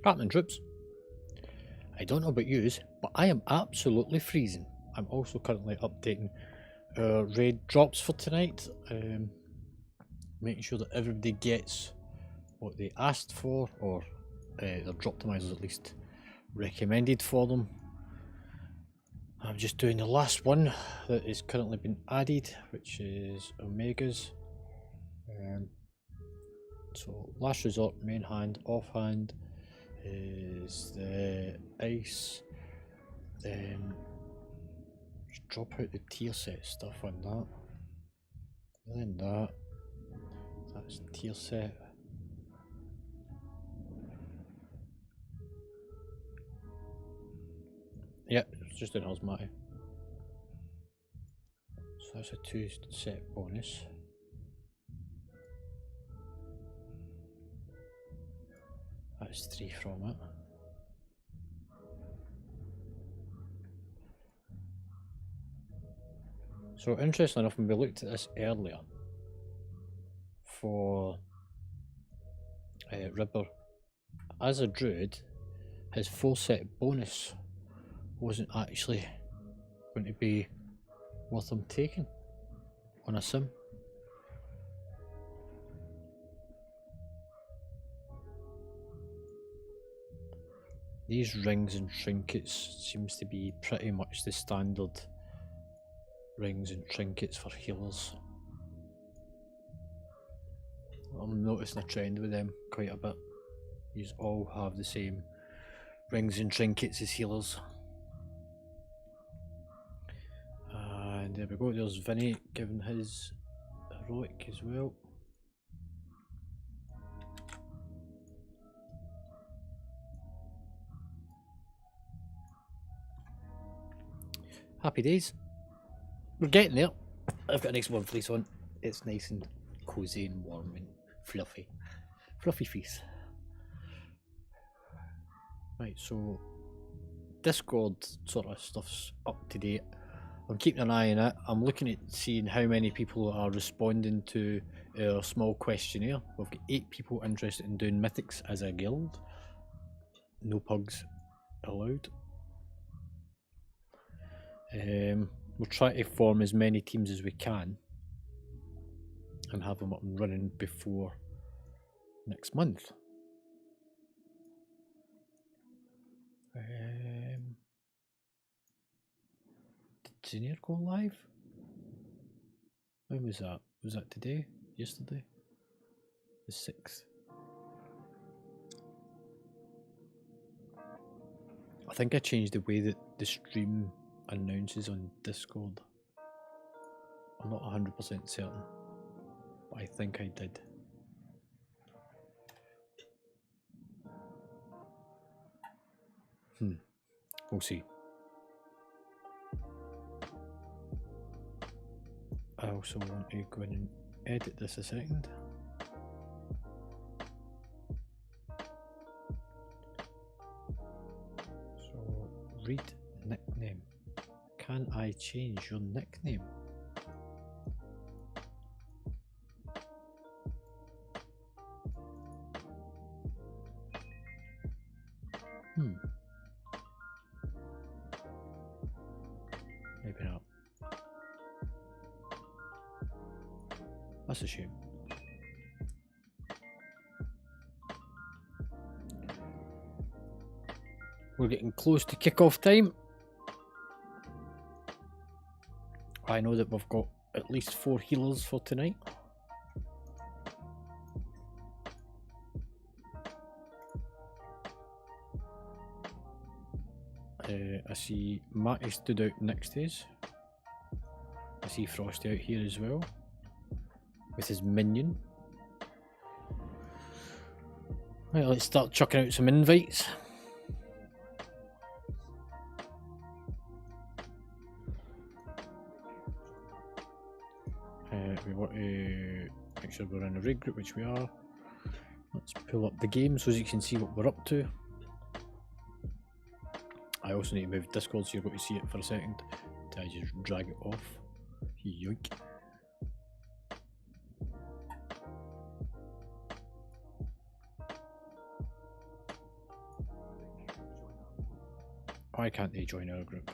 Happening, troops. I don't know about yous, but I am absolutely freezing. I'm also currently updating our raid drops for tonight, making sure that everybody gets what they asked for, or their drop optimizers at least recommended for them. I'm just doing the last one that is currently been added, which is Omegas. So last resort, main hand, offhand is the ice. Then just drop out the tier set stuff on that. Then that's tier set. Yep, it's just an Osmati. So that's a 2 set bonus. That's 3 from it. So interesting enough, when we looked at this earlier for Ripper, as a druid, his full set bonus wasn't actually going to be worth him taking on a sim. These rings and trinkets seems to be pretty much the standard rings and trinkets for healers. I'm noticing a trend with them quite a bit. These all have the same rings and trinkets as healers. And there we go, there's Vinny giving his heroic as well. Happy days. We're getting there. I've got a nice warm fleece on. It's nice and cozy and warm and fluffy. Fluffy fleece. Right, so Discord sort of stuff's up to date. I'm keeping an eye on it. I'm looking at seeing how many people are responding to our small questionnaire. We've got 8 people interested in doing mythics as a guild. No pugs allowed. We'll try to form as many teams as we can and have them up and running before next month. Did Junior go live? When was that? Was that today? Yesterday? The 6th? I think I changed the way that the stream announces on Discord. I'm not 100% certain, but I think I did. We'll see. I also want to go in and edit this a second. So, read nickname. Can I change your nickname? Maybe not. That's a shame. We're getting close to kickoff time. I know that we've got at least 4 healers for tonight. I see Matty stood out next to us. I see Frosty out here as well with his minion. Right, let's start chucking out some invites. We want to make sure we're in a raid group, which we are. Let's pull up the game so as you can see what we're up to. I also need to move Discord so you're going to see it for a second. Did I just drag it off? Yoink. Why can't they join our group?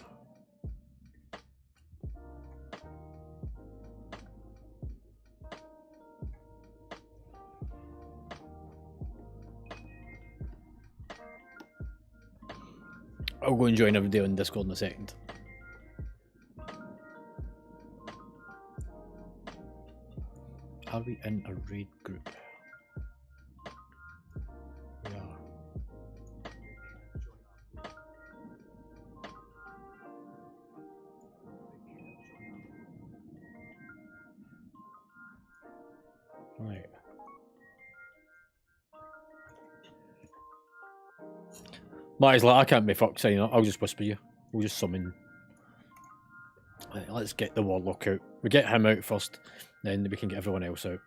I'll go and join everybody on Discord in a second. Are we in a raid group? We are. Right. Marty's like, I can't be fucked signing up. I'll just whisper you. We'll just summon. Right, let's get the warlock out. We get him out first, then we can get everyone else out.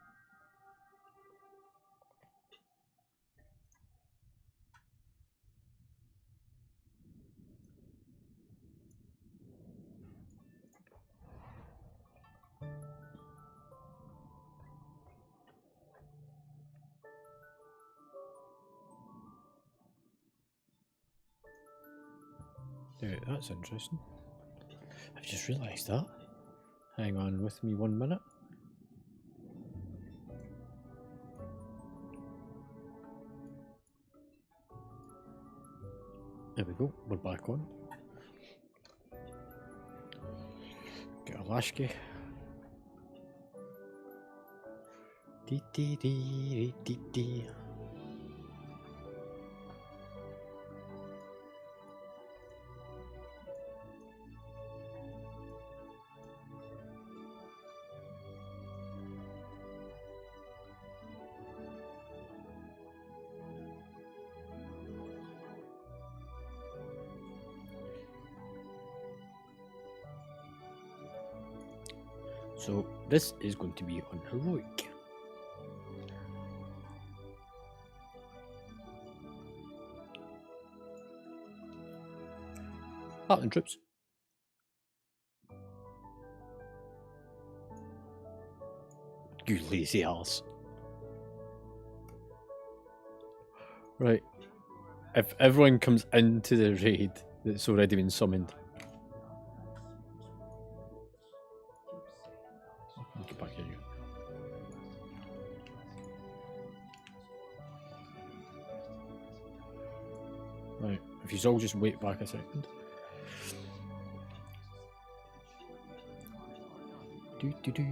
Yeah, that's interesting. I've just realised that. Hang on with me 1 minute. There we go, we're back on. Get a Lashki. Dee dee dee dee dee. So this is going to be on heroic. Heartland troops. You lazy arse. Right. If everyone comes into the raid that's already been summoned. Get back here, you. Right. If you all just wait back a second. Do do do.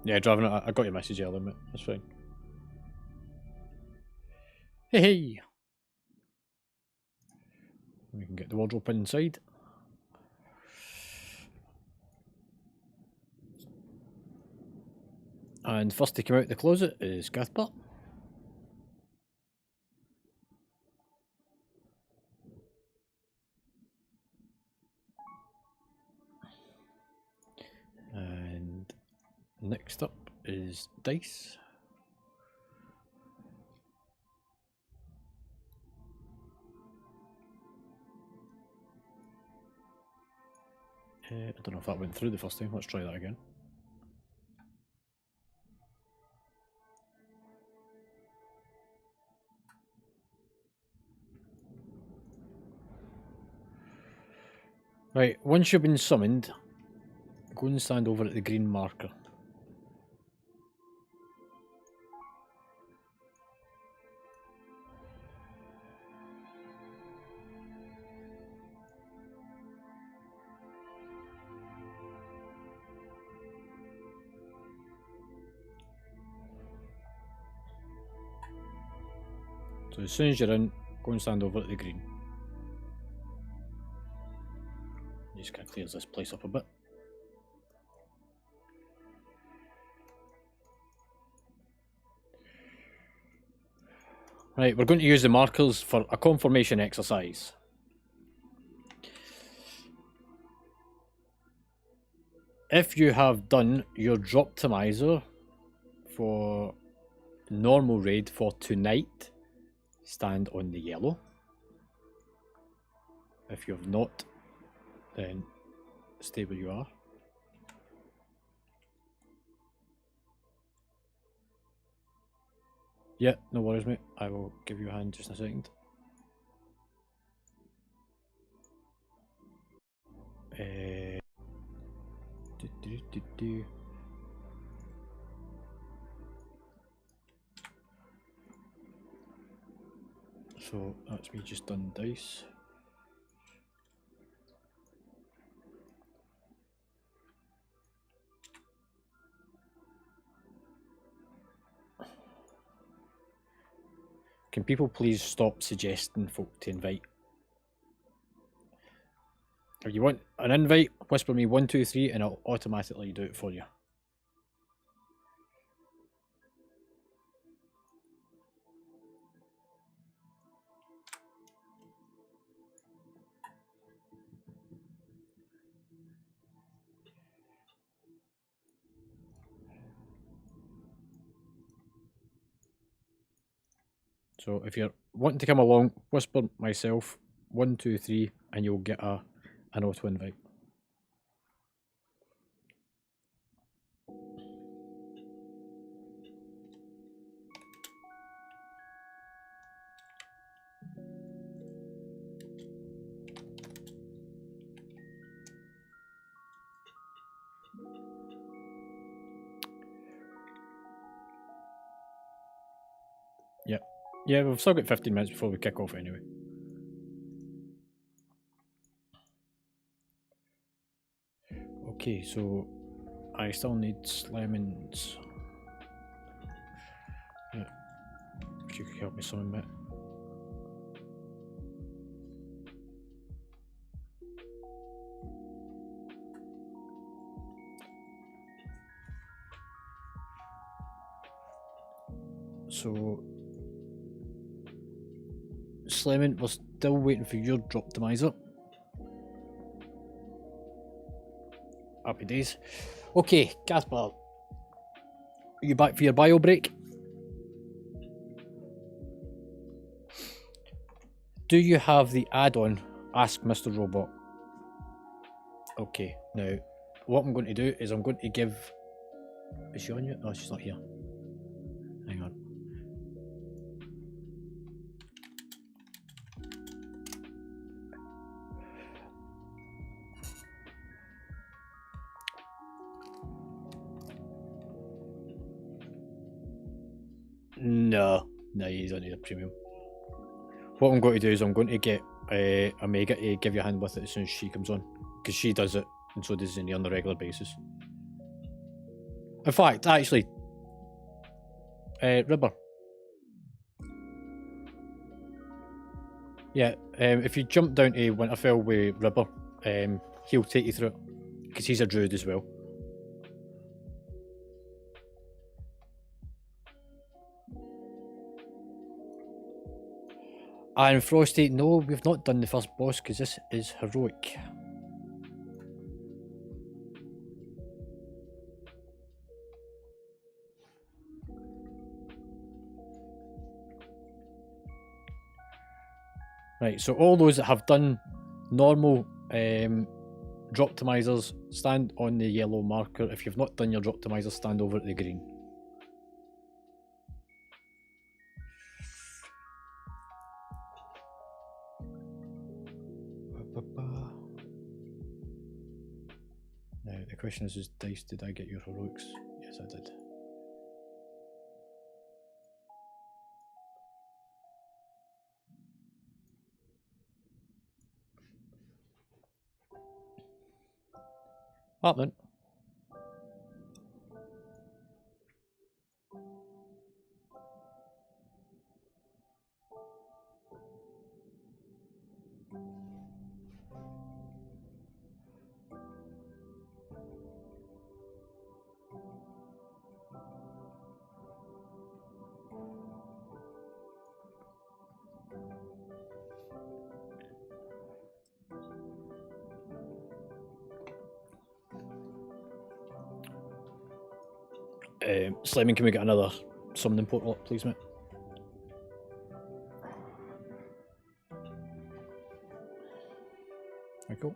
Yeah, driving. I got your message earlier, mate. That's fine. Hey, hey. We can get the wardrobe inside. And first to come out the closet is Cathbert. And next up is Dice. I don't know if that went through the first time. Let's try that again. Right, once you've been summoned, go and stand over at the green marker. So as soon as you're in, go and stand over at the green. Just kind of clears this place up a bit. Right, we're going to use the markers for a confirmation exercise. If you have done your Droptimizer for normal raid for tonight, stand on the yellow. If you have not, then stay where you are. Yeah, no worries, mate. I will give you a hand just in a second. So that's me just done dice. Can people please stop suggesting folk to invite? If you want an invite, whisper me 1, 2, 3 and I'll automatically do it for you. So if you're wanting to come along, whisper myself 1, 2, 3 and you'll get an auto invite. Yeah. Yeah, we've still got 15 minutes before we kick off anyway. Okay, so I still need lemons. Yeah. If you could help me summon that. So Slemon, we're still waiting for your Droptimizer. Happy days. Okay, Caspar, are you back for your bio break? Do you have the add-on Ask Mr. Robot? Okay, now what I'm going to do is I'm going to give... Is she on yet? No, she's not here. Hang on. No, you don't need a premium. What I'm going to do is I'm going to get Omega to give you a hand with it as soon as she comes on, because she does it, and so does Zinni on a regular basis. In fact, actually, Ribber. Yeah, if you jump down to Winterfell with Ribber, he'll take you through it, because he's a druid as well. And Frosty, no, we've not done the first boss because this is heroic. Right, so all those that have done normal Droptimizers, stand on the yellow marker. If you've not done your Droptimizer, stand over at the green. Now, the question is Dice, did I get your heroics? Yes, I did. Up then. Sliming, can we get another summoning portal up, please, mate? There we go.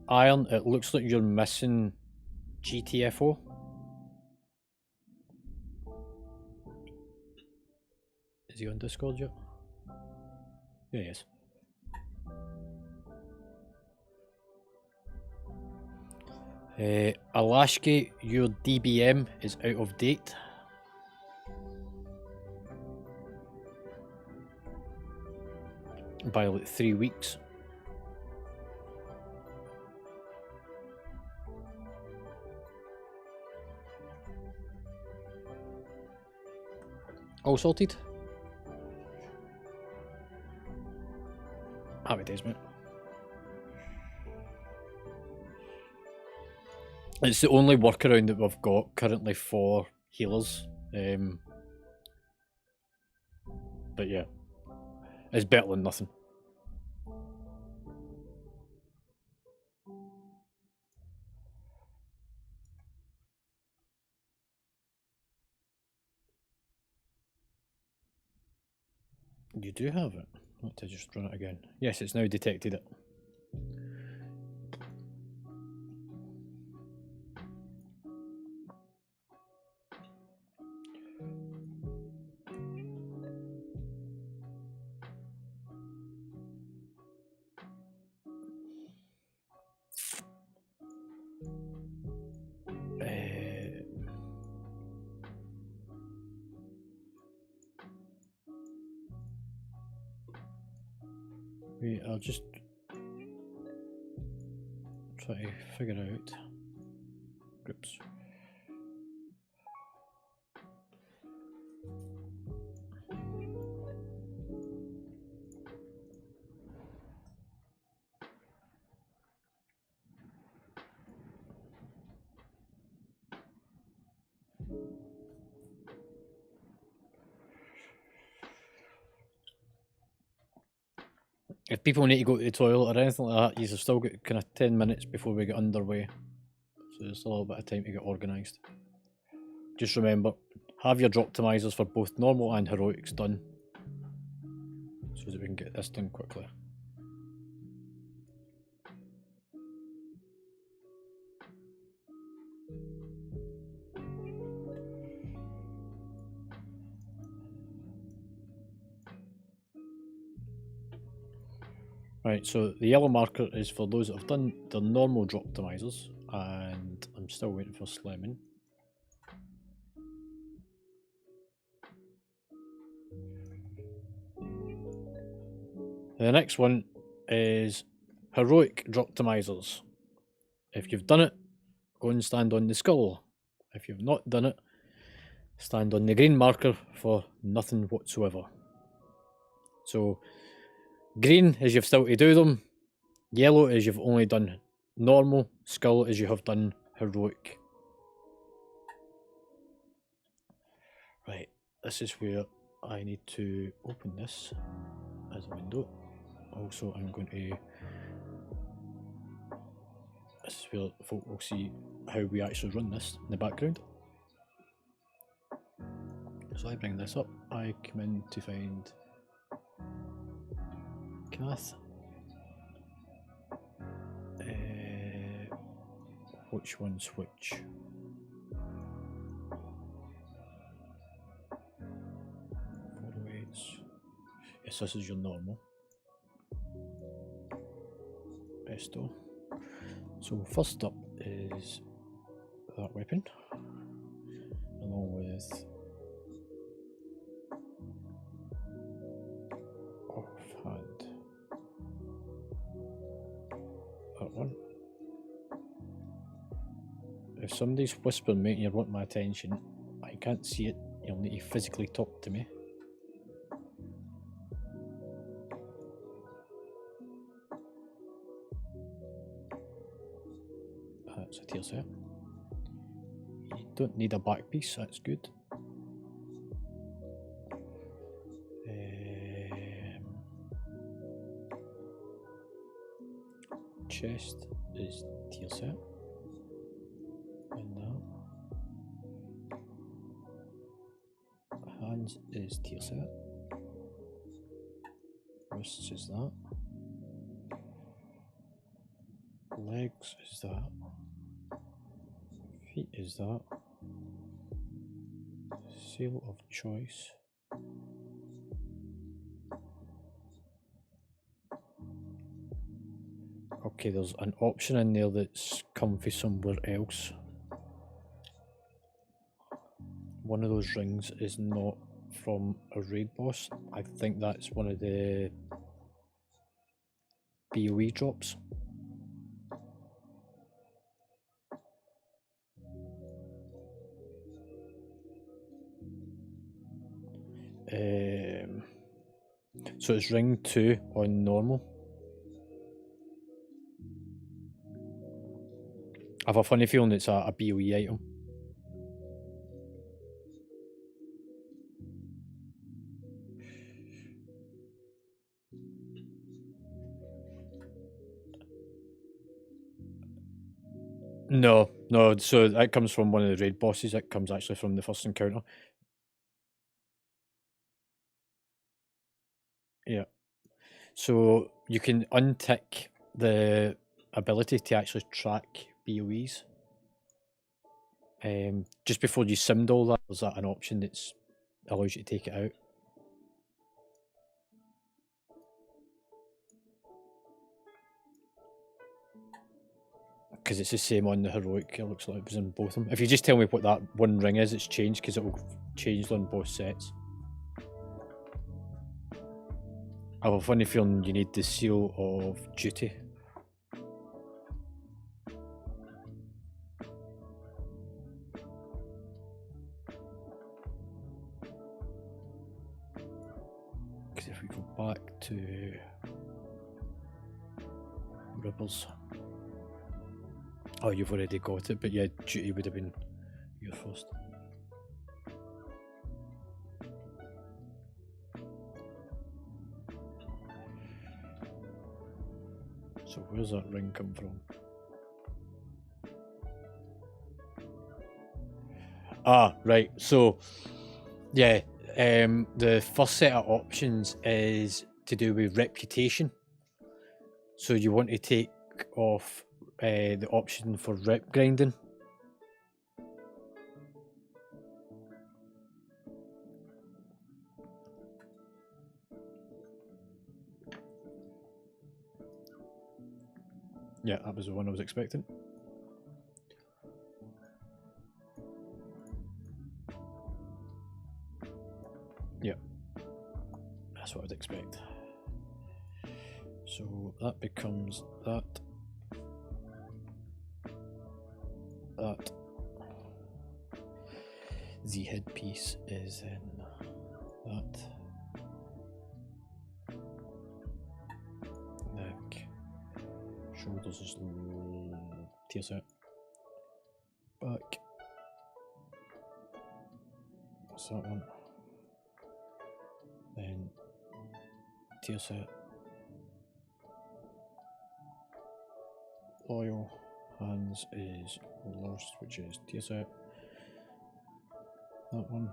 Iron, it looks like you're missing GTFO. Is he on Discord yet? Yeah, he is. Alashki, your DBM is out of date. By like 3 weeks. All sorted? Happy days, mate. It's the only workaround that we've got currently for healers. But yeah, it's better than nothing. You do have it. Let's just run it again. Yes, it's now detected it. Wait, I'll just try to figure out groups. If people need to go to the toilet or anything like that, you've still got kind of 10 minutes before we get underway. So there's a little bit of time to get organised. Just remember, have your drop optimizers for both normal and heroics done, so that we can get this done quickly. Right, so the yellow marker is for those that have done their normal drop optimizers, and I'm still waiting for Slimming. The next one is heroic drop optimizers. If you've done it, go and stand on the skull. If you've not done it, stand on the green marker for nothing whatsoever. So green is you've still to do them, yellow is you've only done normal, skull is you have done heroic. Right, this is where I need to open this as a window. Also, I'm going to, this is where folk will see how we actually run this in the background. So I bring this up, I come in to find Kath. Which one's which? Yes, this is your normal. Pesto. So first up is that weapon, along with offhand that one. If somebody's whispering me and you want my attention, I can't see it, you'll need to physically talk to me. tear set. You don't need a back piece, that's good. Chest is tear set. And that. Hands is tear set. Wrists is that. Legs is that. Feet is that. Seal of choice. Okay, there's an option in there that's come from somewhere else. One of those rings is not from a raid boss. I think that's one of the BOE drops. So it's ring 2 on normal. I have a funny feeling it's a BOE item. No, so that comes from one of the raid bosses. It comes actually from the first encounter. Yeah. So you can untick the ability to actually track BOEs. Just before you simmed all that, there's an option that allows you to take it out. Because it's the same on the heroic, it looks like it was in both of them. If you just tell me what that one ring is, it's changed, because it will change on both sets. I have a funny feeling you need the seal of duty. Because if we go back to Ripples. Oh, you've already got it, but yeah, duty would have been your first. So where's that ring come from? Ah, right. So yeah, the first set of options is to do with reputation. So you want to take off the option for rep grinding. Yeah, that was the one I was expecting. Yeah, that's what I'd expect. So that becomes that. The headpiece is in that. Neck. Shoulders is tear set. Back. What's that one? Then tear set. Loyal. Hands is lost, which is tear set. That one.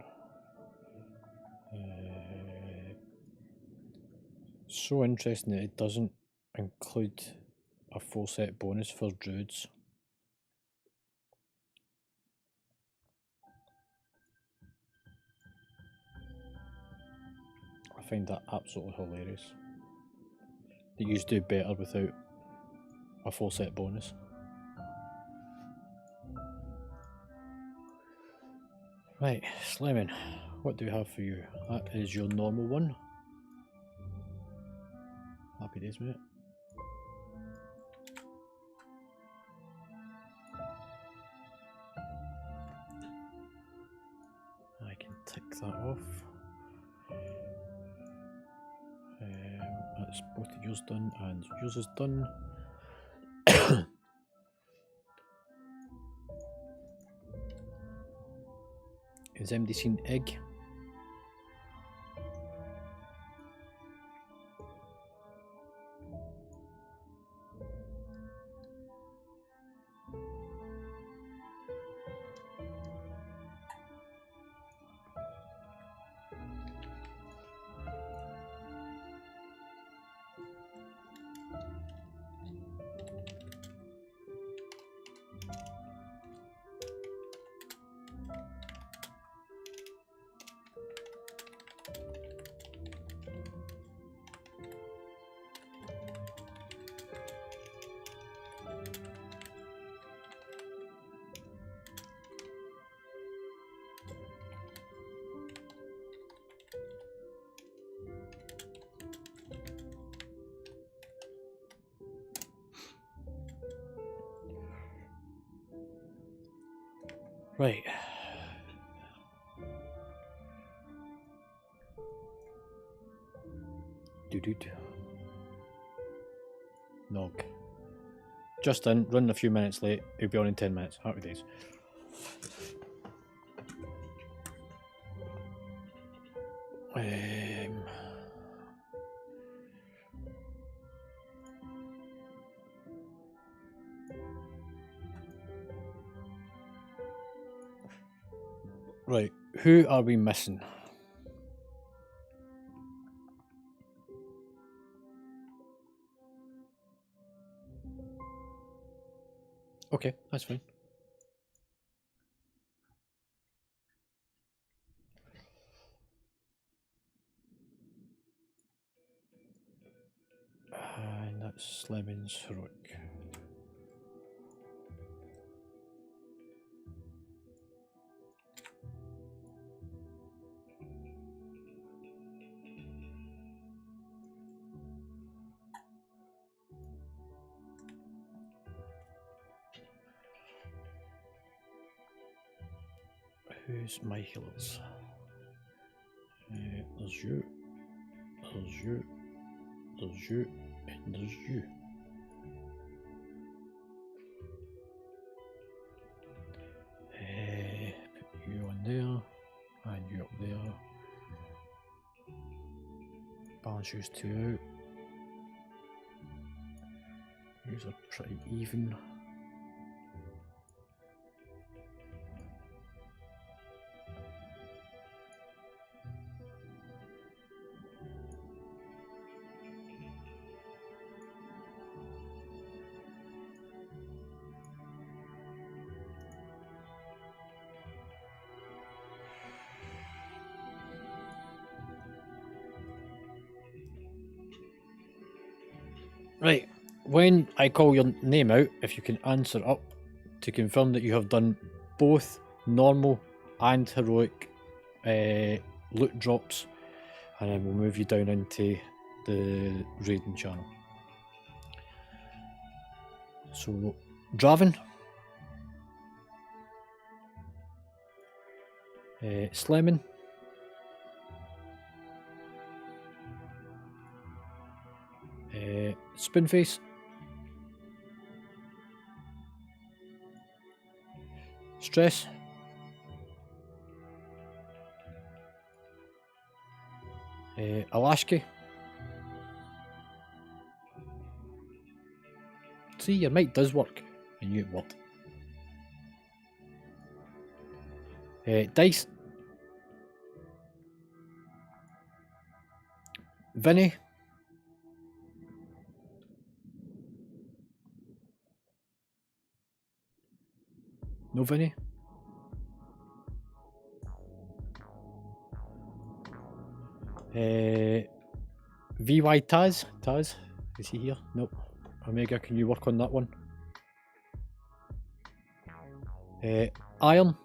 So interesting that it doesn't include a full set bonus for druids. I find that absolutely hilarious. That you do better without a full set bonus. Right, Slemon, what do we have for you? That is your normal one. Happy days, mate. I can tick that off. That's both of yours done, and yours is done. Has MD seen egg? Right. Doo-doo-doo. Nog. Just in, running a few minutes late. He'll be on in 10 minutes. Happy days. Right, who are we missing? Okay, that's fine. And that's Lemon's Heroic. Who's my healers? There's you, there's you, there's you, and there's you. Put you on there, and you up there. Balance these two out. These are pretty even. Right, when I call your name out, if you can answer up to confirm that you have done both normal and heroic loot drops, and then we'll move you down into the raiding channel. So, Draven, Slemon, Spoonface, Stress, Alashki. See, your mic does work, and you what? Dice, Vinny, no Vinny, VY Taz, is he here? Nope. Omega, can you work on that one? Iron,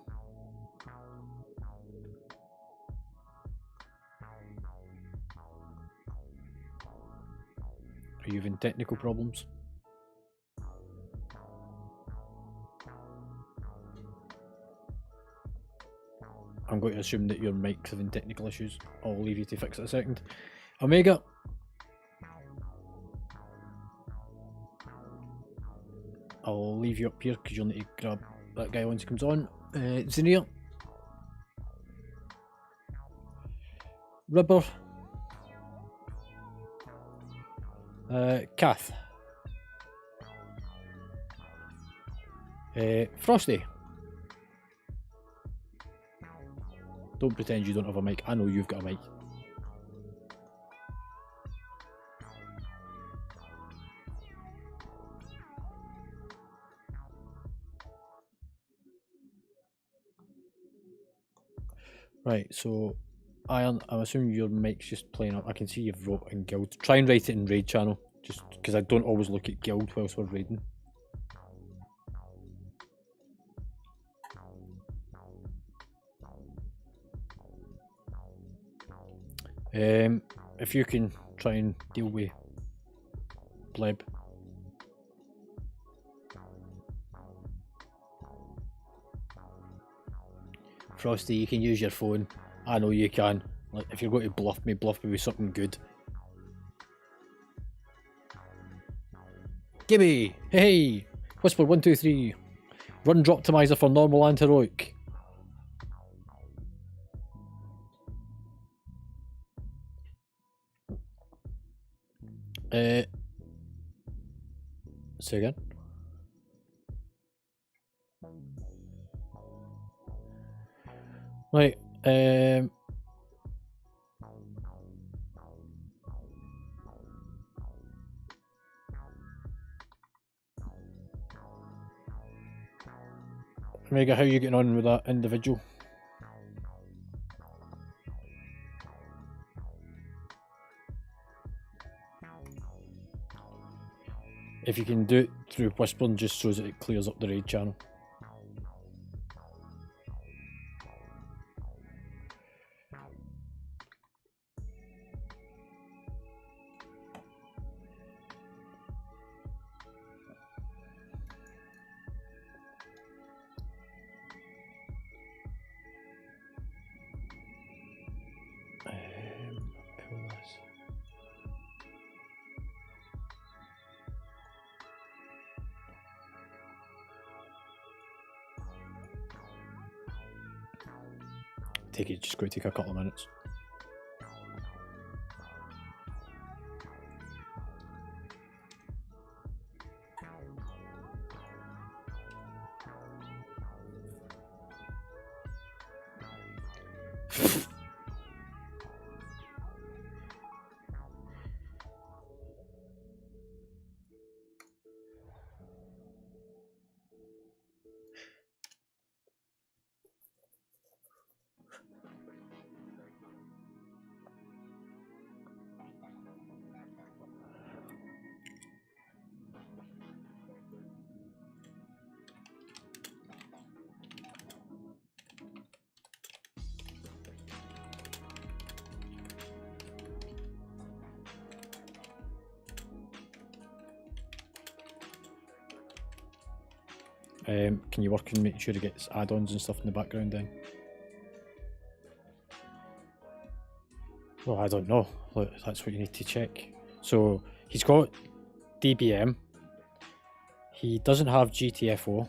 are you having technical problems? I'm going to assume that your mic's having technical issues. I'll leave you to fix it a second. Omega. I'll leave you up here because you'll need to grab that guy once he comes on. Zinir. Ribber. Kath. Frosty. Don't pretend you don't have a mic. I know you've got a mic. Right, so I'm assuming your mic's just playing up. I can see you've wrote in guild. Try and write it in raid channel, just because I don't always look at guild whilst we're raiding. If you can try and deal with Bleb. Frosty, you can use your phone. I know you can. Like, if you're going to bluff me with something good. Gimme! Hey! Whisper 1, 2, 3. Run drop optimizer for normal and heroic. Say again. Right, Mega, how are you getting on with that individual? If you can do it through whispering, just so that it clears up the raid channel. Pull this. Just going to take a couple of minutes. Can you work on making sure it gets add-ons and stuff in the background then? Well, I don't know. Look, that's what you need to check. So he's got DBM. He doesn't have GTFO.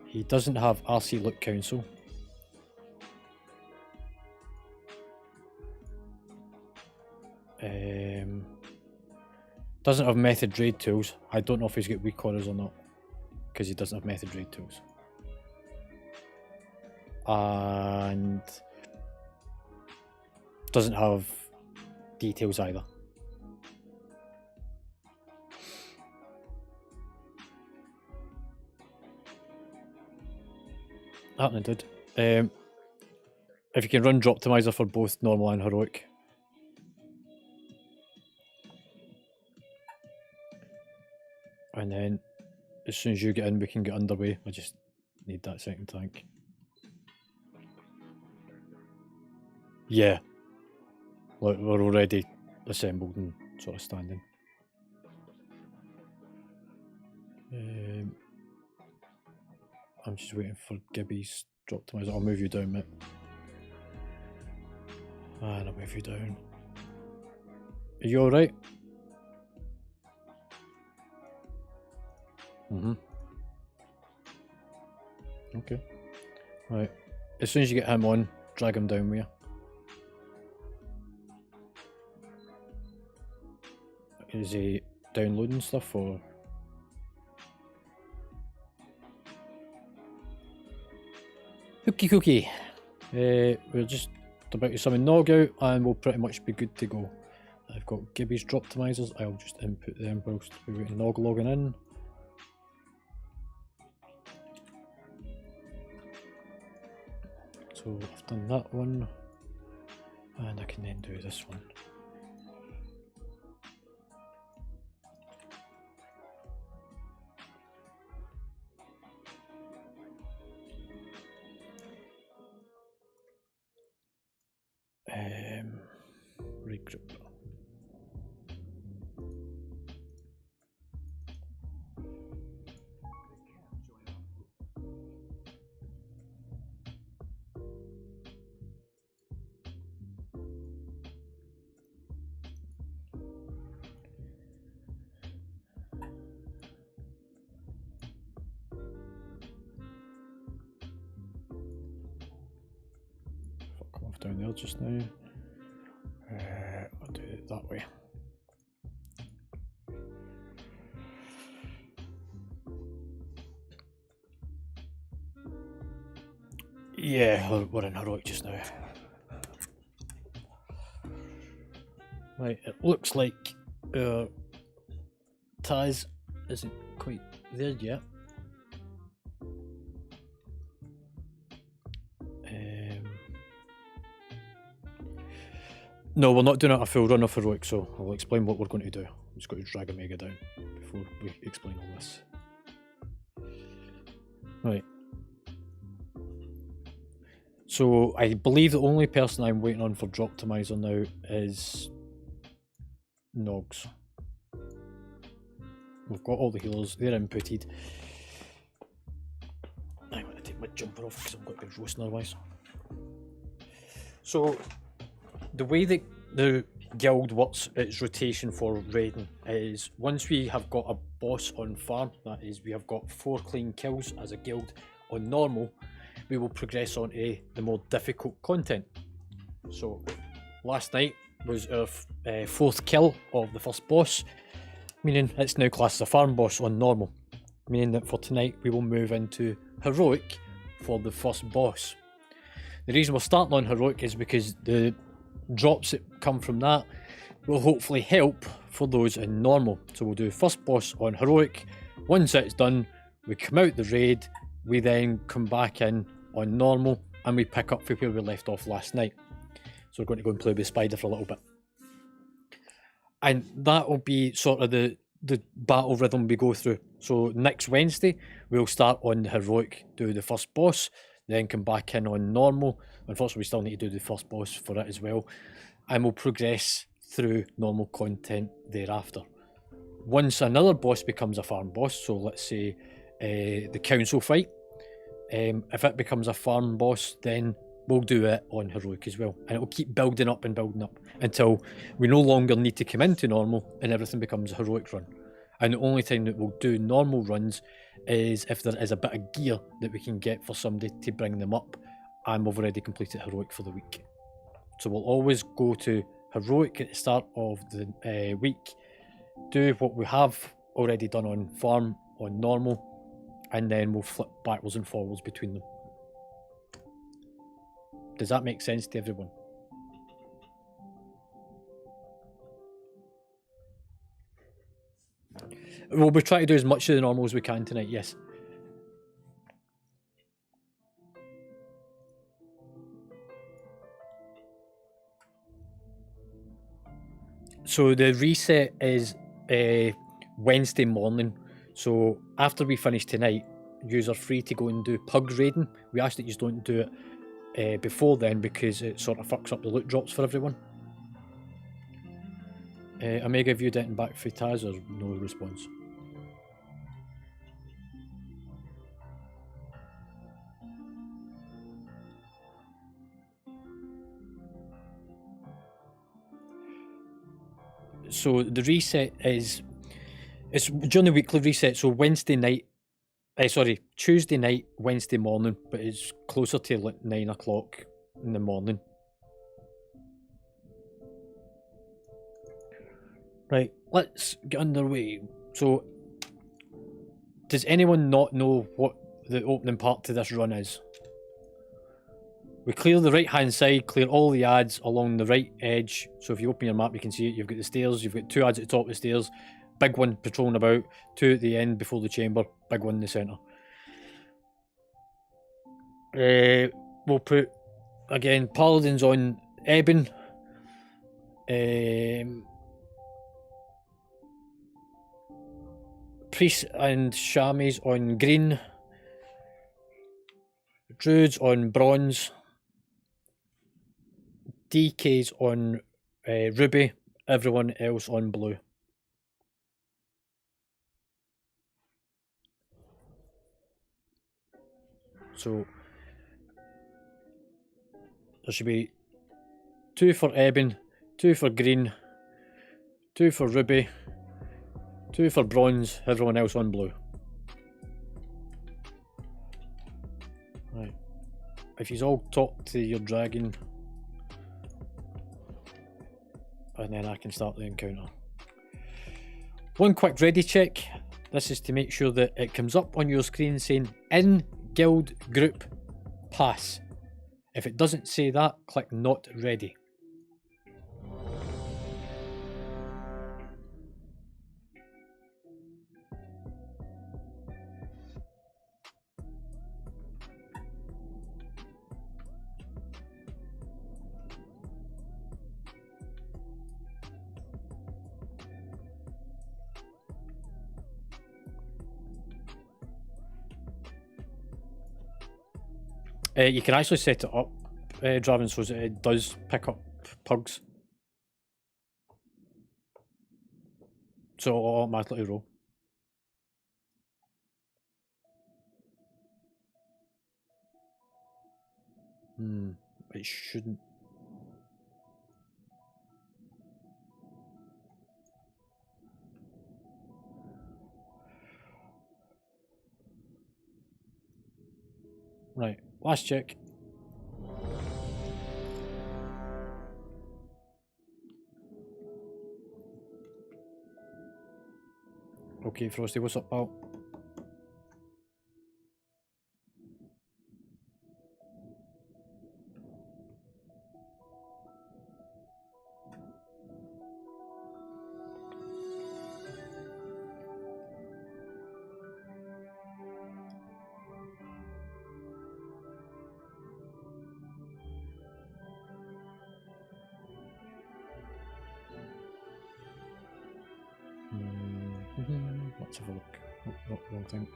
He doesn't have RC Look Council. Doesn't have method raid tools. I don't know if he's got weak corners or not, because he doesn't have method raid tools. And doesn't have details either. Happening, dude. If you can run drop optimizer for both normal and heroic. And then as soon as you get in, we can get underway. I just need that second tank. Yeah. Look, we're already assembled and sort of standing. I'm just waiting for Gibby's drop optimizer. I'll move you down, mate. And I'll move you down. Are you alright? Okay. Right. As soon as you get him on, drag him down with you. Is he downloading stuff or? Hooky cookie. We're just about to summon Nog out and we'll pretty much be good to go. I've got Gibby's Droptimizers. I'll just input them whilst we're waiting Nog logging in. So I've done that one, and I can then do this one. Regroup. Come off down there just now. I'll do it that way. Yeah, we're in heroic just now. Right, it looks like Taz isn't quite there yet. No, we're not doing a full run of heroic, so I'll explain what we're going to do. I'm just going to drag a mega down before we explain all this. Right. So I believe the only person I'm waiting on for Droptimizer now is Nogs. We've got all the healers, they're inputted. I want to take my jumper off because I'm going to be roasting otherwise. So the way that the guild works its rotation for raiding is once we have got a boss on farm, that is we have got 4 clean kills as a guild on normal, we will progress on to the more difficult content. So last night was our 4th kill of the first boss, meaning it's now classed as a farm boss on normal, meaning that for tonight we will move into heroic for the first boss. The reason we're starting on heroic is because the drops that come from that will hopefully help for those in normal. So we'll do first boss on heroic. Once that's done, we come out the raid, we then come back in on normal and we pick up from where we left off last night. So we're going to go and play with Spider for a little bit. And that will be sort of the battle rhythm we go through. So next Wednesday, we'll start on the heroic, do the first boss, then come back in on normal. Unfortunately, we still need to do the first boss for it as well. And we'll progress through normal content thereafter. Once another boss becomes a farm boss, so let's say the council fight, if it becomes a farm boss, then we'll do it on heroic as well. And it'll keep building up and building up until we no longer need to come into normal and everything becomes a heroic run. And the only time that we'll do normal runs is if there is a bit of gear that we can get for somebody to bring them up and we've already completed heroic for the week. So we'll always go to heroic at the start of the week, do what we have already done on farm, on normal, and then we'll flip backwards and forwards between them. Does that make sense to everyone? We'll be trying to do as much of the normal as we can tonight, yes. So the reset is Wednesday morning. So after we finish tonight, you are free to go and do pug raiding. We ask that you don't do it before then because it sort of fucks up the loot drops for everyone. Omega, have you getting back for Taz or no response? So the reset it's during the weekly reset, so Wednesday night, Tuesday night, Wednesday morning, but it's closer to like 9 o'clock in the morning. Right, let's get underway. So, does anyone not know what the opening part to this run is? We clear the right hand side, clear all the ads along the right edge. So if you open your map, you can see it. You've got the stairs, you've got 2 ads at the top of the stairs, big one patrolling about, 2 at the end before the chamber, big one in the centre. We'll put, again, Paladins on Ebon. Priests and Shamies on green. Druids on bronze. DKs on ruby. Everyone else on blue. So there should be 2 for ebon, 2 for green, 2 for ruby, 2 for bronze, everyone else on blue. Right. If you all talk to your dragon, and then I can start the encounter. One quick ready check. This is to make sure that it comes up on your screen saying in guild group pass. If it doesn't say that, click not ready. You can actually set it up, Draven, so that it does pick up pugs. So it'll automatically roll. It shouldn't. Right, last check. Okay, Frosty, what's up, pal? Let's have a look. Oh, not the wrong thing.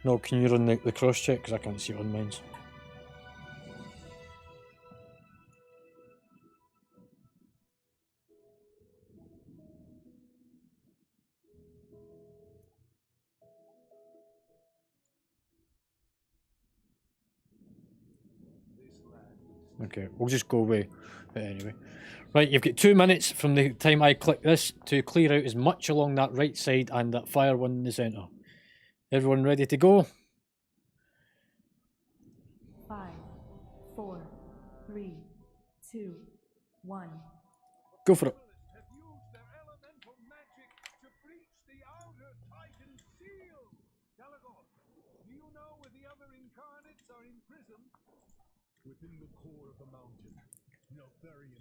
No, can you run the cross check? Because I can't see it on mine. Okay, we'll just go away. But anyway. Right, you've got 2 minutes from the time I click this to clear out as much along that right side and that fire one in the centre. Everyone ready to go? 5, 4, 3, 2, 1. Go for it. Have used their elemental magic to breach the outer Titan seal. Galagor, do you know where the other incarnates are imprisoned? Within the core of the mountain.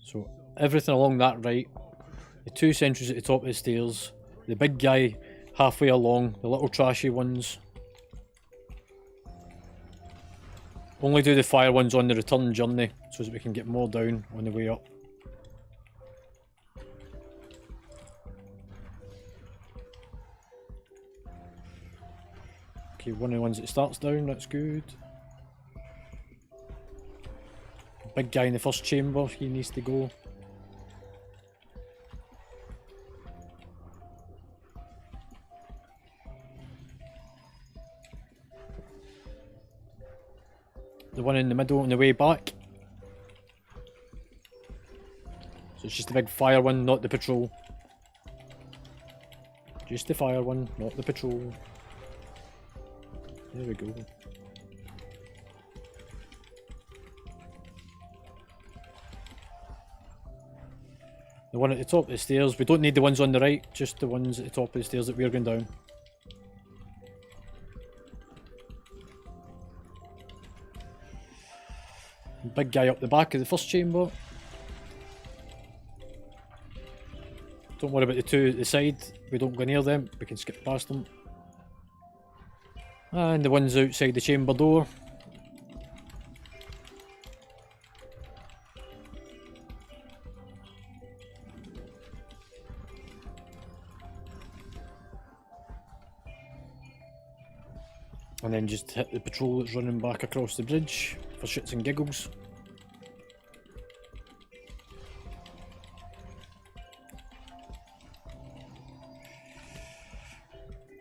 So everything along that right, the 2 sentries at the top of the stairs, the big guy halfway along, the little trashy ones. Only do the fire ones on the return journey so that we can get more down on the way up. Okay, one of the ones that starts down, that's good. Big guy in the first chamber, he needs to go. The one in the middle on the way back. So it's just the big fire one, not the patrol. Just the fire one, not the patrol. There we go. The one at the top of the stairs. We don't need the ones on the right, just the ones at the top of the stairs that we're going down. Big guy up the back of the first chamber. Don't worry about the two at the side. We don't go near them. We can skip past them. And the ones outside the chamber door. And then just hit the patrol that's running back across the bridge for shits and giggles.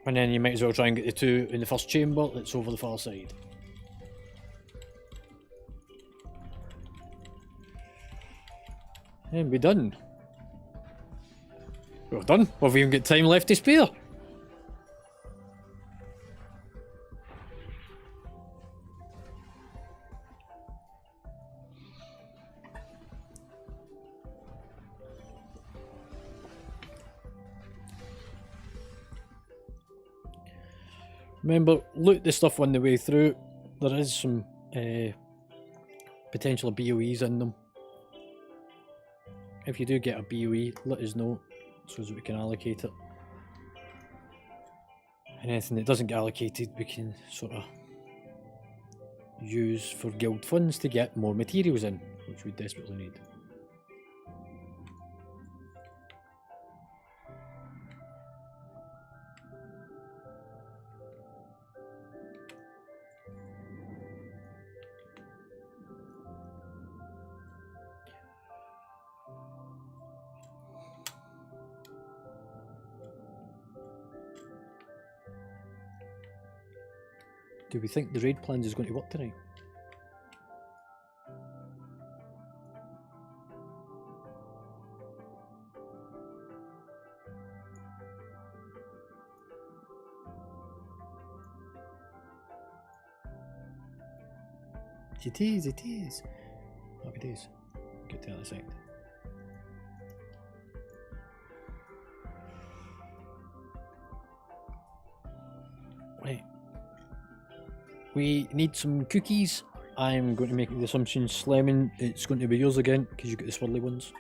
And then you might as well try and get the two in the first chamber that's over the far side. And we're done. We're done. We've even got time left to spare. Remember, loot the stuff on the way through. There is some potential BOEs in them. If you do get a BOE, let us know so that we can allocate it. And anything that doesn't get allocated, we can sort of use for guild funds to get more materials in, which we desperately need. Do we think the raid plans is going to work tonight? It is, it is. Happy days. Get to the other side. Right. We need some cookies. I'm going to make the assumption, Slemon, it's going to be yours again, because you got the swirly ones.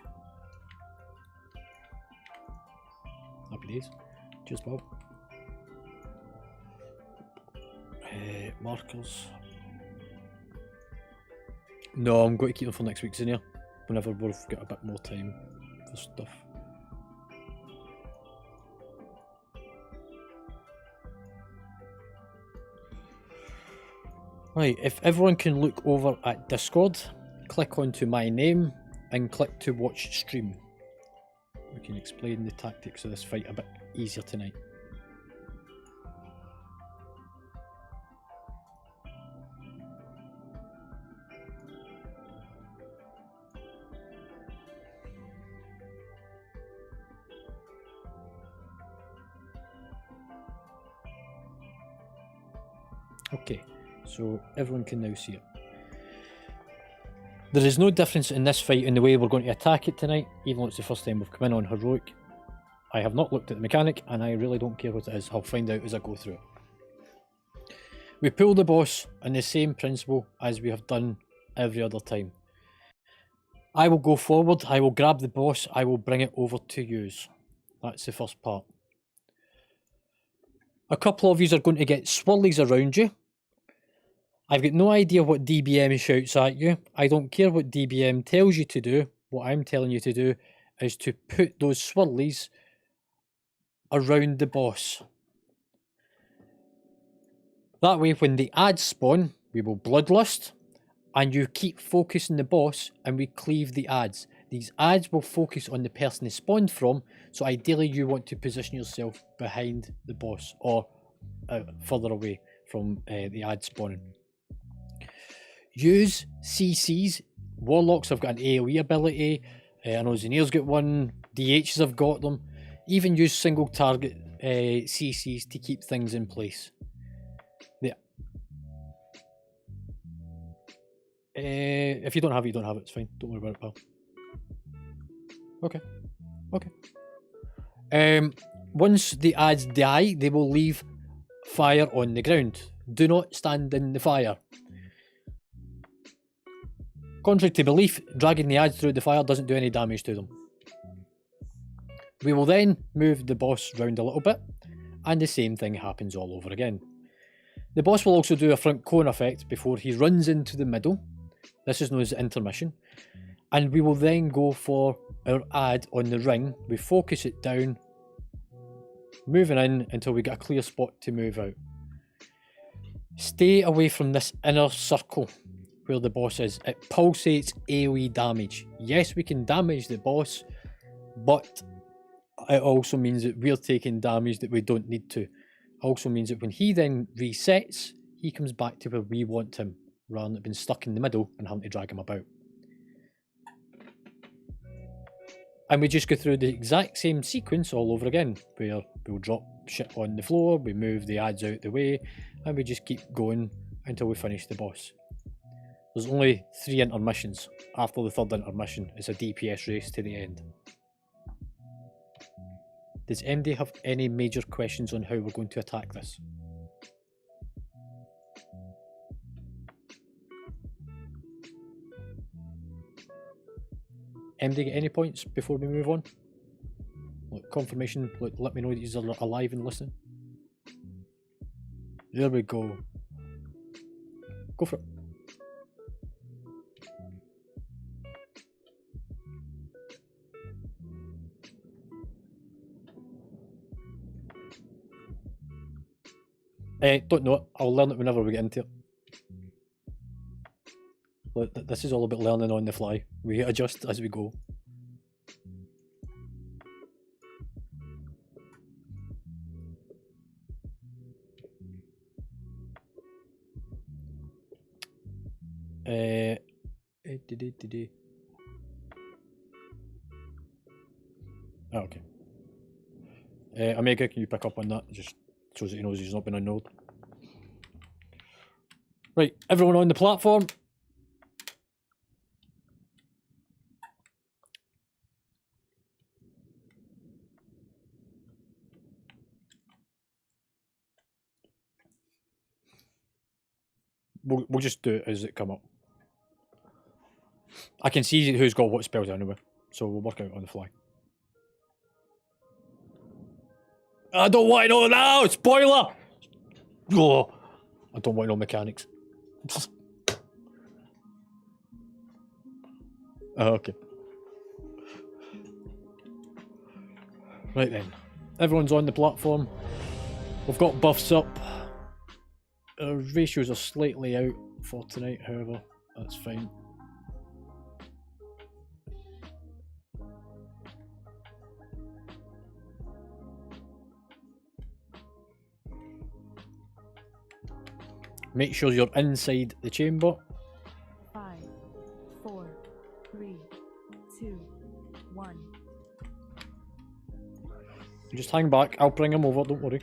Happy days. Cheers, Bob. Markers. No, I'm going to keep them for next week's in here, whenever we've got a bit more time for stuff. Right, if everyone can look over at Discord, click onto my name and click to watch stream. We can explain the tactics of this fight a bit easier tonight. Okay, so everyone can now see it. There is no difference in this fight in the way we're going to attack it tonight, even though it's the first time we've come in on Heroic. I have not looked at the mechanic, and I really don't care what it is. I'll find out as I go through it. We pull the boss on the same principle as we have done every other time. I will go forward, I will grab the boss, I will bring it over to use. That's the first part. A couple of you are going to get swirlies around you. I've got no idea what DBM shouts at you. I don't care what DBM tells you to do. What I'm telling you to do is to put those swirlies around the boss. That way, when the ads spawn, we will bloodlust, and you keep focusing the boss, and we cleave the ads. These ads will focus on the person they spawned from, so ideally you want to position yourself behind the boss, or further away from the ad spawning. Use CCs. Warlocks have got an AoE ability. I know Zaneer's got one. DHs have got them. Even use single target CCs to keep things in place. Yeah. If you don't have it, you don't have it. It's fine. Don't worry about it, pal. Okay. Okay. Once the ads die, they will leave fire on the ground. Do not stand in the fire. Contrary to belief, dragging the ads through the fire doesn't do any damage to them. We will then move the boss round a little bit, and the same thing happens all over again. The boss will also do a front cone effect before he runs into the middle. This is known as intermission. And we will then go for our ad on the ring. We focus it down, moving in until we get a clear spot to move out. Stay away from this inner circle where the boss is. It pulsates AoE damage. Yes, we can damage the boss, but it also means that we're taking damage that we don't need to. It also means that when he then resets, he comes back to where we want him, rather than being stuck in the middle and having to drag him about. And we just go through the exact same sequence all over again, where we'll drop shit on the floor, we move the ads out the way, and we just keep going until we finish the boss. There's only 3 intermissions. After the 3rd intermission, it's a DPS race to the end. Does MD have any major questions on how we're going to attack this? MD get any points before we move on? Like confirmation, like, let me know that you're alive and listening. There we go. Go for it. Don't know it. I'll learn it whenever we get into it. But this is all about learning on the fly. We adjust as we go. Oh, okay. Omega, can you pick up on that? Just shows that he knows he's not been annulled. Right, everyone on the platform. We'll just do it as it come up. I can see who's got what spells anyway, so we'll work out on the fly. I don't want to know now! Spoiler! Oh, I don't want to know mechanics. Oh, okay. Right then. Everyone's on the platform. We've got buffs up. Our ratios are slightly out for tonight, however, that's fine. Make sure you're inside the chamber. 5, 4, 3, 2, 1. Just hang back, I'll bring him over, don't worry.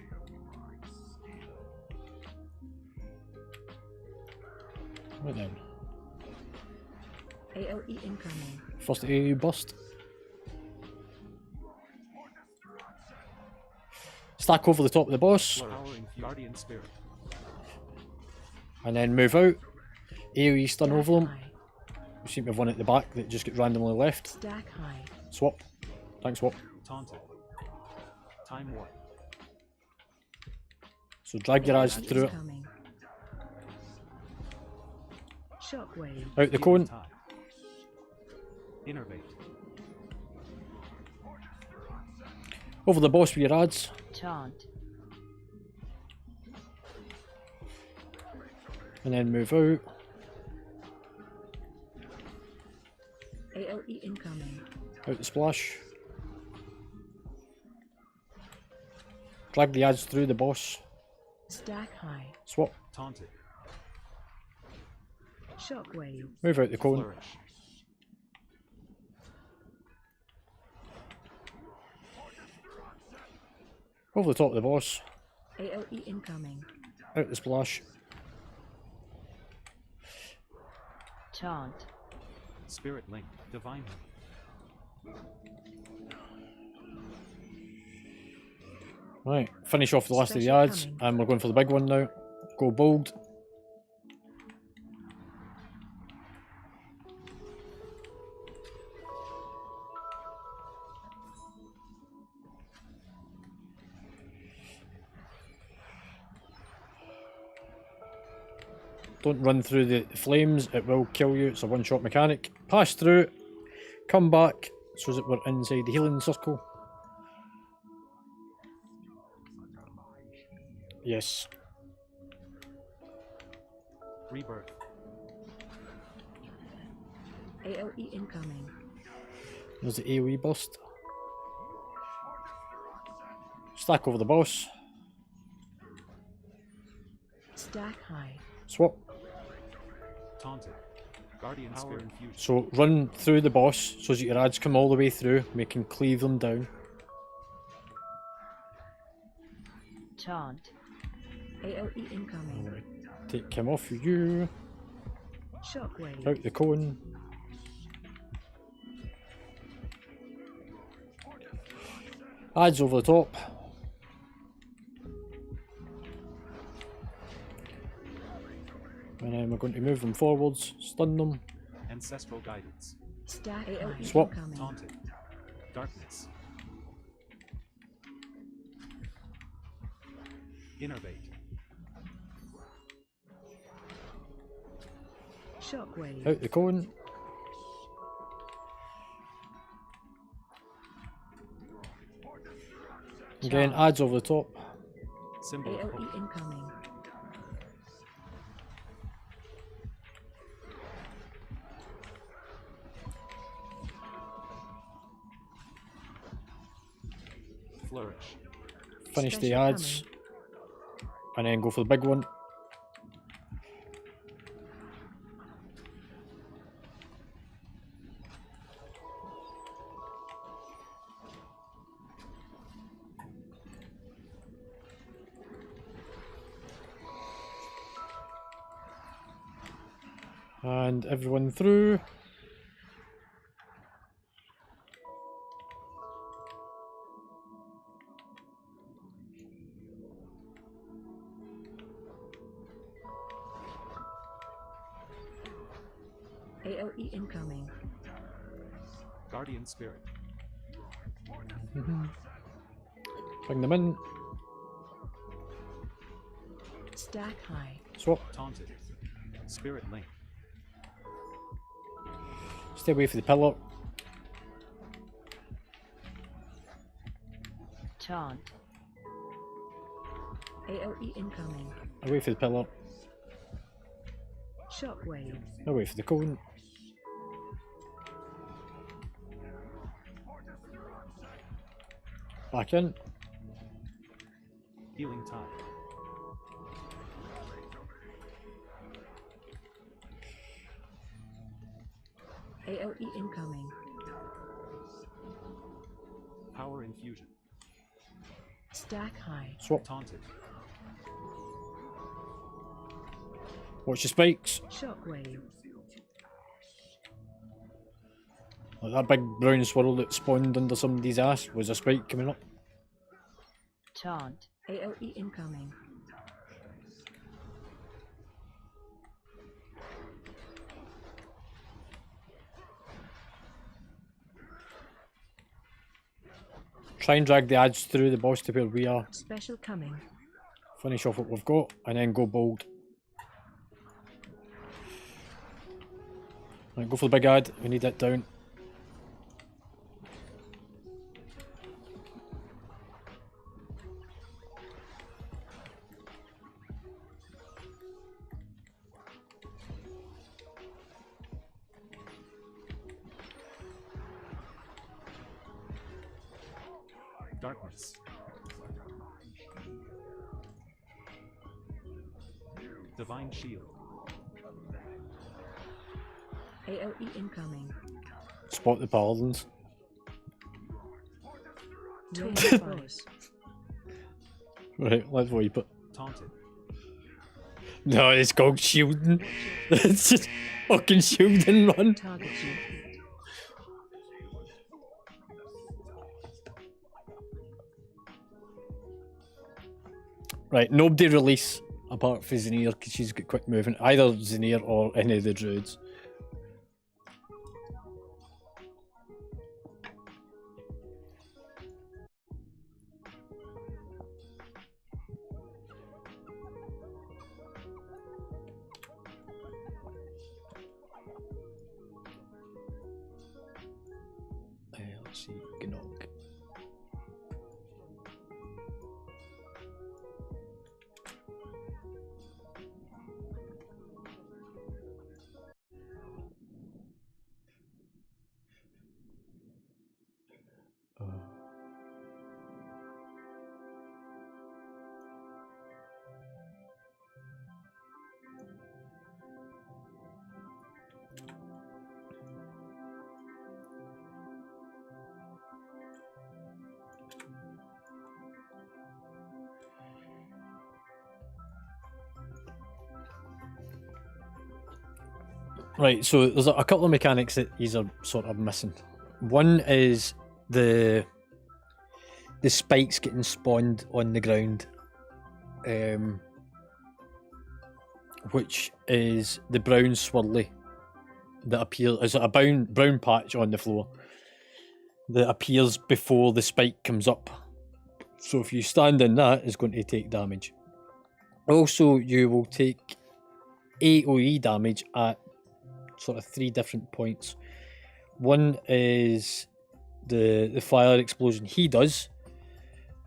Right then. AOE incoming. First AU bust. Stack over the top of the boss. Guardian Spirit. And then move out. AoE stun Stack over them. high. We seem to have one at the back that just gets randomly left. Stack high. Swap. Thanks, swap. Taunted. Time warp. So drag your eyes AOE through it. incoming. Shockwave. Out the cone. Time. Innervate. Over the boss with your ads. Taunt. And then move out. AOE incoming. Out the splash. Drag the ads through the boss. Stack high. Swap. Taunted. Shockwave. Move out the cone. Flourish. Over the top of the boss. AOE incoming. Out the splash. Taunt. Spirit Link. Divine. Right, finish off the last of the Special ads, coming. and we're going for the big one now. Go bold. Don't run through the flames, it will kill you. It's a one-shot mechanic. Pass through, come back, so that we're inside the healing circle. Yes. Rebirth. AOE incoming. There's the AoE burst. Stack over the boss. Stack high. Swap. Taunted. Guardian Spirit Infusion. So run through the boss so that your ads come all the way through. We can cleave them down. Taunt. AOE incoming. Take him off you. Shockwave. Out the cone. Ads over the top. And then we're going to move them forwards, stun them. Ancestral Guidance. Stack AOE Swap. incoming. Taunted. Darkness. Innervate. Shockwave. Out the cone. Again, ads over the top. Symbol of AOE Hope. incoming. Flourish. Finish the Special ads. And then go for the big one. And everyone through. AOE incoming. Guardian Spirit. Bring them in. Stack high. Swap. Taunted. Spirit Link. Stay away from the pillar. Taunt. AOE incoming. Away from the pillar. Shockwave. Away from the cone. Back in. Healing Tide. AOE incoming. Power Infusion. Stack high. Swap. Taunted. Watch the spikes. Shockwave. Like that big brown swirl that spawned under somebody's ass was a spike coming up. Taunt. AOE incoming. Try and drag the ads through the boss to where we are. Special coming. Finish off what we've got and then go bold. Right, go for the big ad. We need that down. Darkness. Divine Shield. AOE incoming. Spot the paladins. Device. Right, let's wipe it. Taunted. No, it's called shielding. It's just fucking shield and run. Target you. Right, nobody release apart from Zinir because she's got quick movement. Either Zinir or any of the druids. Let's see, Gnog. Right, so there's a couple of mechanics that these are sort of missing. One is the spikes getting spawned on the ground, which is the brown swirly that appears as a brown patch on the floor that appears before the spike comes up. So if you stand in that, it's going to take damage. Also, you will take AoE damage at sort of 3 different points. One is the fire explosion he does,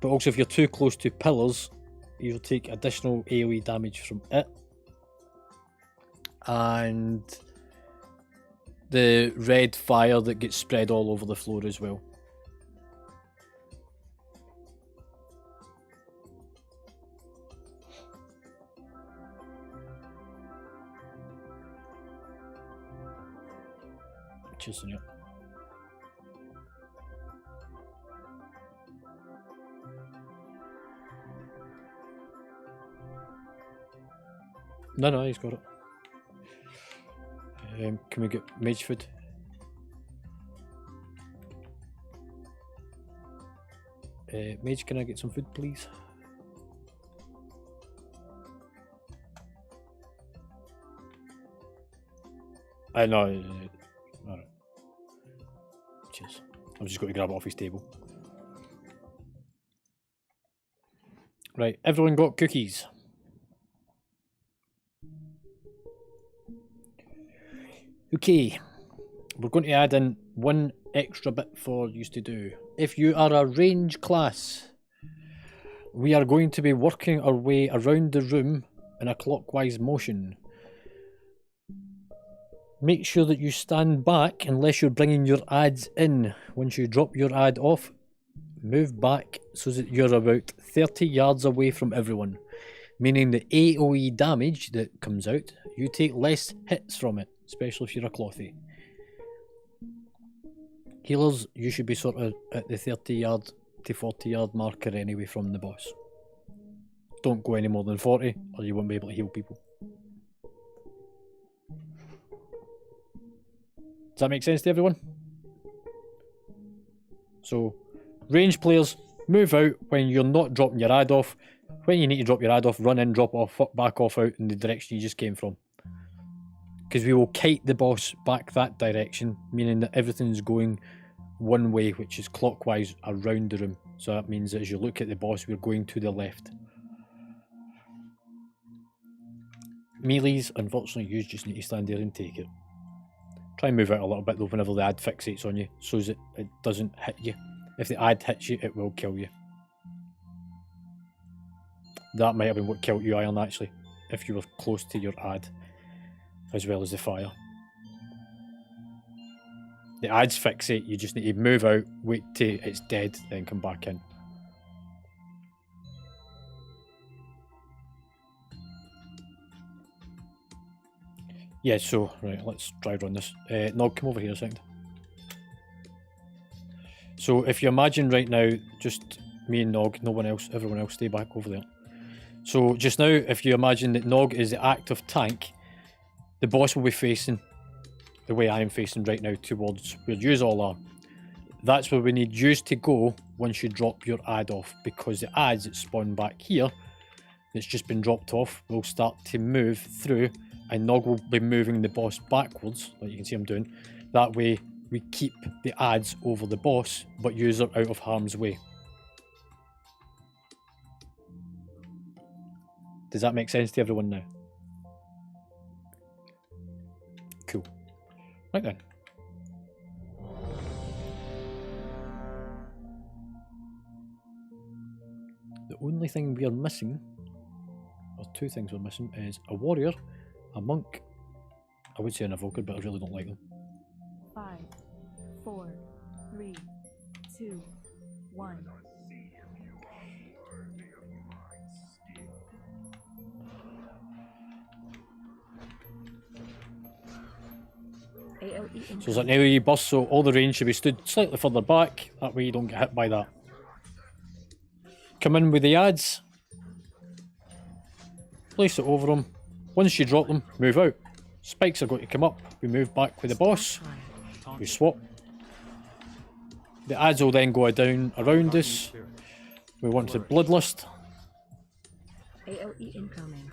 but also if you're too close to pillars, you'll take additional AoE damage from it. And the red fire that gets spread all over the floor as well. Cheers, Sonia. No, he's got it. Can we get mage food? Mage, can I get some food, please? I know. Alright. Cheers. I'm just going to grab it off his table. Right, everyone got cookies. Okay, we're going to add in one extra bit for you to do. If you are a range class, we are going to be working our way around the room in a clockwise motion. Make sure that you stand back unless you're bringing your adds in. Once you drop your add off, move back so that you're about 30 yards away from everyone. Meaning the AoE damage that comes out, you take less hits from it. Especially if you're a clothy. Healers, you should be sort of at the 30 yard to 40 yard marker anyway from the boss. Don't go any more than 40 or you won't be able to heal people. Does that make sense to everyone? So, range players, move out when you're not dropping your ad off. When you need to drop your ad off, run in, drop off, back off out in the direction you just came from. Because we will kite the boss back that direction, meaning that everything's going one way, which is clockwise around the room. So that means that as you look at the boss, we're going to the left. Melees, unfortunately, you just need to stand there and take it. Try and move out a little bit though whenever the ad fixates on you, so that it doesn't hit you. If the ad hits you, it will kill you. That might have been what killed you, Iron, actually, if you were close to your ad. As well as the fire. The ads fixate, you just need to move out, wait till it's dead, then come back in. Yeah, so, right, let's try run this. Nog, come over here a second. So, if you imagine right now, just me and Nog, no one else, everyone else stay back over there. So, just now, if you imagine that Nog is the active tank, the boss will be facing the way I am facing right now towards where yous all are. That's where we need yous to go once you drop your ad off, because the ads that spawn back here that's just been dropped off will start to move through, and Nog will be moving the boss backwards, like you can see I'm doing. That way we keep the ads over the boss, but user out of harm's way. Does that make sense to everyone now? Cool. Right then. The only thing we are missing, or two things we're missing, is a warrior, a monk. I would say an evoker, but I really don't like them. 5, 4, 3, 2, 1. AOE So there's an AOE burst, so all the range should be stood slightly further back. That way you don't get hit by that. Come in with the ads. Place it over them. Once you drop them, move out. Spikes are going to come up. We move back with the boss. We swap. The ads will then go down around Guardian us. Spirit. We want to bloodlust. AOE incoming.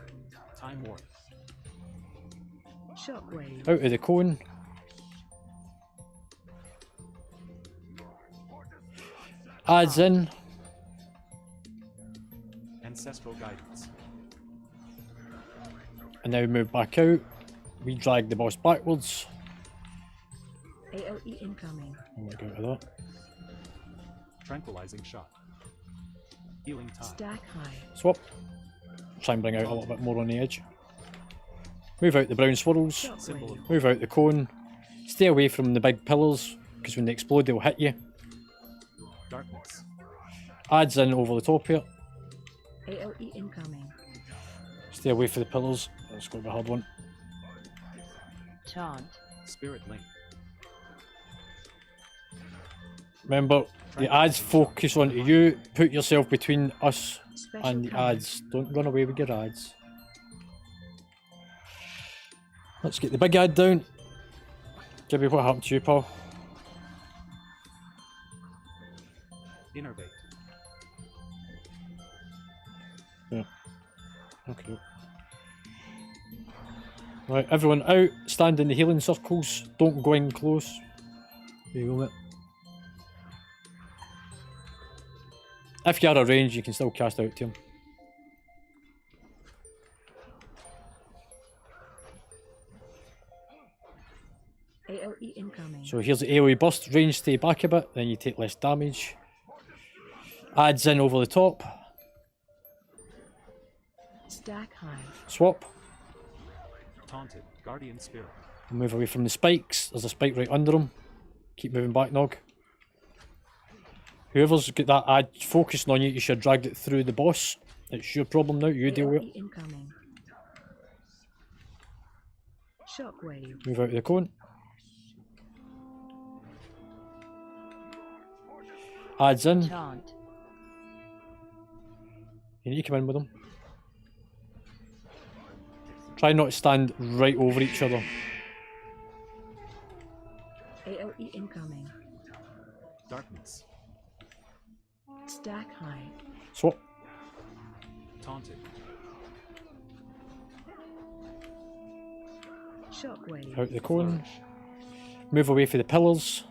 Time Warp. Shockwave. Out of the cone. Ads in. Ancestral Guidance. And now we move back out. We drag the boss backwards. AOE incoming. I'll let go of that. Tranquilizing Shot. Healing Tide. Stack high. Swap. Try and bring out a little bit more on the edge. Move out the brown swirls. Symbol Shockwave. of Move out the cone. Stay away from the big pillars, because when they explode they'll hit you. Darkness. Ads in over the top here. AOE incoming. Stay away from the pillars. That's going to be a hard one. Taunt. Spirit Link. Remember, the ads focus onto you. Put yourself between us Special and the coming. ads. Don't run away with your ads. Let's get the big ad down. Gibby, what happened to you, pal? Innervate. Yeah. Okay. Right, everyone out. Stand in the healing circles. Don't go in close. There you go, mate. If you're out of range, you can still cast out to him. AOE incoming. So here's the AoE burst. Range stay back a bit, then you take less damage. Adds in over the top. Stack high. Swap. Taunted. Guardian Spirit. Move away from the spikes. There's a spike right under him. Keep moving back, Nog. Whoever's got that ad focusing on you, you should drag it through the boss. It's your problem now. You deal with it. AOE incoming. Shockwave. Move out of the cone. Adds in. Taunt. You need to come in with them. Try not to stand right over each other. AOE incoming. Darkness. Stack high. Swap. Taunted. Shockwave. Out the cone. Move away from the pillars.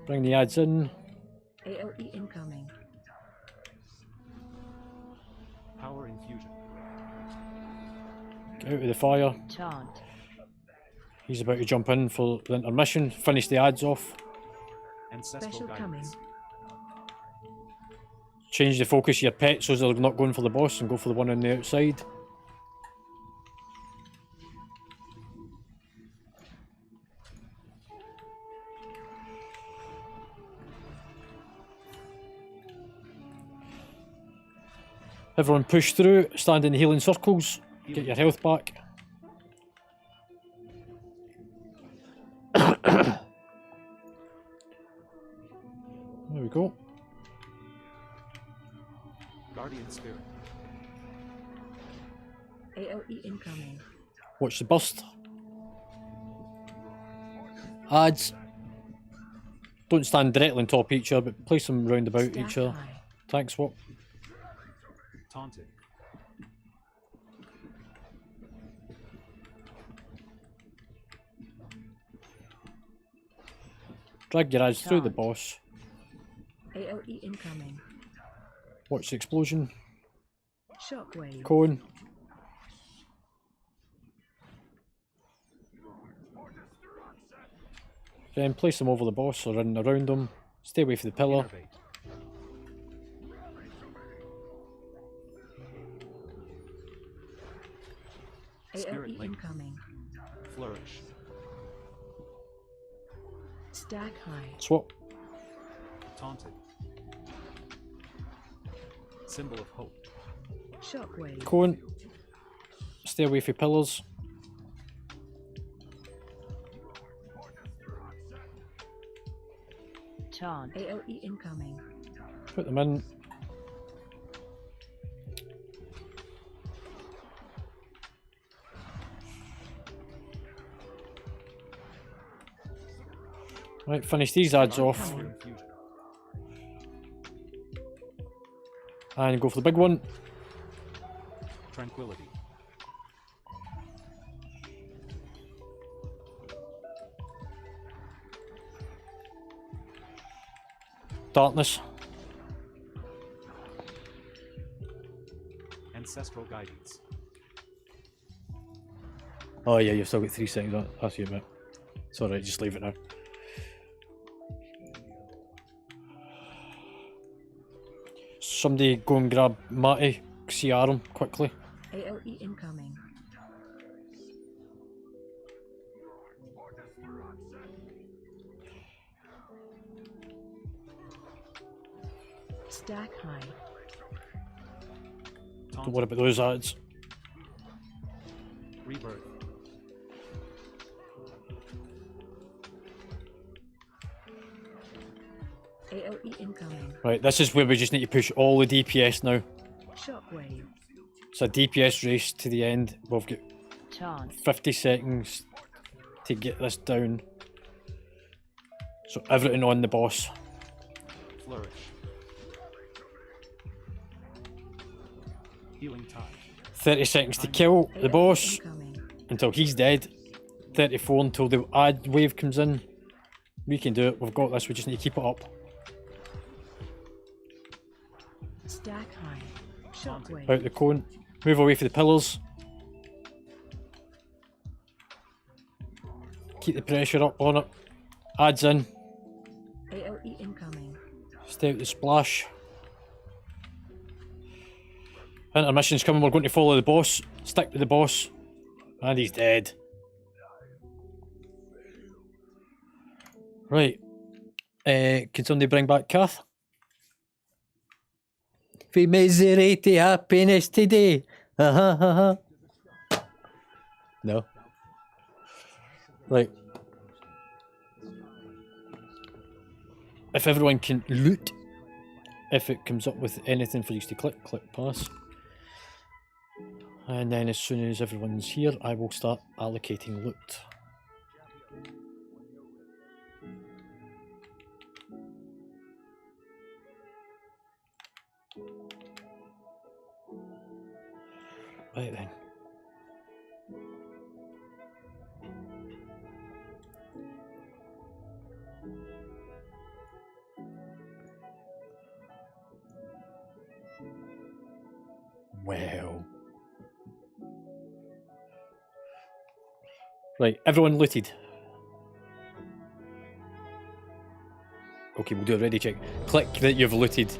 Bring the ads in. AOE incoming. Power Infusion. Get out of the fire. Taunt. He's about to jump in for the intermission. Finish the ads off. Ancestral Special Guidance. Change the focus of your pet so they're not going for the boss and go for the one on the outside. Everyone push through, stand in the healing circles, get your health back. There we go. Guardian Spirit. AOE incoming. Watch the burst. Ads. don't stand directly on top of each other, but place them round about Stack each other. high. Thanks, what? Taunted. Drag your eyes through the boss. AOE incoming. Watch the explosion. Shockwave. Cone. Then place them over the boss or in around them. Stay away from the pillar. Innervate. Spirit AOE link. incoming. Flourish. Stack high. Swap. Taunted. Symbol of hope. Shockwave. Cone. Stay away from pillars. Taunt. AOE incoming. Put them in. Right, finish these ads off Power infusion. and go for the big one. Tranquility. Darkness. Ancestral guidance. Oh yeah, you've still got 3 seconds. That's you, mate. It's alright, just leave it now. Somebody go and grab Matty, CR him quickly. AOE incoming. Stack high. Don't Taunted. worry about those ads. Rebirth. AOE incoming. Right, this is where we just need to push all the DPS now. Shockwave. It's a DPS race to the end. We've got Taunt. 50 seconds to get this down. So everything on the boss. Flourish. Healing tide. 30 seconds to kill the AOE boss incoming. until he's dead. 34 until the ad wave comes in. We can do it. We've got this. We just need to keep it up. Stack high. Shockwave. Out the cone. Move away from the pillars. Keep the pressure up on it. Ads in. AOE incoming. Stay out the splash. Intermission's coming. We're going to follow the boss. Stick with the boss. And he's dead. Right. Can somebody bring back Kath? For misery to happiness today. No. Right. If everyone can loot, if it comes up with anything for you to click, click pass. And then as soon as everyone's here, I will start allocating loot. Right then. Well. Right, everyone looted. Okay, we'll do a ready check. Click that you've looted.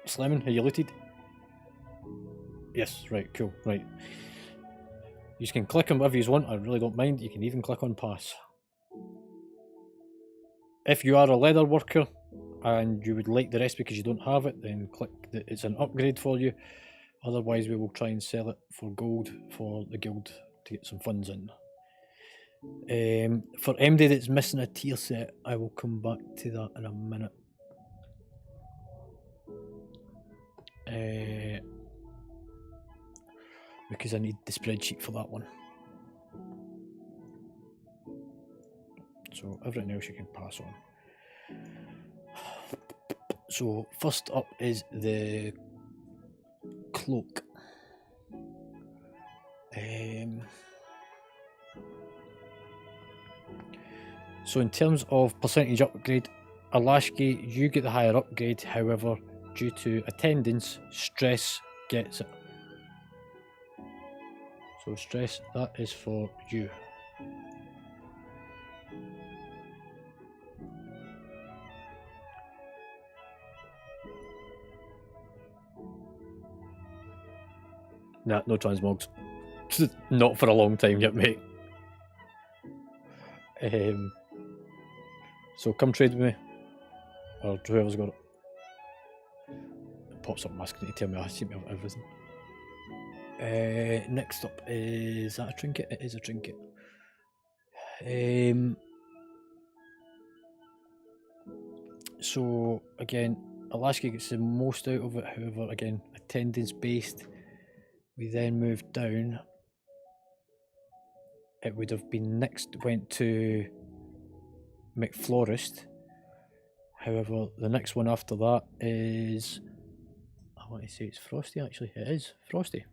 Slemon, are you looted? Yes, right, cool, right. You can click on whatever you want, I really don't mind. You can even click on pass. If you are a leather worker and you would like the rest because you don't have it, then click that it's an upgrade for you. Otherwise we will try and sell it for gold for the guild to get some funds in. For MD that's missing a tier set, I will come back to that in a minute. because I need the spreadsheet for that one. So everything else you can pass on. So first up is the cloak. So in terms of percentage upgrade, Alashki, you get the higher upgrade. However, due to attendance, stress gets it. So stress, that is for you. Nah, no transmogs. Not for a long time yet, mate. So come trade with me. Or whoever's got it. It pops up my screen to tell me I seem to have everything. Next up is that a trinket? It is a trinket. So again, Alaska gets the most out of it. However, again, attendance based. We then moved down. It would have been next went to McFlorist. However, the next one after that is, I want to say it's Frosty actually. It is Frosty.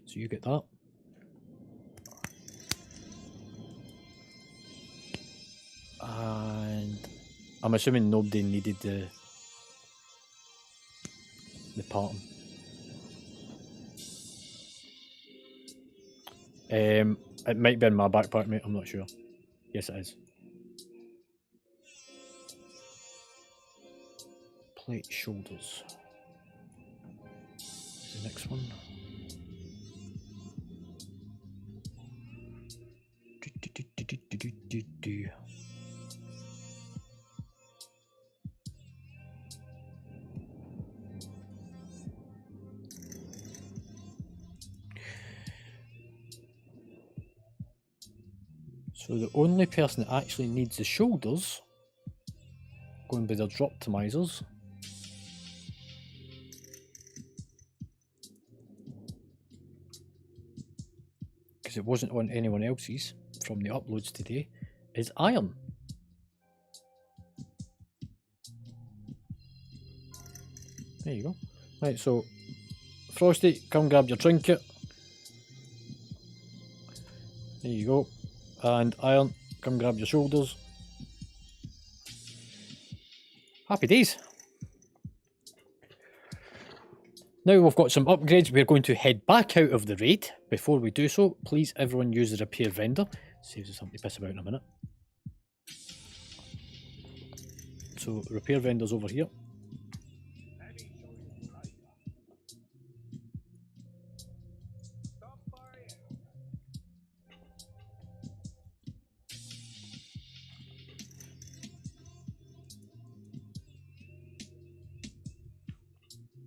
So you get that. And I'm assuming nobody needed the pattern. It might be in my backpack, mate, I'm not sure. Yes, it is. Plate shoulders. The next one. Do. So the only person that actually needs the shoulders, going by their drop optimizers, because it wasn't on anyone else's from the uploads today, is Iron. There you go. Right, so Frosty, come grab your trinket. There you go. And Iron, come grab your shoulders. Happy days. Now we've got some upgrades, we're going to head back out of the raid. Before we do so, please everyone use the repair vendor. Saves us something to piss about in a minute. So repair vendor's over here.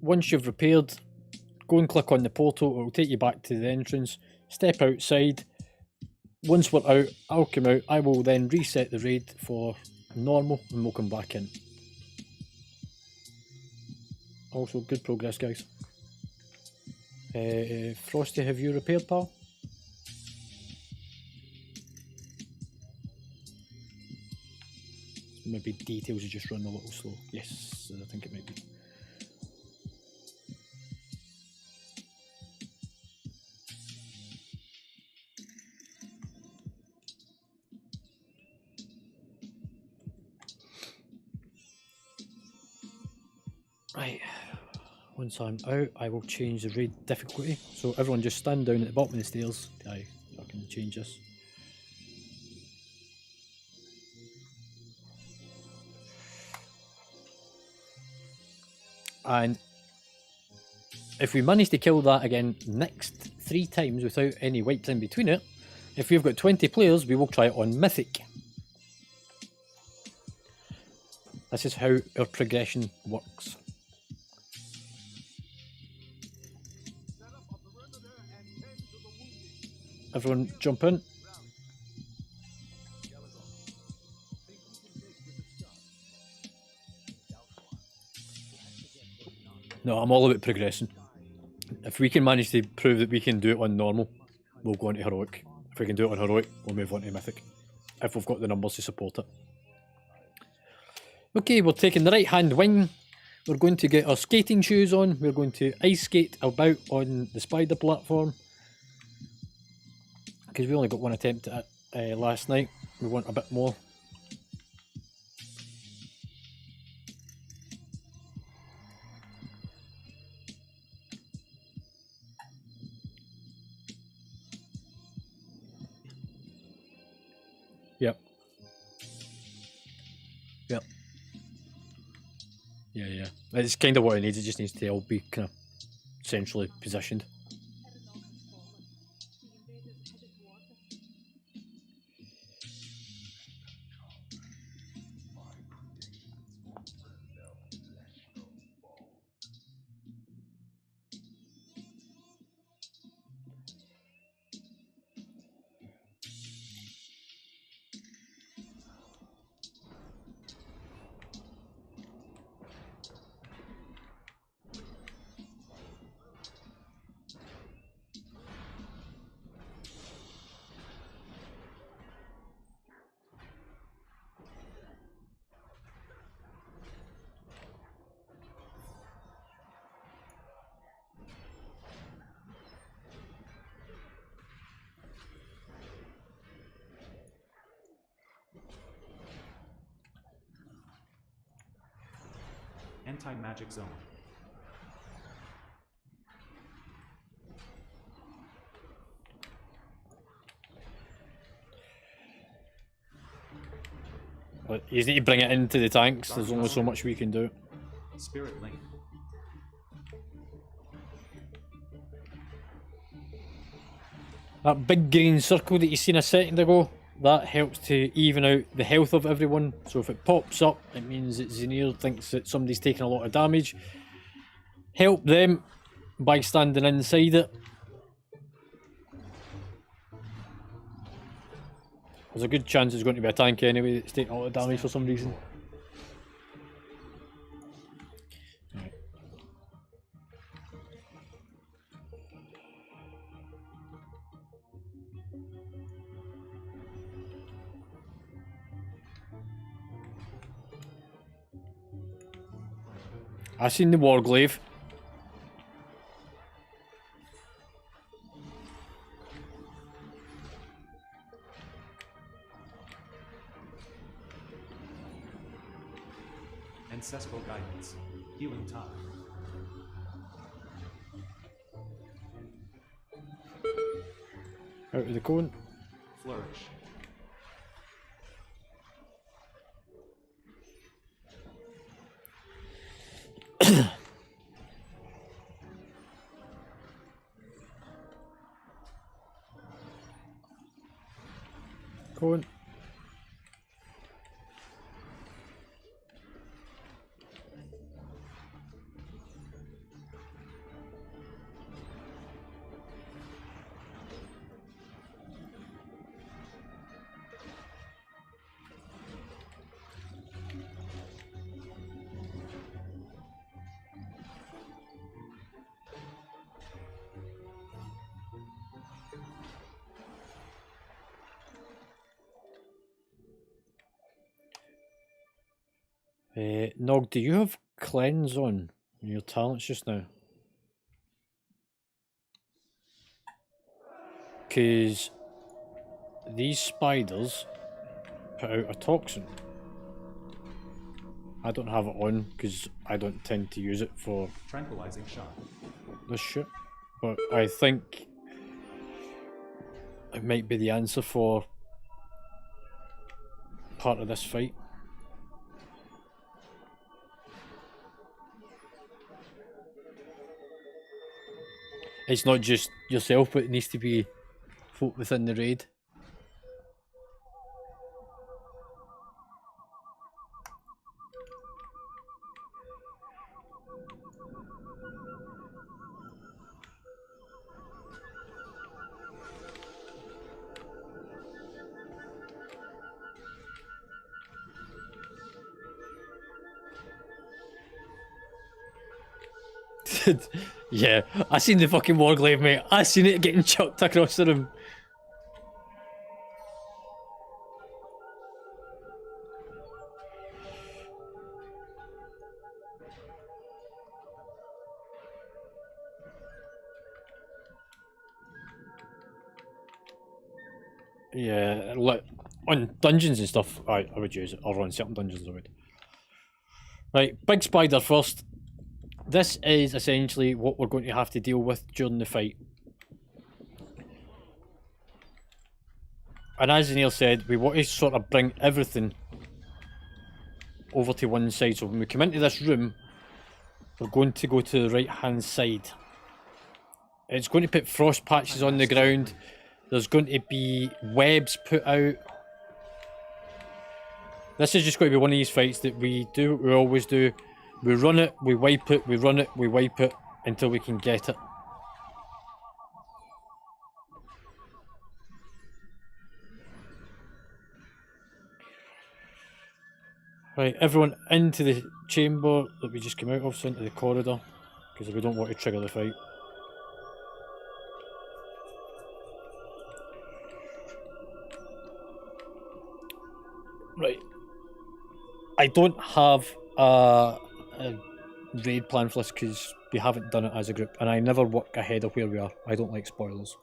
Once you've repaired, go and click on the portal, it will take you back to the entrance, step outside. Once we're out, I'll come out, I will then reset the raid for normal and we'll come back in. Also, good progress, guys. Frosty, have you repaired, pal? Maybe details are just running a little slow. Yes, I think it might be. Right, once I'm out, I will change the raid difficulty. So everyone just stand down at the bottom of the stairs. I can change this. And if we manage to kill that again next 3 times without any wipes in between it, if we've got 20 players, we will try it on Mythic. This is how our progression works. Everyone jump in. No, I'm all about progressing. If we can manage to prove that we can do it on normal, we'll go on to heroic. If we can do it on heroic, we'll move on to mythic. If we've got the numbers to support it. Okay, we're taking the right hand wing. We're going to get our skating shoes on. We're going to ice skate about on the spider platform. Because we only got one attempt at it last night. We want a bit more. Yep. Yep. Yeah. It's kind of what it needs. It just needs to all be kind of centrally positioned. Anti-magic zone. But you need to bring it into the tanks. There's only so much we can do. Spirit link. That big green circle that you seen a second ago, that helps to even out the health of everyone. So if it pops up, it means that Zenir thinks that somebody's taking a lot of damage. Help them by standing inside it. There's a good chance it's going to be a tank anyway that's taking a lot of damage for some reason. Right. I seen the Warglaive. Ancestral guidance. Healing time. Out of the cone. Flourish. Cone. Nog, do you have cleanse on your talents just now? Because these spiders put out a toxin. I don't have it on because I don't tend to use it for Tranquilizing shot. this shit. But I think it might be the answer for part of this fight. It's not just yourself, but it needs to be folk within the raid. Yeah, I seen the fucking Warglaive, mate. I seen it getting chucked across the room. Yeah, like on dungeons and stuff, I would use it, or on certain dungeons I would. Right, big spider first. This is essentially what we're going to have to deal with during the fight. And as Neil said, we want to sort of bring everything over to one side. So when we come into this room, we're going to go to the right hand side. It's going to put frost patches on the ground. There's going to be webs put out. This is just going to be one of these fights that we do what we always do. We run it, we wipe it, we run it, we wipe it until we can get it. Right, everyone into the chamber that we just came out of, so into the corridor, because we don't want to trigger the fight. Right. I don't have a raid plan for this because we haven't done it as a group, and I never work ahead of where we are. I don't like spoilers.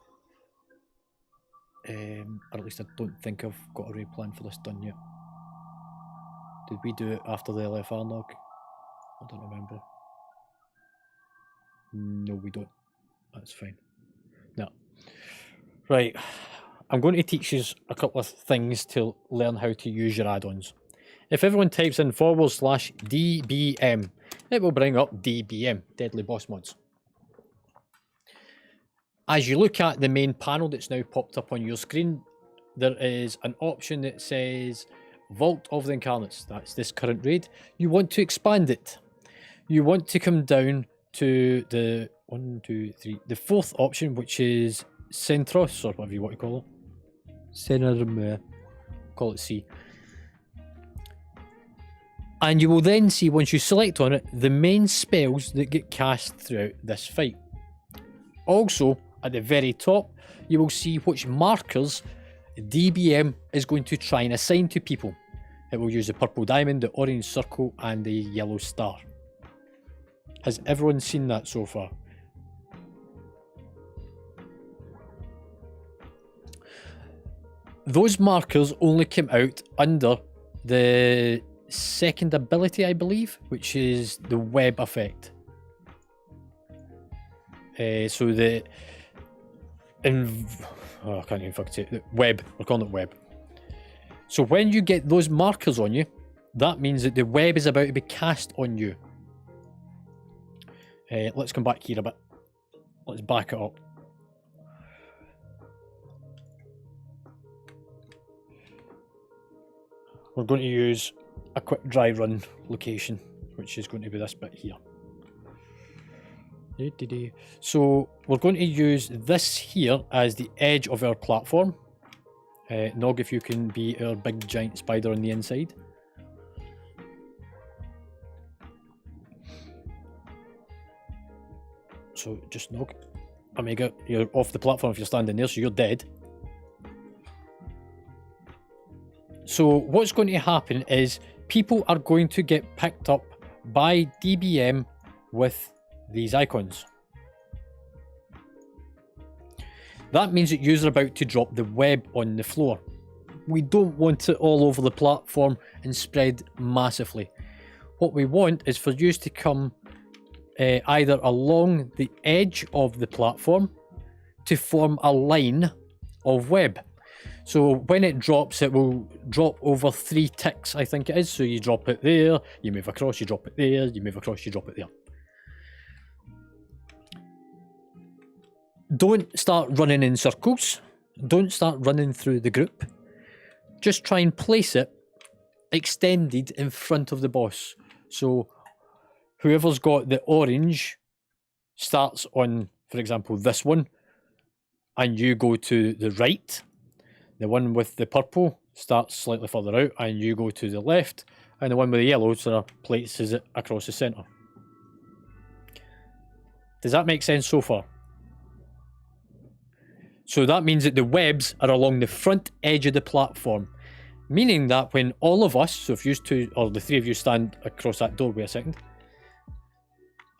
Or at least I don't think I've got a raid plan for this done yet. Did we do it after the LFR log? I don't remember. No, we don't. That's fine. No. Right. I'm going to teach you a couple of things to learn how to use your add-ons. If everyone types in /DBM, it will bring up DBM, Deadly Boss Mods. As you look at the main panel that's now popped up on your screen, there is an option that says Vault of the Incarnates. That's this current raid. You want to expand it. You want to come down to the the fourth option, which is Centros, or whatever you want to call it. Call it C. And you will then see, once you select on it, the main spells that get cast throughout this fight. Also, at the very top, you will see which markers DBM is going to try and assign to people. It will use the purple diamond, the orange circle, and the yellow star. Has everyone seen that so far? Those markers only came out under the second ability, I believe, which is the web effect. So the I can't even fucking say it. Web. We're calling it web. So when you get those markers on you, that means that the web is about to be cast on you. Let's come back here a bit. Let's back it up. We're going to use a quick dry run location, which is going to be this bit here. So we're going to use this here as the edge of our platform. Nog, if you can be our big giant spider on the inside. So just Nog. Omega, you're off the platform if you're standing there, so you're dead. So what's going to happen is people are going to get picked up by DBM with these icons. That means that you're about to drop the web on the floor. We don't want it all over the platform and spread massively. What we want is for you to come either along the edge of the platform to form a line of web. So when it drops, it will drop over 3 ticks, I think it is. So you drop it there, you move across, you drop it there, you move across, you drop it there. Don't start running in circles. Don't start running through the group. Just try and place it extended in front of the boss. So whoever's got the orange starts on, for example, this one, and you go to the right. The one with the purple starts slightly further out, and you go to the left, and the one with the yellow sort of places it across the centre. Does that make sense so far? So that means that the webs are along the front edge of the platform, meaning that when all of us, so if you two or the three of you stand across that doorway a second,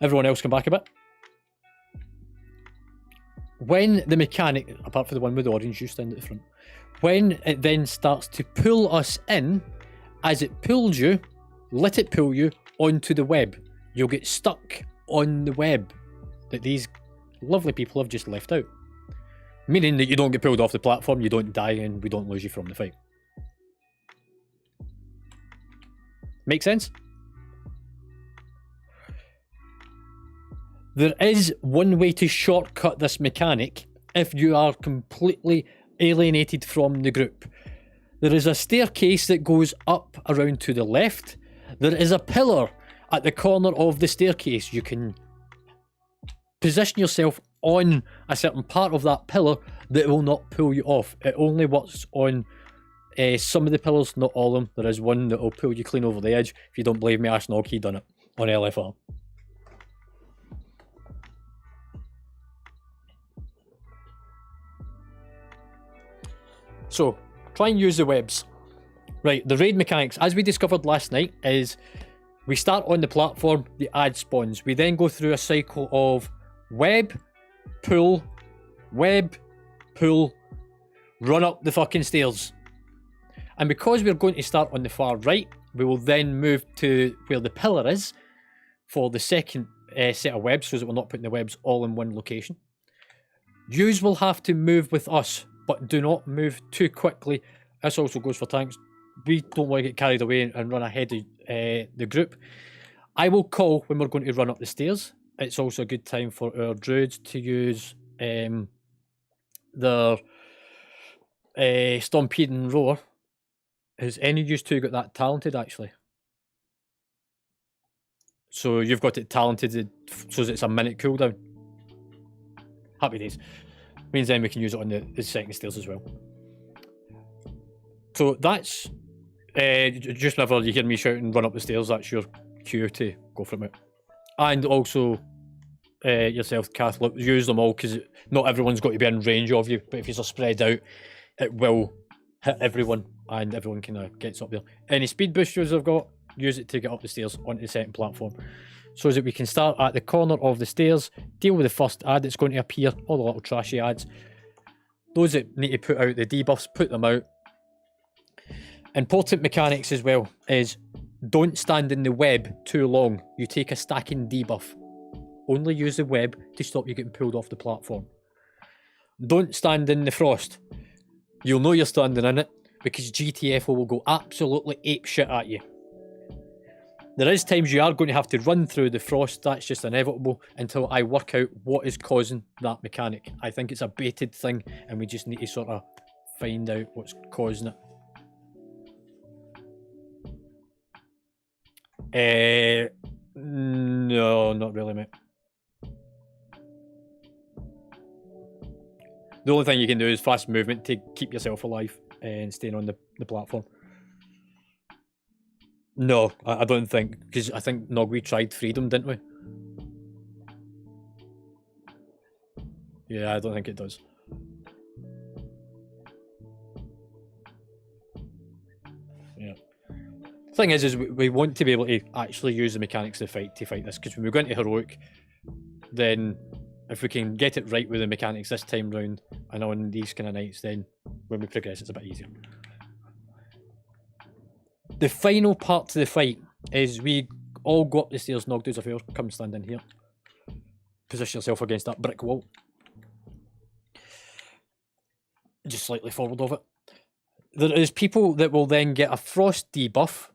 everyone else come back a bit. When the mechanic, apart from the one with the orange, you stand at the front. When it then starts to pull us in, as it pulls you, let it pull you onto the web. You'll get stuck on the web that these lovely people have just left out. Meaning that you don't get pulled off the platform, you don't die, and we don't lose you from the fight. Make sense? There is one way to shortcut this mechanic if you are completely alienated from the group. There is a staircase that goes up around to the left. There is a pillar at the corner of the staircase. You can position yourself on a certain part of that pillar that will not pull you off. It only works on some of the pillars, not all of them. There is one that will pull you clean over the edge. If you don't believe me, ask Nog, he done it on LFR. So, try and use the webs. Right, the raid mechanics, as we discovered last night, is we start on the platform, the ad spawns. We then go through a cycle of web, pull, run up the fucking stairs. And because we're going to start on the far right, we will then move to where the pillar is for the second set of webs, so that we're not putting the webs all in one location. Yous will have to move with us, but do not move too quickly. This also goes for tanks. We don't want to get carried away and run ahead of the group. I will call when we're going to run up the stairs. It's also a good time for our druids to use their Stompede Roar. Has any of you two got that talented, actually? So you've got it talented so that it's a minute cooldown. Happy days. Means then we can use it on the second stairs as well. So that's just whenever you hear me shouting run up the stairs, that's your cue to go for it, mate. And also yourself, Kath, use them all, because not everyone's got to be in range of you, but if you're spread out, it will hit everyone and everyone kind of gets up there. Any speed boosters I've got, use it to get up the stairs onto the second platform, so that we can start at the corner of the stairs, deal with the first ad that's going to appear, all the little trashy ads. Those that need to put out the debuffs, put them out. Important mechanics as well is don't stand in the web too long. You take a stacking debuff. Only use the web to stop you getting pulled off the platform. Don't stand in the frost. You'll know you're standing in it because GTFO will go absolutely apeshit at you. There is times you are going to have to run through the frost. That's just inevitable until I work out what is causing that mechanic. I think it's a baited thing and we just need to sort of find out what's causing it. No, not really, mate. The only thing you can do is fast movement to keep yourself alive and staying on the platform. No, I don't think, because I think Nog, we tried freedom, didn't we? Yeah, I don't think it does. Yeah. Thing is we want to be able to actually use the mechanics to fight this, because when we go into heroic, then if we can get it right with the mechanics this time round and on these kind of nights, then when we progress it's a bit easier. The final part to the fight is we all go up the stairs. Nog, does a favour, come stand in here. Position yourself against that brick wall. Just slightly forward of it. There is people that will then get a frost debuff.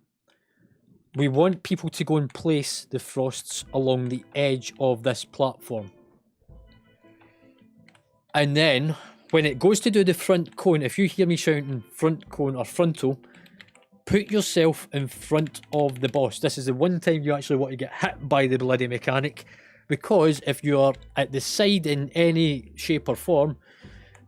We want people to go and place the frosts along the edge of this platform. And then, when it goes to do the front cone, if you hear me shouting front cone or frontal, put yourself in front of the boss. This is the one time you actually want to get hit by the bloody mechanic, because if you are at the side in any shape or form,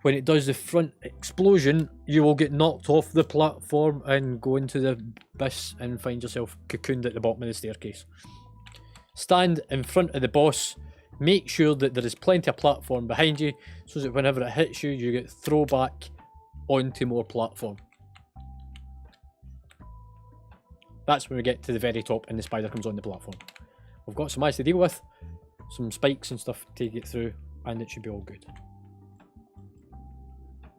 when it does the front explosion, you will get knocked off the platform and go into the abyss and find yourself cocooned at the bottom of the staircase. Stand in front of the boss, make sure that there is plenty of platform behind you, so that whenever it hits you, you get throwback onto more platform. That's when we get to the very top and the spider comes on the platform. We've got some ice to deal with, some spikes and stuff to get through, and it should be all good.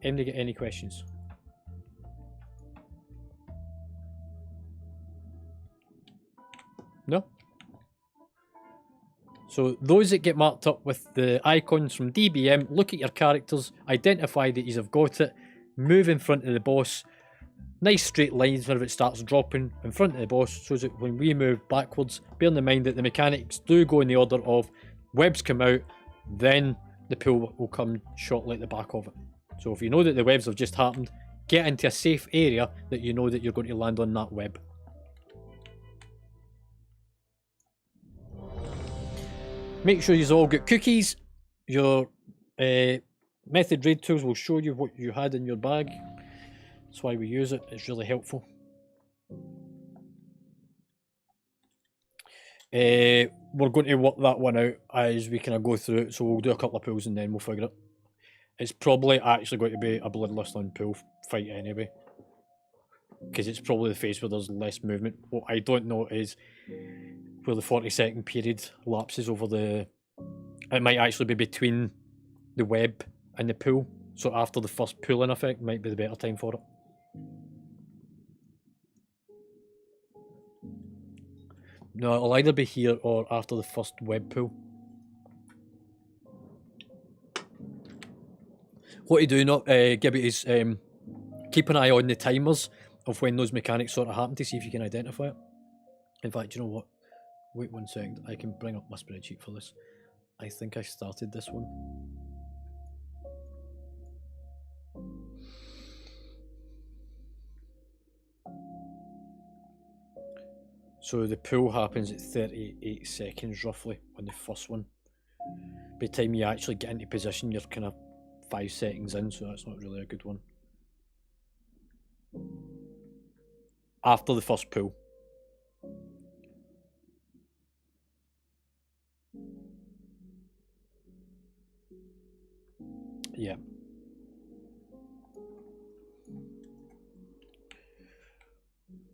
Anybody get any questions? No? So those that get marked up with the icons from DBM, look at your characters, identify that you've got it, move in front of the boss. Nice straight lines whenever it starts dropping in front of the boss, so that when we move backwards, bearing in mind that the mechanics do go in the order of webs come out, then the pool will come shortly at the back of it. So if you know that the webs have just happened, get into a safe area that you know that you're going to land on that web. Make sure you've all got cookies. Your method raid tools will show you what you had in your bag. That's why we use it. It's really helpful. We're going to work that one out as we kind of go through it. So we'll do a couple of pulls and then we'll figure it. It's probably actually going to be a bloodlust on pool fight anyway, because it's probably the phase where there's less movement. What I don't know is where the 40-second period lapses over the... It might actually be between the web and the pool. So after the first pulling effect might be the better time for it. No, it'll either be here or after the first web pull. What you do, not Gibby, is keep an eye on the timers of when those mechanics sort of happen to see if you can identify it. In fact, you know what? Wait 1 second. I can bring up my spreadsheet for this. I think I started this one. So the pull happens at 38 seconds roughly on the first one. By the time you actually get into position, you're kind of 5 seconds in, so that's not really a good one. After the first pull. Yeah.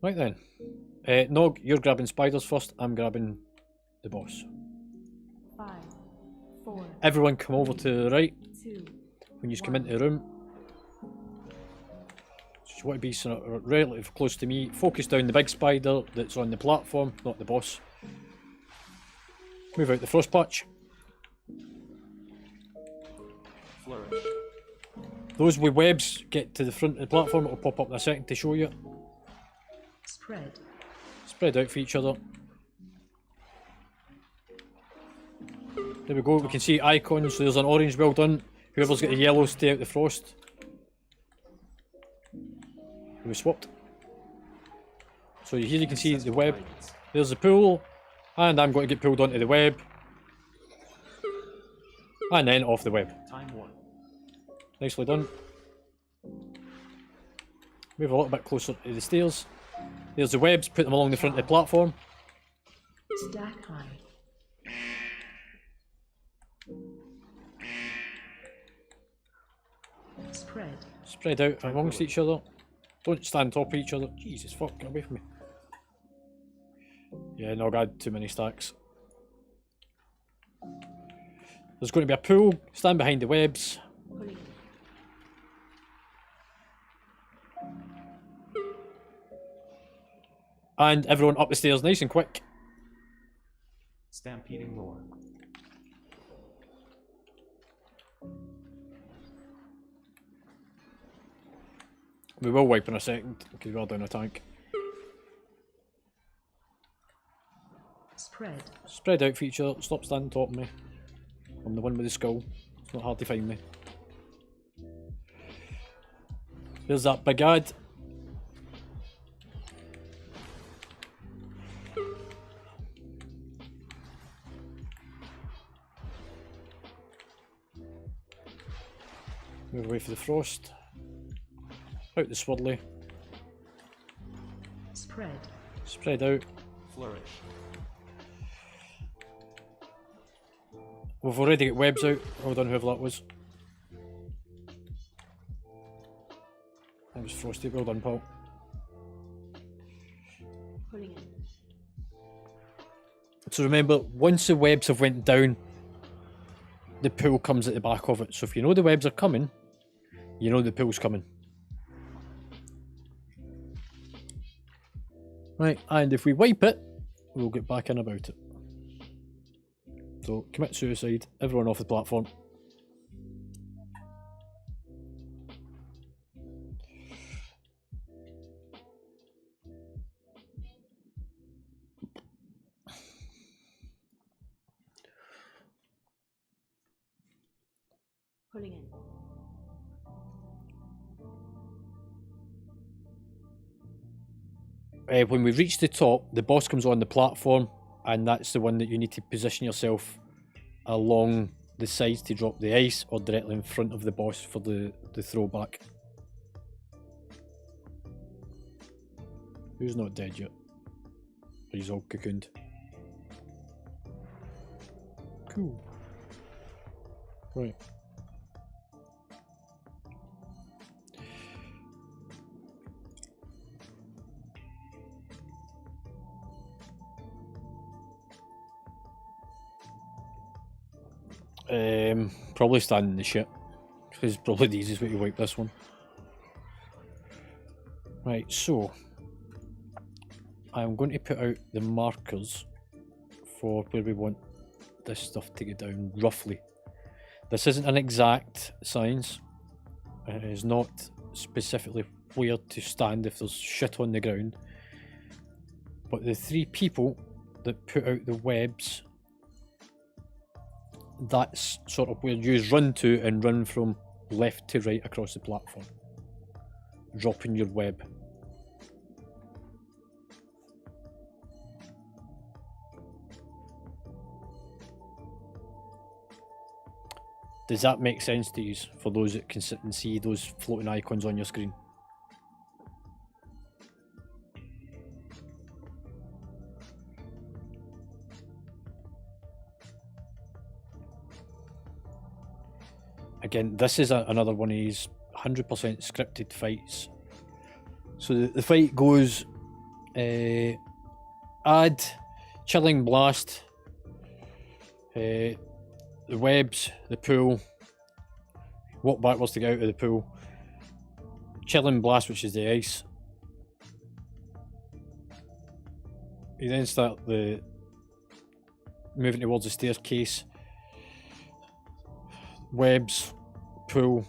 Right then. Nog, you're grabbing spiders first. I'm grabbing the boss. 5, 4, Everyone come over to the right 2. when you come into the room. Just want to be sort of relatively close to me. Focus down the big spider that's on the platform, not the boss. Move out the frost patch. Flourish. Those with webs get to the front of the platform. It'll pop up in a second to show you. Spread. Spread out for each other. There we go. We can see icons. So there's an orange, well done. Whoever's got the yellow, stay out the frost. We swapped. So here you can see the web. There's the pool. And I'm going to get pulled onto the web. And then off the web. Time 1. Nicely done. Move a little bit closer to the stairs. There's the webs, put them along the front of the platform. Stack high. Spread. Spread out amongst each other. Don't stand on top of each other. Jesus fuck, get away from me. Yeah, no, I had too many stacks. There's going to be a pool. Stand behind the webs. Pulling. And everyone up the stairs nice and quick. Stampeding roar. We will wipe in a second because we are down a tank. Spread. Spread out for each other. Stop standing on top of me. I'm the one with the skull. It's not hard to find me. There's that big ad. Move away for the frost. Out the swirly. Spread. Spread out. Flourish. We've already got webs out. Well done, whoever that was. That was Frosty. Well done, Paul. Pulling in. So remember, once the webs have went down, the pool comes at the back of it. So if you know the webs are coming, you know the pool's coming. Right, and if we wipe it, we'll get back in about it. So commit suicide, everyone off the platform. Pulling in. When we reach the top, the boss comes on the platform, and that's the one that you need to position yourself along the sides to drop the ice, or directly in front of the boss for the throwback. Who's not dead yet? He's all cocooned. Cool. Right. Probably stand in the shit. It's probably the easiest way to wipe this one. Right, so I'm going to put out the markers for where we want this stuff to go down, roughly. This isn't an exact science. It is not specifically where to stand if there's shit on the ground. But the three people that put out the webs, that's sort of where you run to and run from left to right across the platform, dropping your web. Does that make sense to you, for those that can sit and see those floating icons on your screen? Again, this is another one of these 100% scripted fights. So the fight goes, add chilling blast, the webs, the pool, walk backwards to get out of the pool, chilling blast, which is the ice. You then start moving towards the staircase. Webs, pool,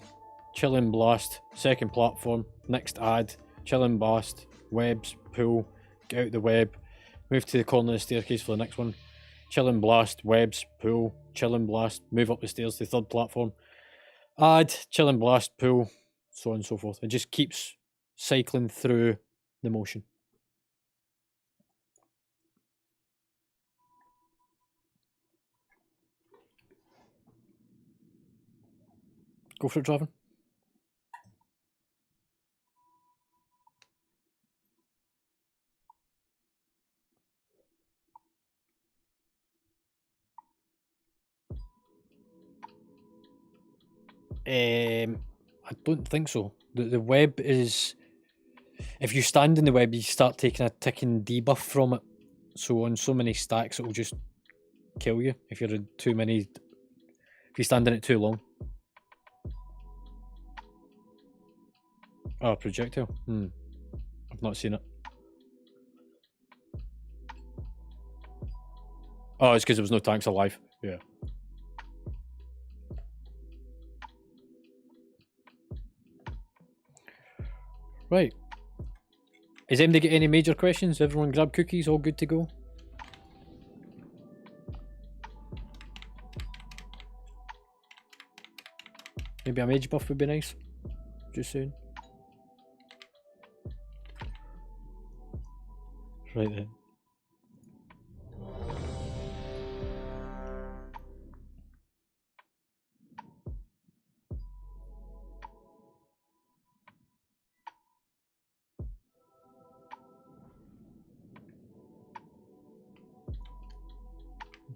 chilling blast, second platform, next add, chilling blast, webs, pool, get out the web, move to the corner of the staircase for the next one, chilling blast, webs, pool, chilling blast, move up the stairs to the third platform, add, chilling blast, pool, so on and so forth. It just keeps cycling through the motion. Go for it, Draven. I don't think so. The web is... If you stand in the web, you start taking a ticking debuff from it. So on so many stacks, it will just kill you if you're in too many... If you stand in it too long. Oh, projectile? I've not seen it. Oh, it's because there was no tanks alive. Yeah. Right. Is anybody get any major questions? Everyone grab cookies, all good to go? Maybe a mage buff would be nice. Just saying. Right then.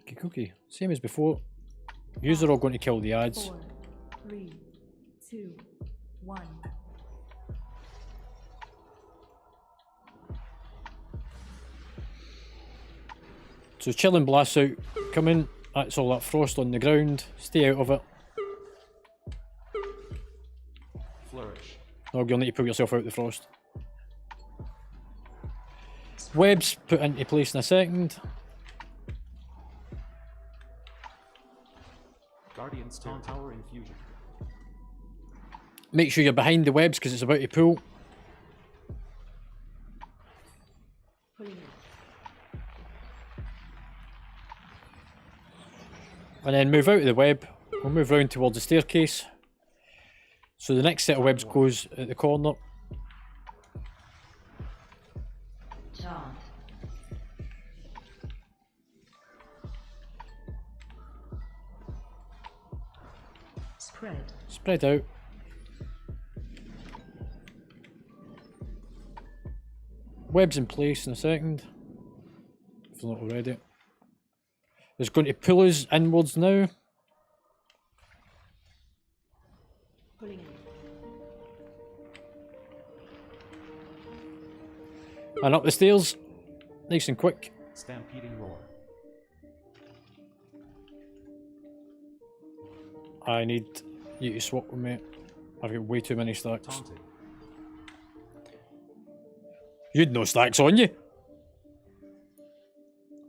Okay, cookie. Same as before. Yous are all going to kill the ads. 4, 3, 2, 1. So chilling blasts out. Come in. That's all that frost on the ground. Stay out of it. Flourish. No, you'll need to pull yourself out the frost. Webs put into place in a second. Guardian Spirit. Tower infusion. Make sure you're behind the webs because it's about to pull. Pulling in. And then move out of the web. We'll move round towards the staircase. So the next set of webs goes at the corner. Taunt. Spread. Spread out. Webs in place in a second. If they're not already. It's going to pull us inwards now. Pulling in. And up the stairs. Nice and quick. Stampeding roar. I need you to swap with me. I've got way too many stacks. Taunted. You'd no stacks on you.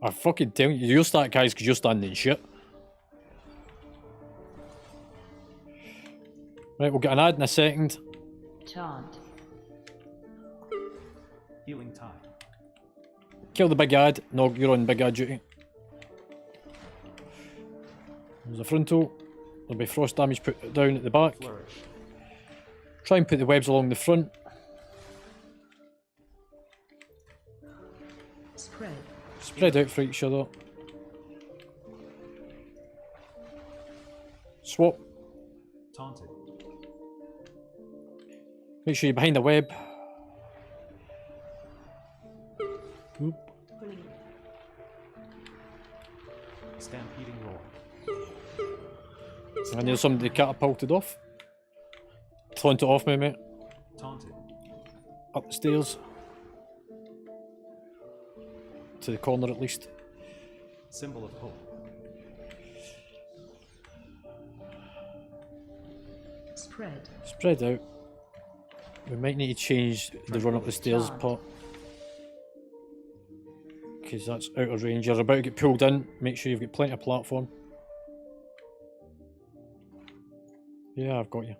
I fucking tell you, you're stack guys because you're standing shit. Right, we'll get an ad in a second. Taunt. Healing time. Kill the big ad. No, you're on big ad duty. There's a frontal. There'll be frost damage put down at the back. Flourish. Try and put the webs along the front. Spread. Spread out for each other. Swap. Taunted. Make sure you're behind the web. Oop. Pulling in. Stampeding roar. And there's somebody catapulted off. Flaunt it off me, mate. Taunted. Up the stairs. To the corner at least. Symbol of hope. Spread. Spread out. We might need to change the run up the stairs part. Because that's out of range. You're about to get pulled in. Make sure you've got plenty of platform. Yeah, I've got you.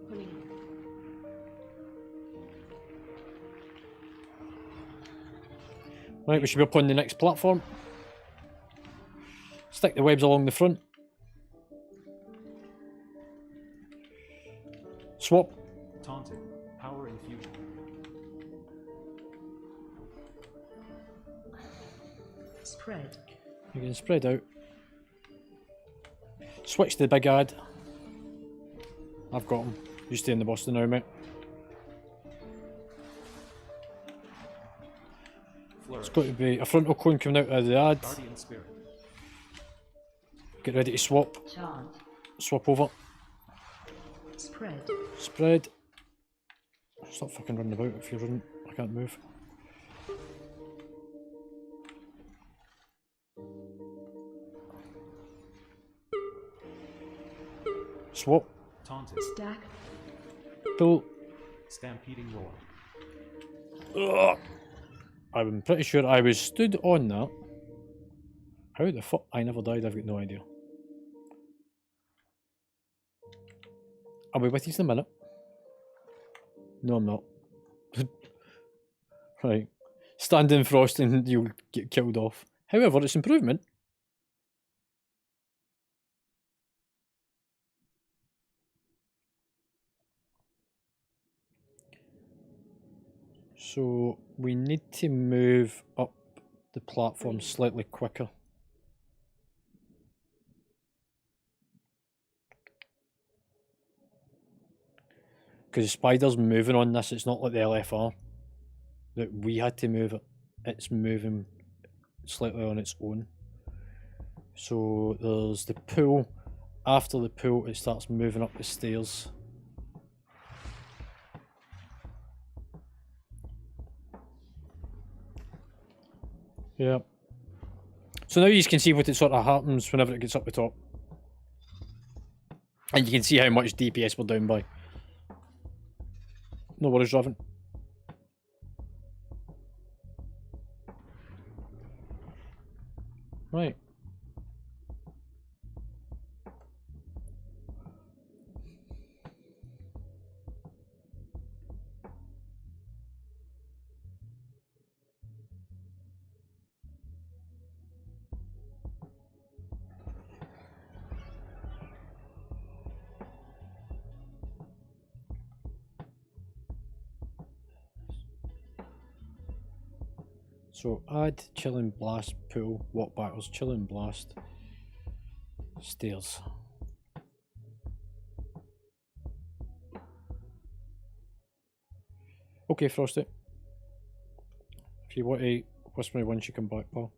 Pulling in. Right, we should be up on the next platform. Stick the webs along the front. Swap. Taunted. Power infusion. Spread. You can spread out. Switch to the big ad. I've got him. You stay in the Boston now, mate. Flourish. It's got to be a frontal cone coming out of the ad. Guardian Spirit. Get ready to swap. Taunt. Swap over. Spread. Spread. Stop fucking running about if you're running. I can't move. Swap. Taunted. Stack. Pull. Stampeding roar. Ugh. I'm pretty sure I was stood on that. How the fuck? I never died, I've got no idea. I'll be with you in a minute. No, I'm not. Right. Stand in frost and you'll get killed off. However, it's improvement. So we need to move up the platform slightly quicker. Because the spider's moving on this, it's not like the LFR that we had to move it. It's moving slightly on its own. So there's the pool. After the pool, it starts moving up the stairs. Yeah. So now you can see what it sort of happens whenever it gets up the top. And you can see how much DPS we're down by. No worries, Raven. Right. So add chilling blast pool, walk backwards, chilling blast, stairs. Okay, Frosty. If you want to whisper me once you come back, pal.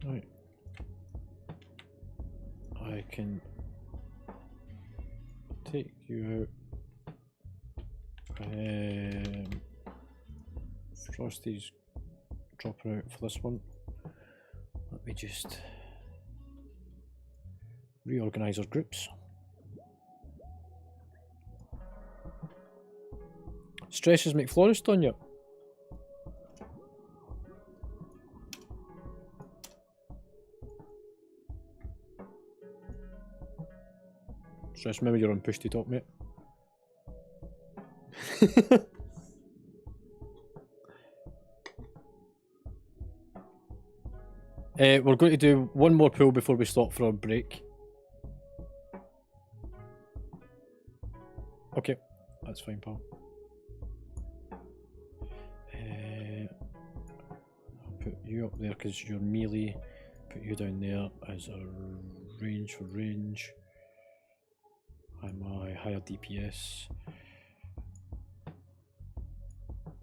Right. I can take you out. Frosty's dropping out for this one. Let me just reorganize our groups. Stresses make florist on you. Stress, remember you're on push to top, mate. We're going to do one more pull before we stop for a break. Okay, that's fine, pal. I'll put you up there because you're melee. Put you down there as a range for range. I'm a higher DPS.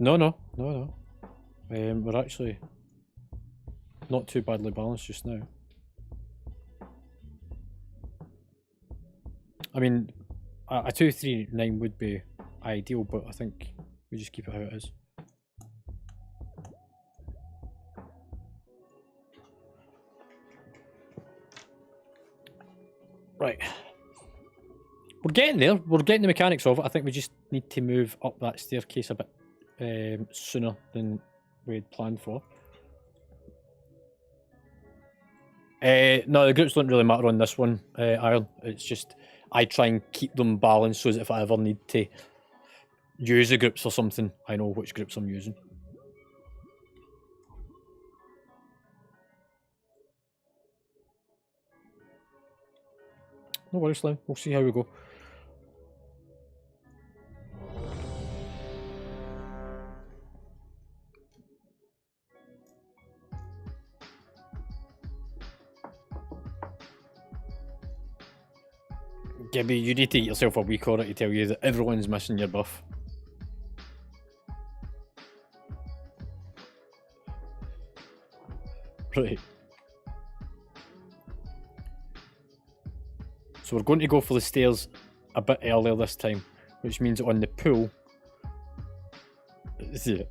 No. We're actually not too badly balanced just now. I mean, a 2-3-9 would be ideal, but I think we just keep it how it is. Right. We're getting there. We're getting the mechanics of it. I think we just need to move up that staircase a bit sooner than we had planned for. No, the groups don't really matter on this one, Iron. It's just I try and keep them balanced so that if I ever need to use the groups for something, I know which groups I'm using. No worries, Slim. We'll see how we go. Gibby, you need to get yourself a week order to tell you that everyone's missing your buff. Right. So we're going to go for the stairs a bit earlier this time, which means on the pool, you're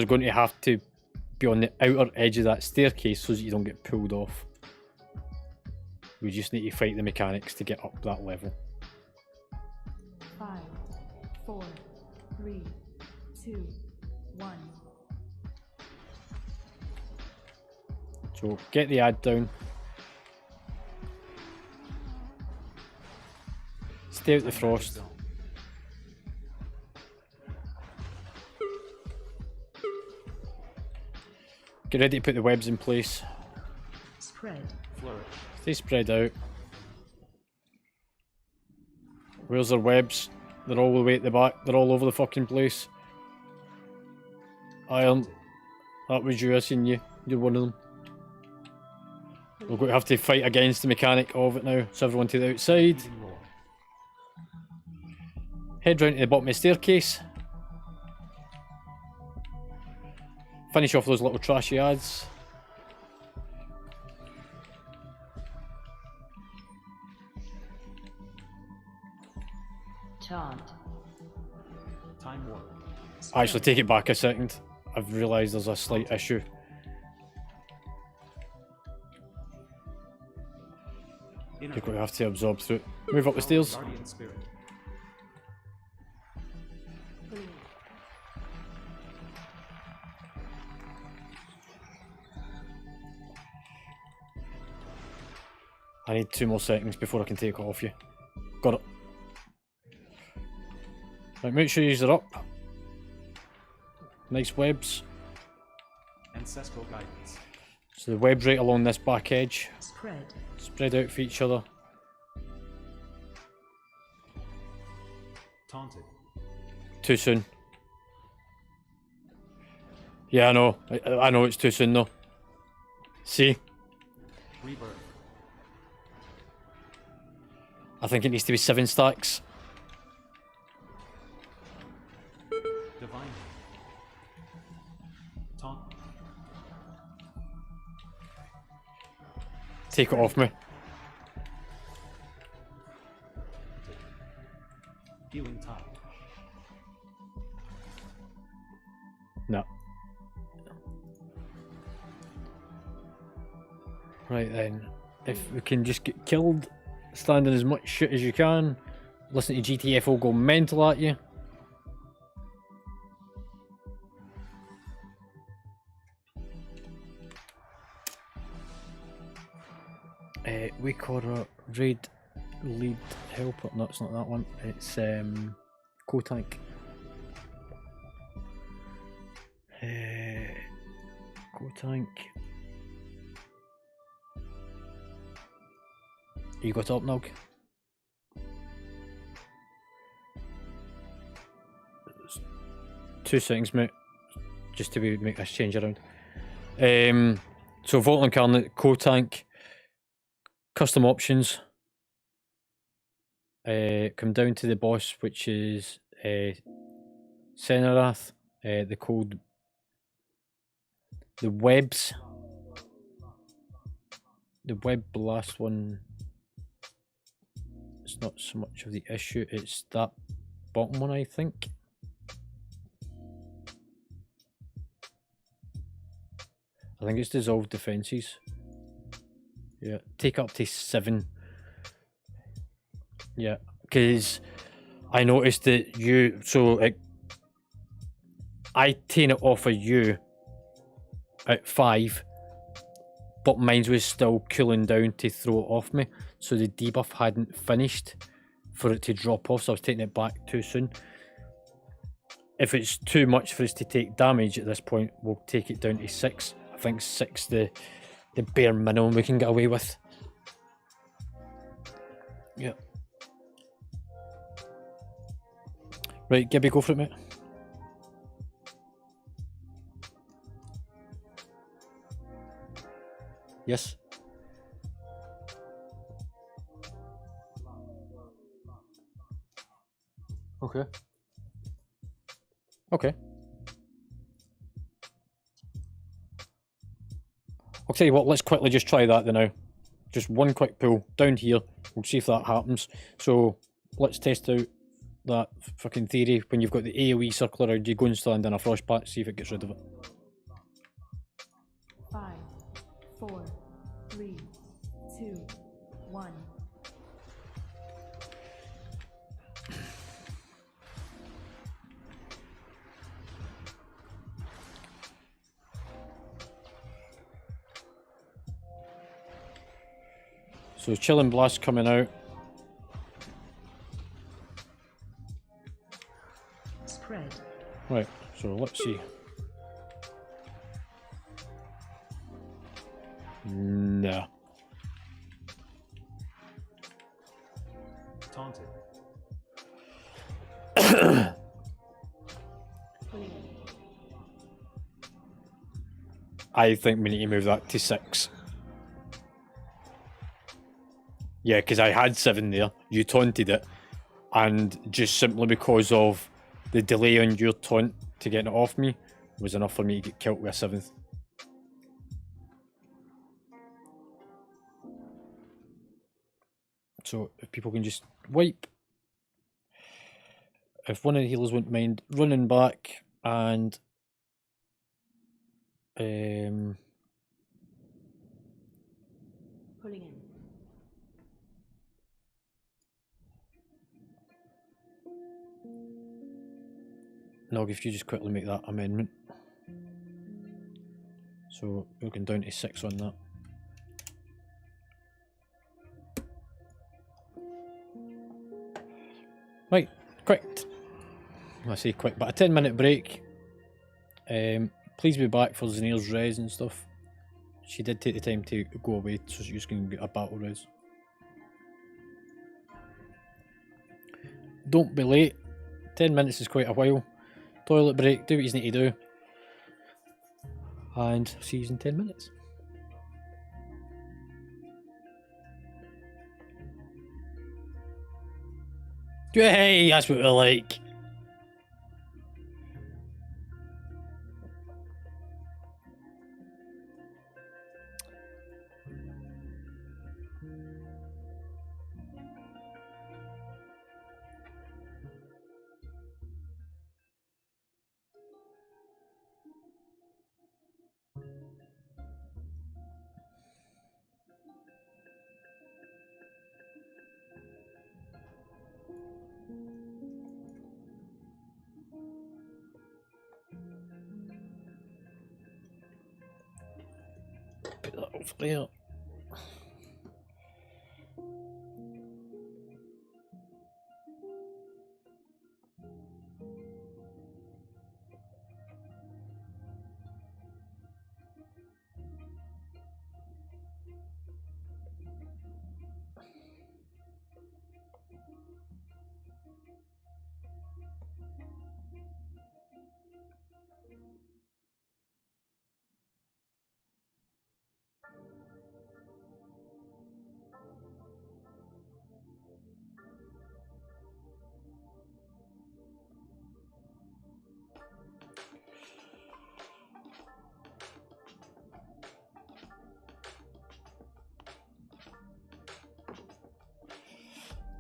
going to have to be on the outer edge of that staircase so that you don't get pulled off. We just need to fight the mechanics to get up that level. 5, 4, 3, 2, 1. So get the ad down. Stay out the frost. Get ready to put the webs in place. Spread. Flourish. Stay spread out. Where's their webs? They're all the way at the back. They're all over the fucking place. Iron. That was you, I seen you. You're one of them. We're going to have to fight against the mechanic of it now. So everyone to the outside. Stampeding roar. Head round to the bottom of the staircase. Finish off those little trashy ads. Taunt. Time warp. Actually, take it back a second. I've realised there's a slight issue. You're going to have to absorb through it. Move up the stairs. Guardian spirit. I need 2 more seconds before I can take it off you. Got it. Right, make sure you're up. Nice webs. Ancestral guidance. So the webs right along this back edge. Spread. Spread out for each other. Taunted. Too soon. Yeah, I know. I know it's too soon though. See? Rebirth. I think it needs to be 7 stacks. Divine. Taunt. Take it off me. Healing tide. No. Right then. If we can just get killed, standing as much shit as you can. Listen to GTFO go mental at you. We call her raid lead helper. No, it's not that one. It's Co-Tank. Co-Tank. You got up, Nog? 2 seconds, mate. Just to make this change around. So Vault Incarnate, Co-Tank, custom options. Come down to the boss, which is Senarath. The code, the webs. The web blast one. It's not so much of the issue. It's that bottom one, I think. I think it's dissolved defenses. Yeah, take up to 7. Yeah, because I noticed that you, so I turn it off of you at 5, but mine was still cooling down to throw it off me, so the debuff hadn't finished for it to drop off, so I was taking it back too soon. If it's too much for us to take damage at this point, we'll take it down to 6. I think 6 the bare minimum we can get away with. Yeah. Right, Gibby, go for it, mate. Yes. Okay. Okay. I'll tell you what, let's quickly just try that then now. Just one quick pull down here. We'll see if that happens. So let's test out that fucking theory. When you've got the AoE circle around you, go and stand in a frost patch, see if it gets rid of it. 5, 4, 3, 2, 1. So Chilling Blast coming out. Spread. Right, so let's see. No. Taunted. Clear. I think we need to move that to 6. Yeah, because I had 7 there. You taunted it. And just simply because of the delay on your taunt to getting it off me was enough for me to get killed with a 7th. So if people can just wipe. If one of the healers wouldn't mind running back and Pulling in. Nog, if you just quickly make that amendment. So we're going down to 6 on that. Right, quick. I say quick, but a 10-minute break. Please be back for Zanair's res and stuff. She did take the time to go away, so she's going to get a battle res. Don't be late. 10 minutes is quite a while. Toilet break, do what you need to do. And see you in 10 minutes. Hey, that's what we like. Put that over there.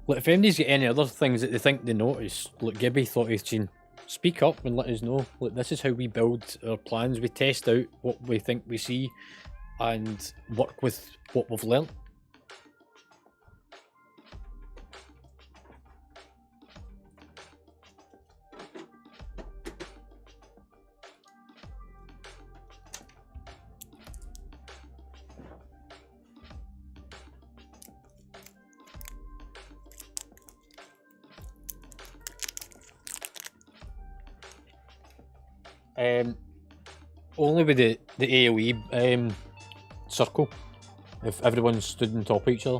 Look, if anybody's got any other things that they think they notice, look, Gibby thought he'd seen. Speak up and let us know. Look, this is how we build our plans. We test out what we think we see and work with what we've learnt. Only with the AoE circle, if everyone stood on top of each other.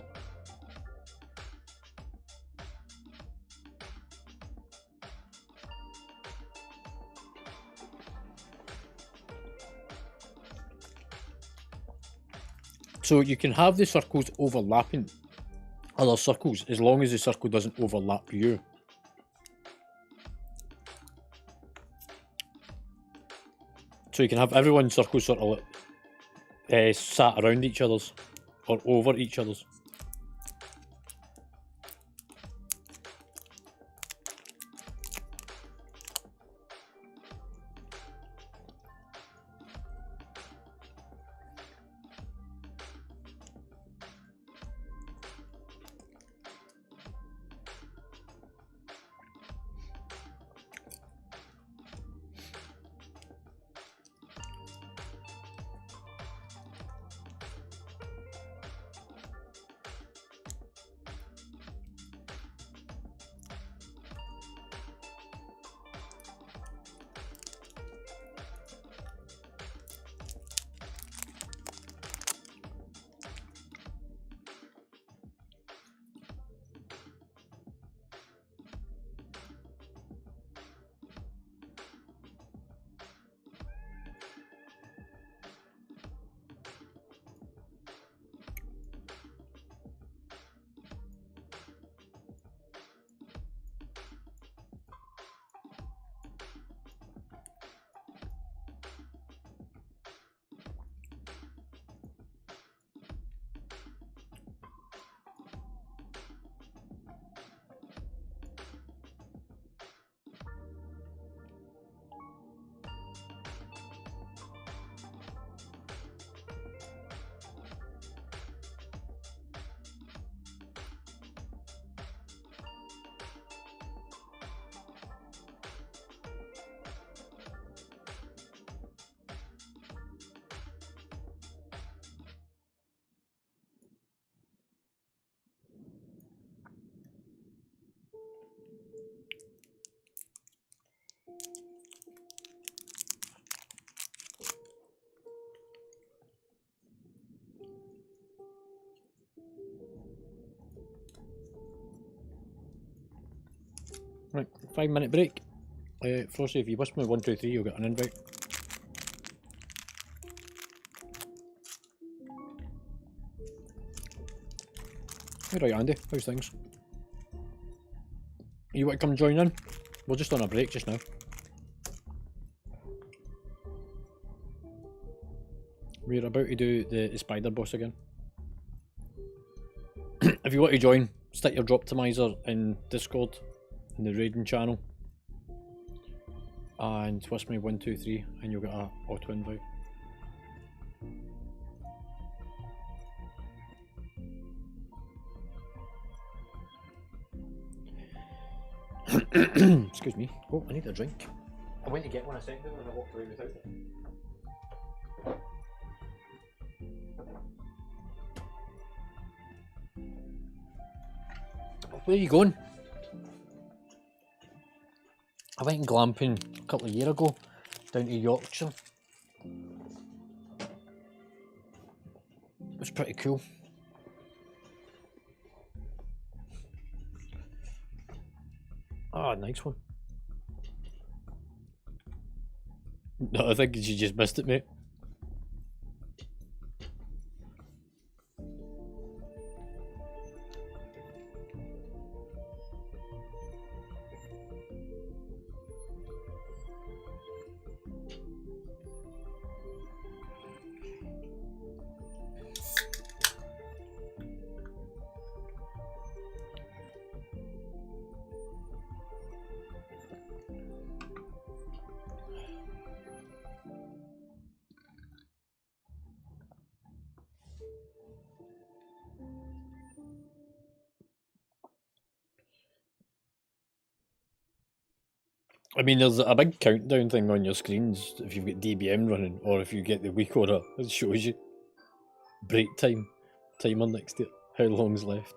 So you can have the circles overlapping other circles as long as the circle doesn't overlap you. So you can have everyone's circles sort of sat around each other's or over each other's. Right, 5-minute break. Frosty, if you whisper me 1, 2, 3, you'll get an invite. Hey, right, Andy, how's things? You want to come join in? We're just on a break just now. We're about to do the spider boss again. If you want to join, stick your Droptimizer in Discord, in the raiding channel, and twist me 1, 2, 3, and you'll get a auto invite. Excuse me. Oh, I need a drink. I went to get one a second ago and I walked away without it. Where are you going? I went glamping a couple of years ago down to Yorkshire. It was pretty cool. Ah, nice one. No, I think you just missed it, mate. I mean, there's a big countdown thing on your screens if you've got DBM running, or if you get the week order, it shows you break time, timer next to it, how long's left.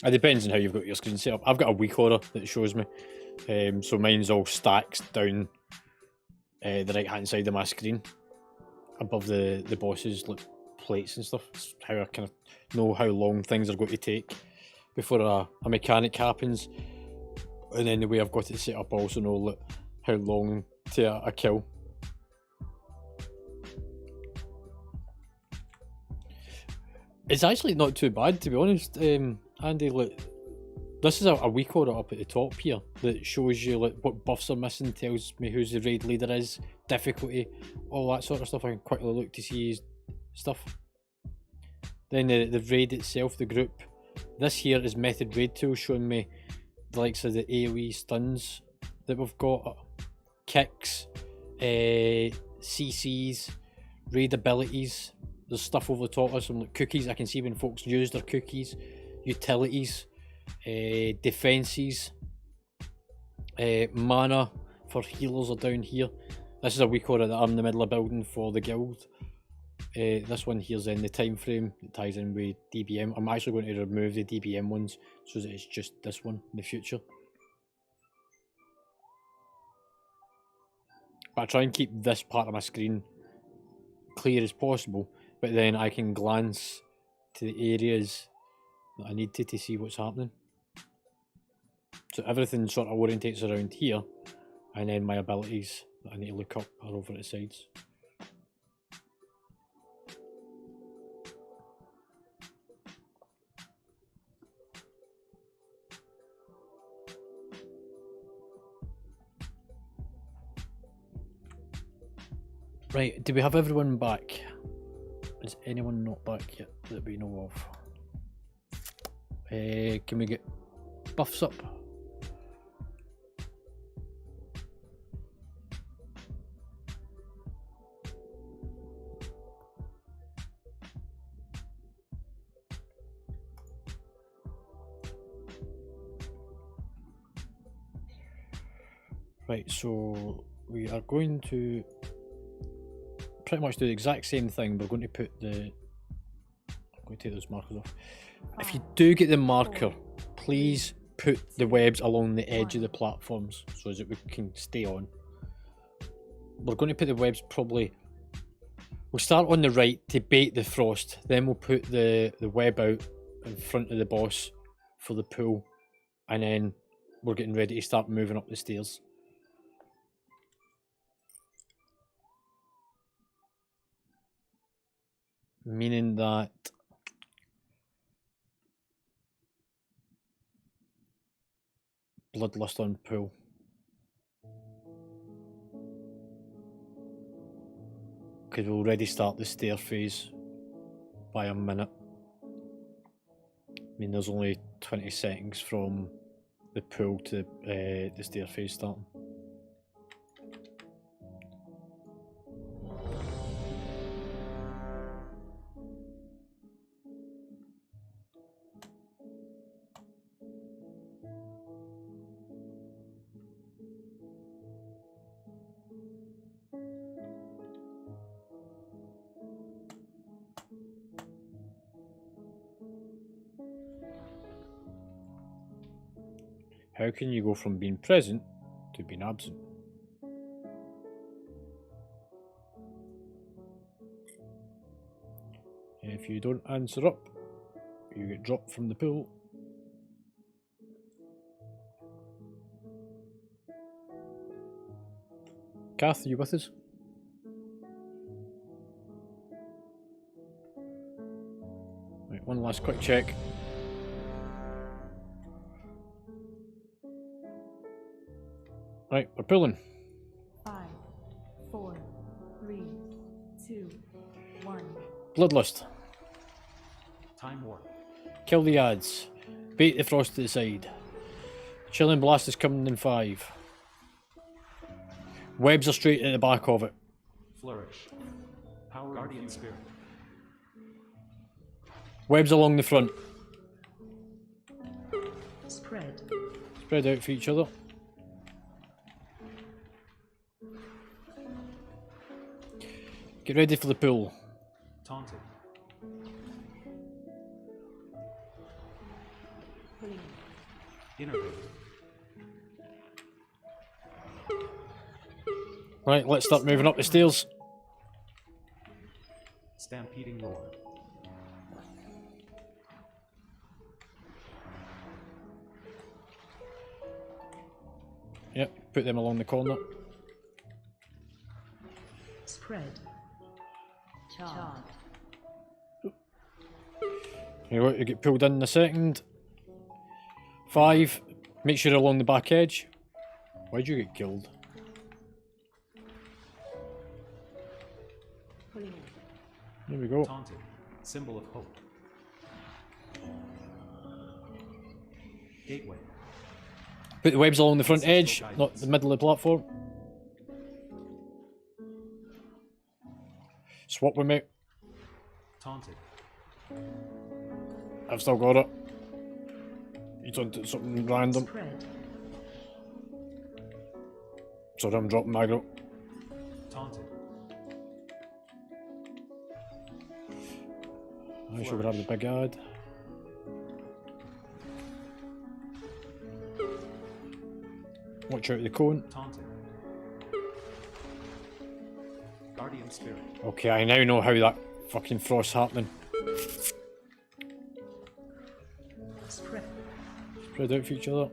It depends on how you've got your screen set up. I've got a week order that shows me, so mine's all stacks down the right hand side of my screen above the boss's like plates and stuff. It's how I kind of know how long things are going to take before a mechanic happens, and then the way I've got it set up, I also know like, how long to a kill. It's actually not too bad, to be honest, Andy. Like, this is a weak order up at the top here that shows you like what buffs are missing, tells me who the raid leader is, difficulty, all that sort of stuff. I can quickly look to see his stuff. Then the raid itself, the group. This here is method raid tool, showing me the likes of the AoE stuns that we've got, kicks, CCs, raid abilities. There's stuff over the top of some like cookies. I can see when folks use their cookies, utilities, defenses, mana for healers are down here. This is a weak order that I'm in the middle of building for the guild. This one here's in the time frame that ties in with DBM. I'm actually going to remove the DBM ones so that it's just this one in the future. But I try and keep this part of my screen clear as possible, but then I can glance to the areas that I need to see what's happening. So everything sort of orientates around here, and then my abilities that I need to look up are over at the sides. Right, do we have everyone back? Is anyone not back yet that we know of? Can we get buffs up? Right, so we are going to pretty much do the exact same thing. We're going to put the... I'm going to take those markers off. If you do get the marker, please put the webs along the edge of the platforms so that we can stay on. we're going to put the webs probably... We'll start on the right to bait the frost. Then we'll put the web out in front of the boss for the pool. And then we're getting ready to start moving up the stairs. Meaning that... Bloodlust on pool. Could already start the stair phase by a minute. I mean, there's only 20 seconds from the pool to the stair phase starting. How can you go from being present to being absent? If you don't answer up, you get dropped from the pool. Kath, are you with us? Right, one last quick check. Right, we're pulling. 5, 4, 3, 2, 1. Bloodlust. Time warp. Kill the ads. Bait the frost to the side. Chilling blast is coming in 5. Webs are straight at the back of it. Flourish. Power Guardian Spirit. Webs along the front. Spread. Spread out for each other. Get ready for the pool. Taunted. Pulling in. Innervate. Right, let's start moving up the stairs. Stampeding roar. Yep, put them along the corner. Spread. Chant. You get pulled in a second. 5, make sure you're along the back edge. Why'd you get killed? Pulling in. There we go. Taunted. Symbol of hope. Gateway. Put the webs along the front edge, not the middle of the platform. Swap with me. Taunted. I've still got it. You done something random. Spread. Sorry, I'm dropping aggro. Taunted. I should grab the big ad. Watch out the cone. Taunted. Guardian Spirit. Okay, I now know how that fucking frost's happening. Spread. Spread out for each other.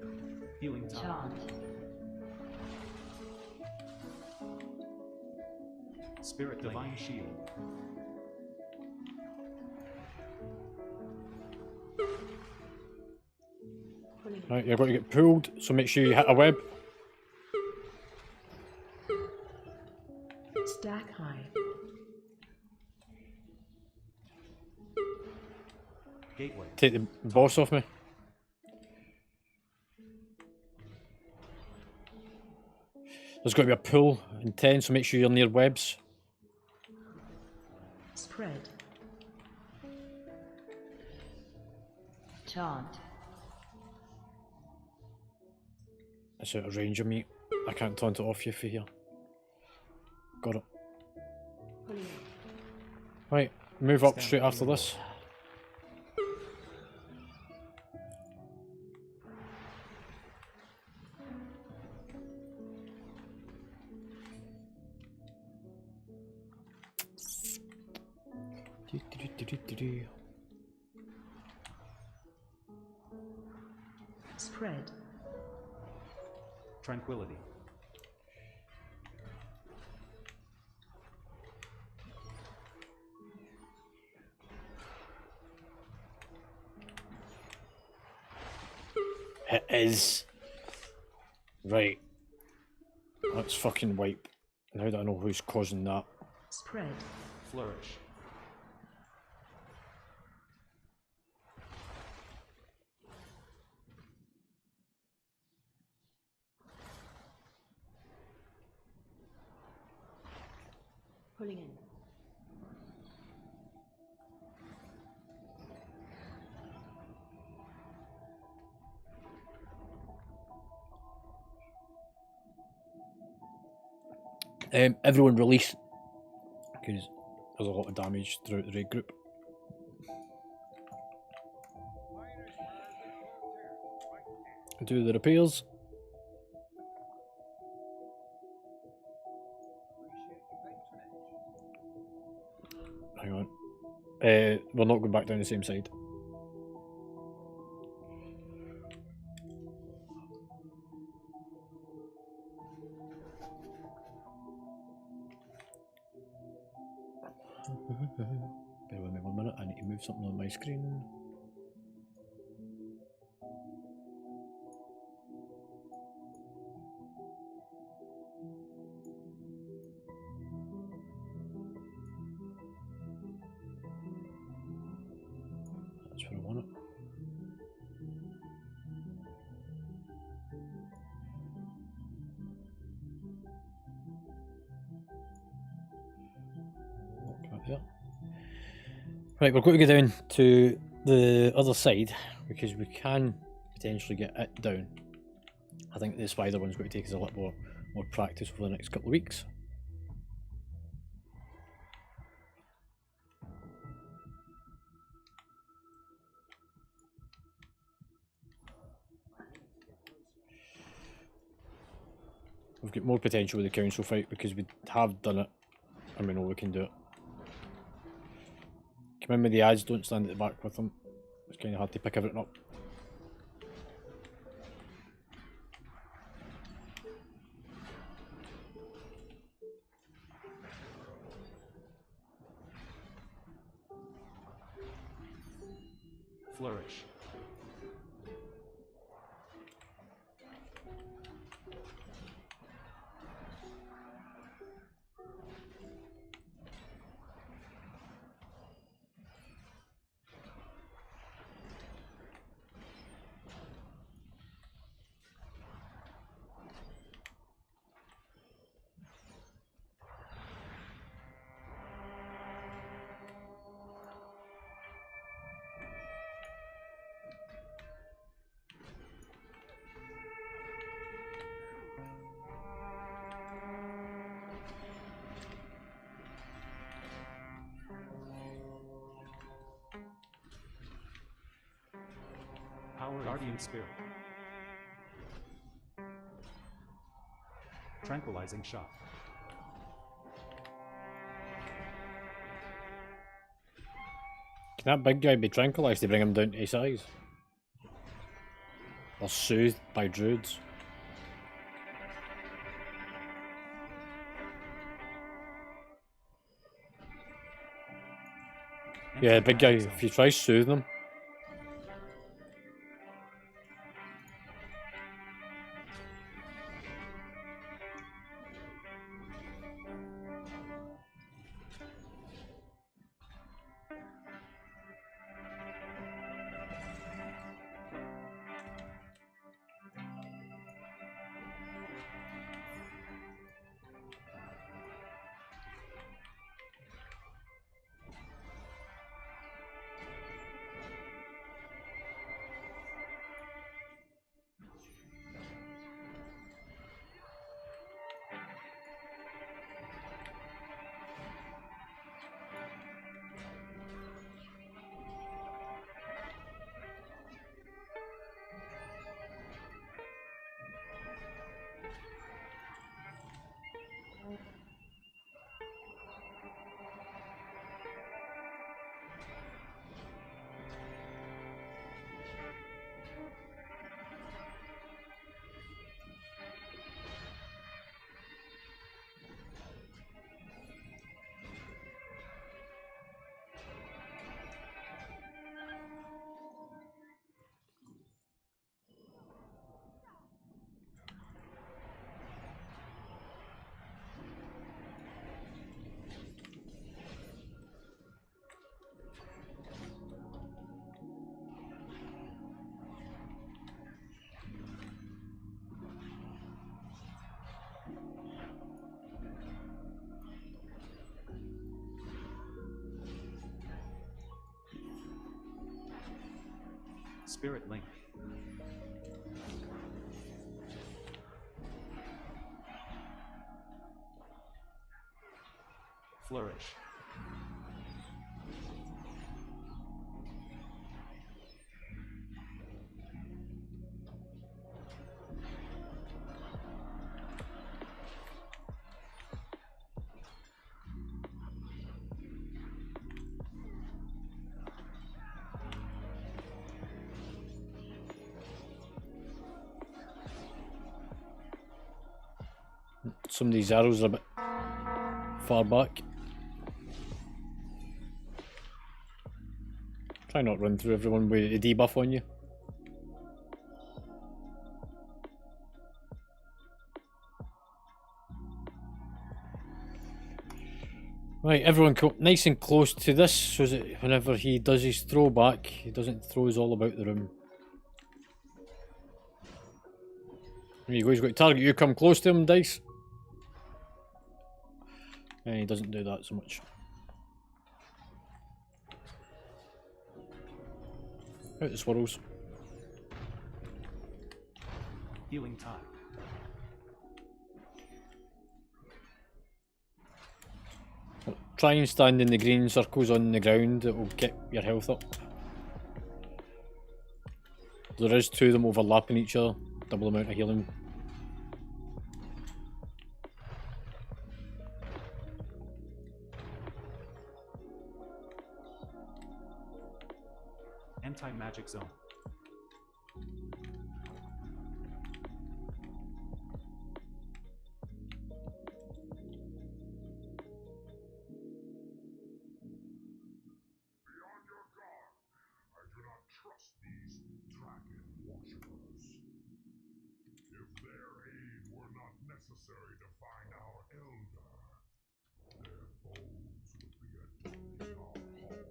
Healing time. Chant. Spirit Divine Shield. Pulling in. Right, you're going to get pulled, so make sure you hit a web. Stack high. Gateway. Take the boss off me. There's got to be a pull in 10, so make sure you're near webs. Spread. Chant. It's out of range of me. I can't taunt it off you for here. Got it. Pulling in. Right, move up straight after this. Spread. Tranquility. It is. Right. Let's fucking wipe. Now that I know who's causing that. Spread. Flourish. Pulling in. Everyone release. Because there's a lot of damage throughout the raid group. Do the repairs. Hang on. We're not going back down the same side. Bear with me 1 minute, I need to move something on my screen. That's where I want it. There. Right, we're going to go down to the other side because we can potentially get it down. I think the spider one's going to take us a lot more practice over the next couple of weeks. We've got more potential with the council fight because we have done it and we know we can do it. Come in with the ads, don't stand at the back with them. It's kind of hard to pick everything up. Flourish. Power Guardian Spirit. Tranquilizing Shot. Can that big guy be tranquilized to bring him down to his size? Or soothed by druids? Yeah, big guy, if you try soothing him. Spirit Link. Flourish. Some of these arrows are a bit far back. Try not run through everyone with a debuff on you. Right, everyone nice and close to this so that whenever he does his throwback, he doesn't throw us all about the room. There you go, he's got to target you, come close to him, dice. And he doesn't do that so much. Out the swirls. Healing time. Try and stand in the green circles on the ground, it will get your health up. There is two of them overlapping each other, double amount of healing. Anti-magic zone. Beyond your guard, I do not trust these dragon worshippers. If their aid were not necessary to find our elder, their bones would be attacking our home.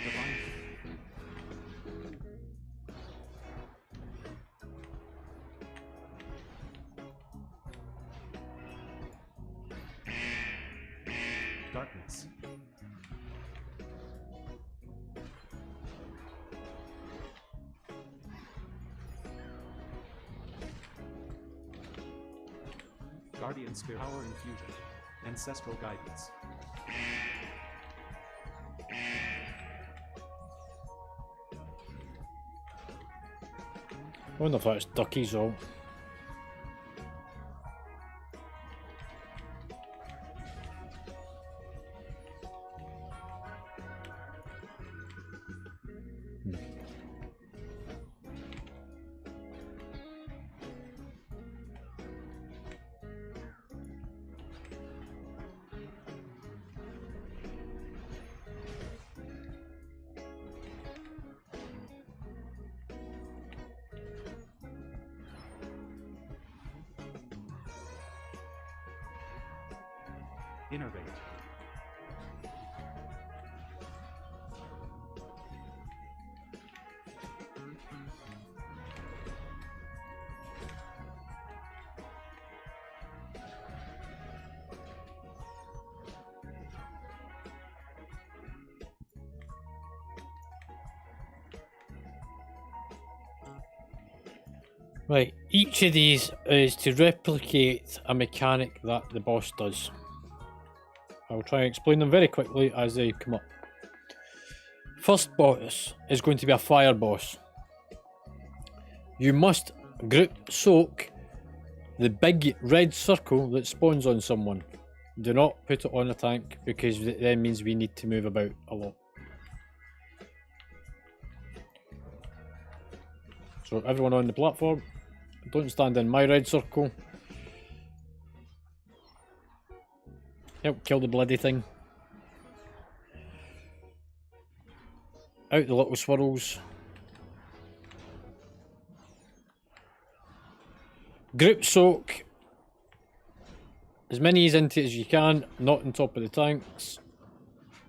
Divine. Darkness. Guardian Spirit. Power infusion. Ancestral guidance. I wonder if that's duckies all. Innervate. Right, each of these is to replicate a mechanic that the boss does. I'll try and explain them very quickly as they come up. First boss is going to be a fire boss. You must group soak the big red circle that spawns on someone. Do not put it on a tank because it then means we need to move about a lot. So everyone on the platform, don't stand in my red circle. Help kill the bloody thing. Out the little swirls. Group soak as many into it as you can, not on top of the tanks.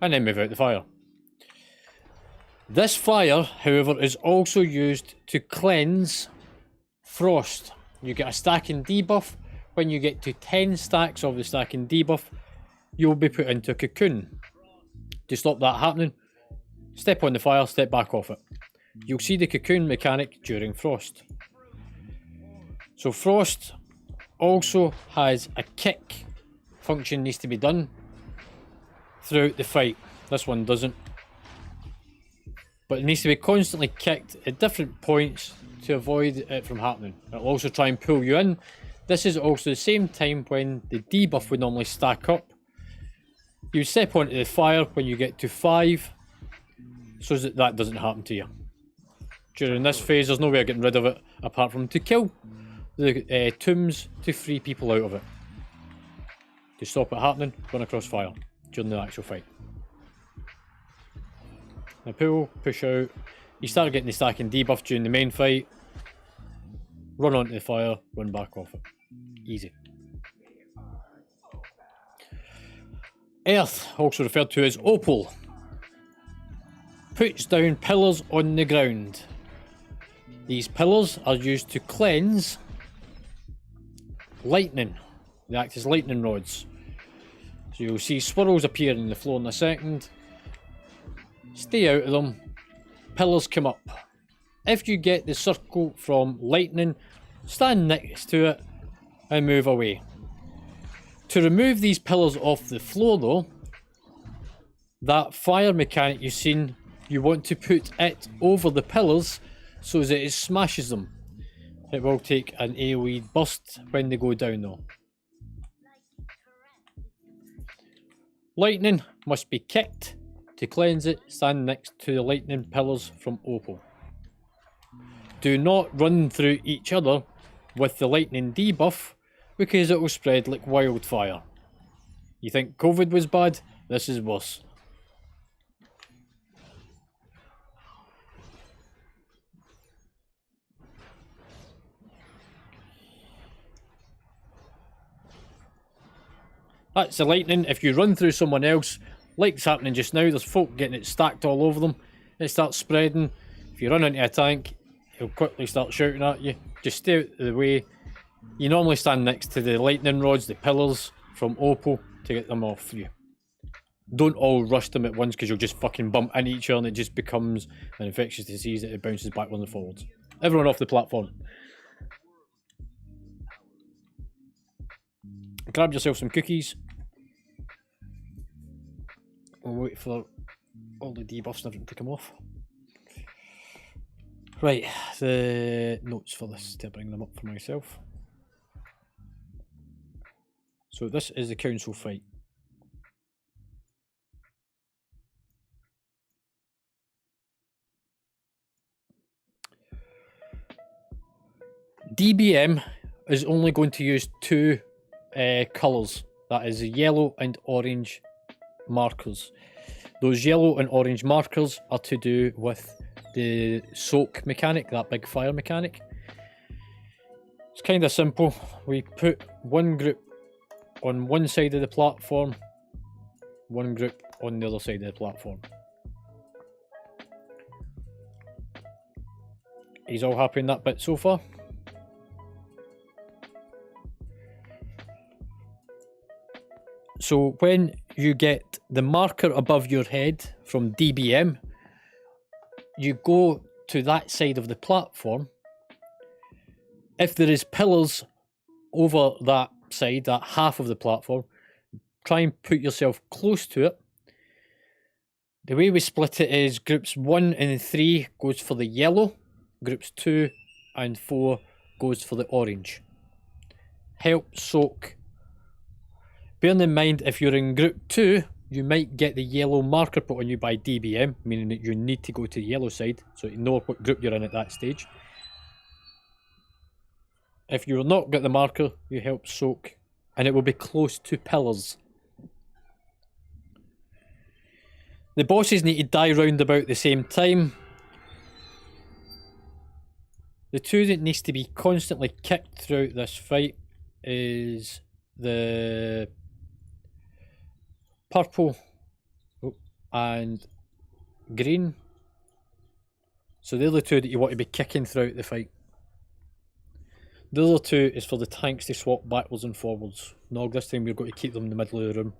and then move out the fire. This fire, however, is also used to cleanse frost. You get a stacking debuff. When you get to 10 stacks of the stacking debuff, you'll be put into a cocoon. To stop that happening, step on the fire, step back off it. You'll see the cocoon mechanic during frost. So frost also has a kick function needs to be done throughout the fight. This one doesn't. But it needs to be constantly kicked at different points to avoid it from happening. It'll also try and pull you in. This is also the same time when the debuff would normally stack up. You step onto the fire when you get to 5, so that that doesn't happen to you. During this phase, there's no way of getting rid of it apart from to kill the tombs to free people out of it. To stop it happening, run across fire during the actual fight. Now pull, push out. You start getting the stacking debuff during the main fight. Run onto the fire, run back off it. Easy. Earth, also referred to as opal, puts down pillars on the ground. These pillars are used to cleanse lightning. They act as lightning rods. So you'll see swirls appear in the floor in a second. Stay out of them. Pillars come up. If you get the circle from lightning, stand next to it and move away. To remove these pillars off the floor though, that fire mechanic you've seen, you want to put it over the pillars so that it smashes them. It will take an AoE burst when they go down though. Lightning must be kicked. To cleanse it, stand next to the lightning pillars from opal. Do not run through each other with the lightning debuff because it will spread like wildfire. You think COVID was bad? This is worse. That's the lightning. If you run through someone else, like's happening just now, there's folk getting it stacked all over them. It starts spreading. If you run into a tank, he'll quickly start shouting at you. Just stay out of the way. You normally stand next to the lightning rods, the pillars from opal, to get them off you. Don't all rush them at once because you'll just fucking bump into each other and it just becomes an infectious disease that it bounces backwards and forwards. Everyone off the platform. Grab yourself some cookies. We'll wait for all the debuffs and everything to come off. Right, the notes for this to bring them up for myself. So this is the council fight. DBM is only going to use 2 colours. That is yellow and orange markers. Those yellow and orange markers are to do with the soak mechanic, that big fire mechanic. It's kind of simple. We put one group on one side of the platform, one group on the other side of the platform. He's all happy in that bit so far? So when you get the marker above your head from DBM, you go to that side of the platform. If there is pillars over that side, that half of the platform, try and put yourself close to it. The way we split it is groups 1 and 3 goes for the yellow, groups 2 and 4 goes for the orange. Help soak. Bearing in mind, if you're in group 2, you might get the yellow marker put on you by DBM, meaning that you need to go to the yellow side, so you know what group you're in at that stage. If you've not got the marker, you help soak, and it will be close to pillars. The bosses need to die round about the same time. The 2 that needs to be constantly kicked throughout this fight is the purple, and green. So they're the two that you want to be kicking throughout the fight. The other two is for the tanks to swap backwards and forwards. Nog, this time we're going to keep them in the middle of the room,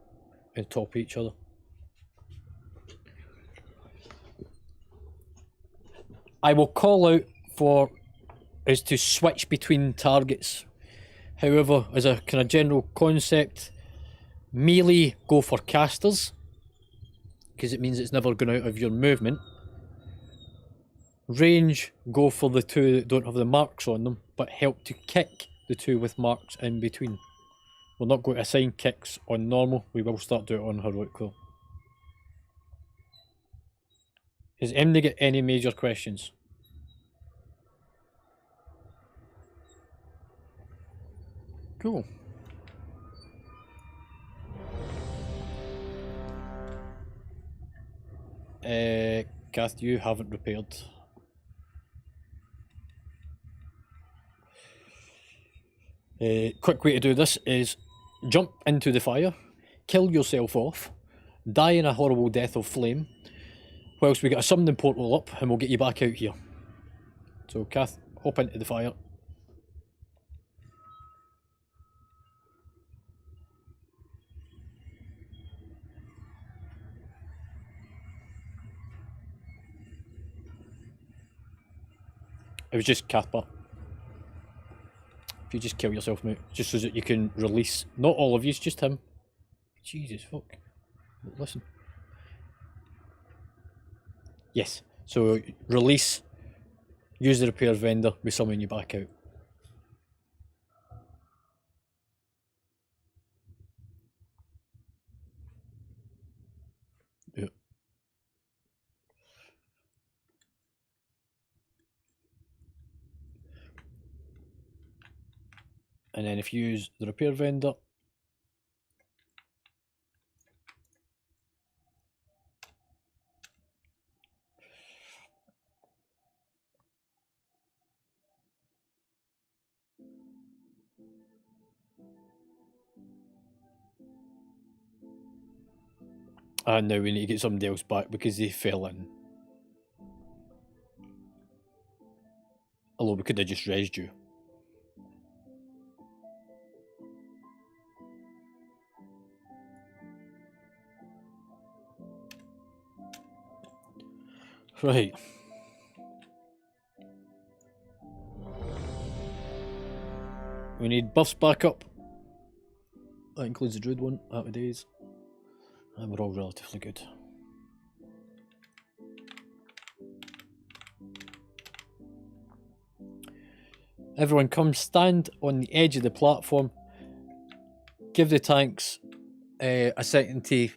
on top of each other. I will call out for us to switch between targets. However, as a kind of general concept, melee go for casters, because it means it's never going out of your movement. Range go for the two that don't have the marks on them, but help to kick the two with marks in between. We're not going to assign kicks on normal, we will start doing it on heroic though. Has anybody got any major questions? Cool. Kath, you haven't repaired. Quick way to do this is jump into the fire, kill yourself off, die in a horrible death of flame, whilst we get a summoning portal up and we'll get you back out here. So Kath, hop into the fire. It was just Cathbart. If you just kill yourself, mate, just so that you can release. Not all of you, it's just him. Jesus fuck. Listen. Yes. So release. Use the repair vendor. We summon you back out. Yeah. And then if you use the repair vendor, and now we need to get somebody else back because they fell in. Although we could have just resed you. Right. We need buffs back up. That includes the druid one, happy days. And we're all relatively good. Everyone come stand on the edge of the platform. Give the tanks a second to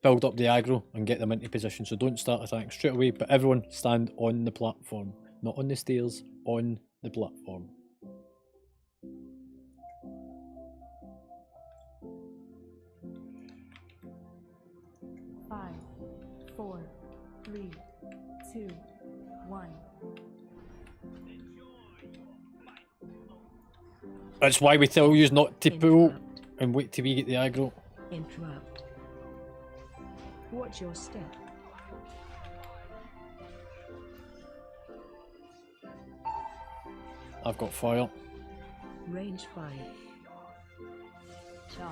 build up the aggro and get them into position. So don't start attacking straight away, but everyone stand on the platform. Not on the stairs, on the platform. Five, 4, 3, 2, 1. That's why we tell you not to pull Interrupt. and wait till we get the aggro. Interrupt. Watch your step. I've got fire. Range 5. Charge.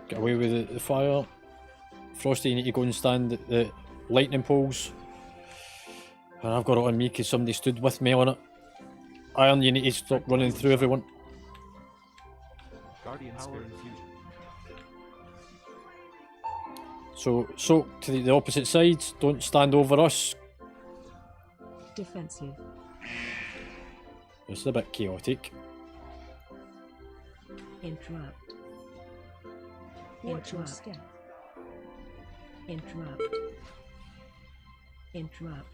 Get away with the fire. Frosty, you need to go and stand at the lightning poles. And I've got it on me because somebody stood with me on it. Iron, you need to stop running through everyone. Guardian Spirit Fusion. So, soak to the opposite sides. Don't stand over us. Defensive. It's a bit chaotic. Interrupt. Watch your step. Interrupt. Interrupt.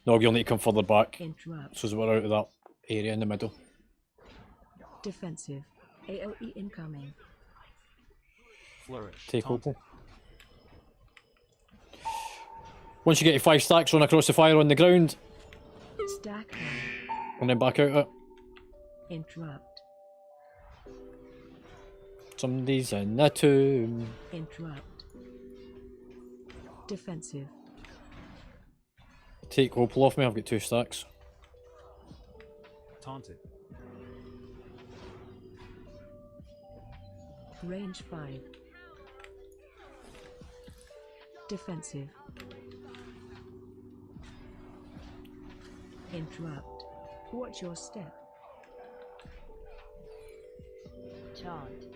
No, you'll need to come further back. Interrupt. So that we're out of that area in the middle. Defensive. AOE incoming. Flourish. Take Taunt. open. Once you get your 5 stacks, run across the fire on the ground. Stack high. And then back out it. Interrupt. Somebody's in the tomb. Interrupt. Defensive. Take Opal off me, I've got 2 stacks. Taunted. Range 5. Defensive. Interrupt. Watch your step. Chant.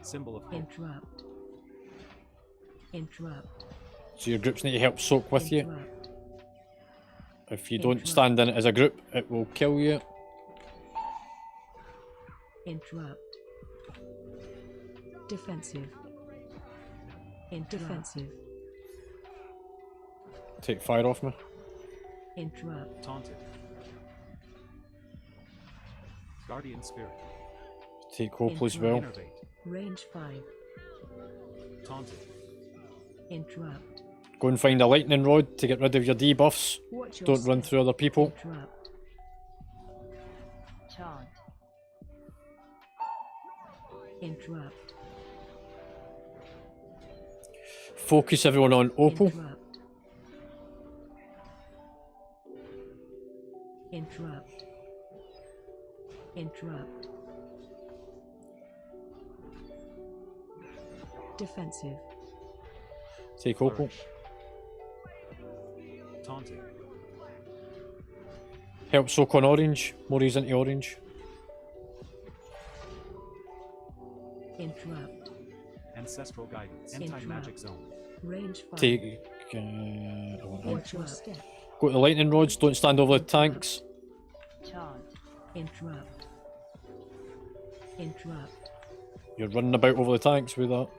Symbol of hope. Interrupt. Interrupt. So your groups need to help soak with you. Interrupt. If you don't stand in it as a group, it will kill you. Interrupt. Defensive. Defensive. Take fire off me. Interrupt. Taunted. Guardian Spirit. Take Opal as well. Innervate. Range 5. Taunted. Interrupt. Go and find a lightning rod to get rid of your debuffs. Watch your Don't run step. through other people. Interrupt. Chant. Interrupt. Focus everyone on Opal. Interrupt. Interrupt. Interrupt. Defensive. Take Opal. Flourish. Taunted. Help soak on orange. Murray's into orange. Interrupt. Ancestral Guidance. Anti-magic Interrupt. zone. Range 5. Take. I want that. Watch your step. Go to the lightning rods. Don't stand over the tanks. Chant. Interrupt. Interrupt. You're running about over the tanks with that.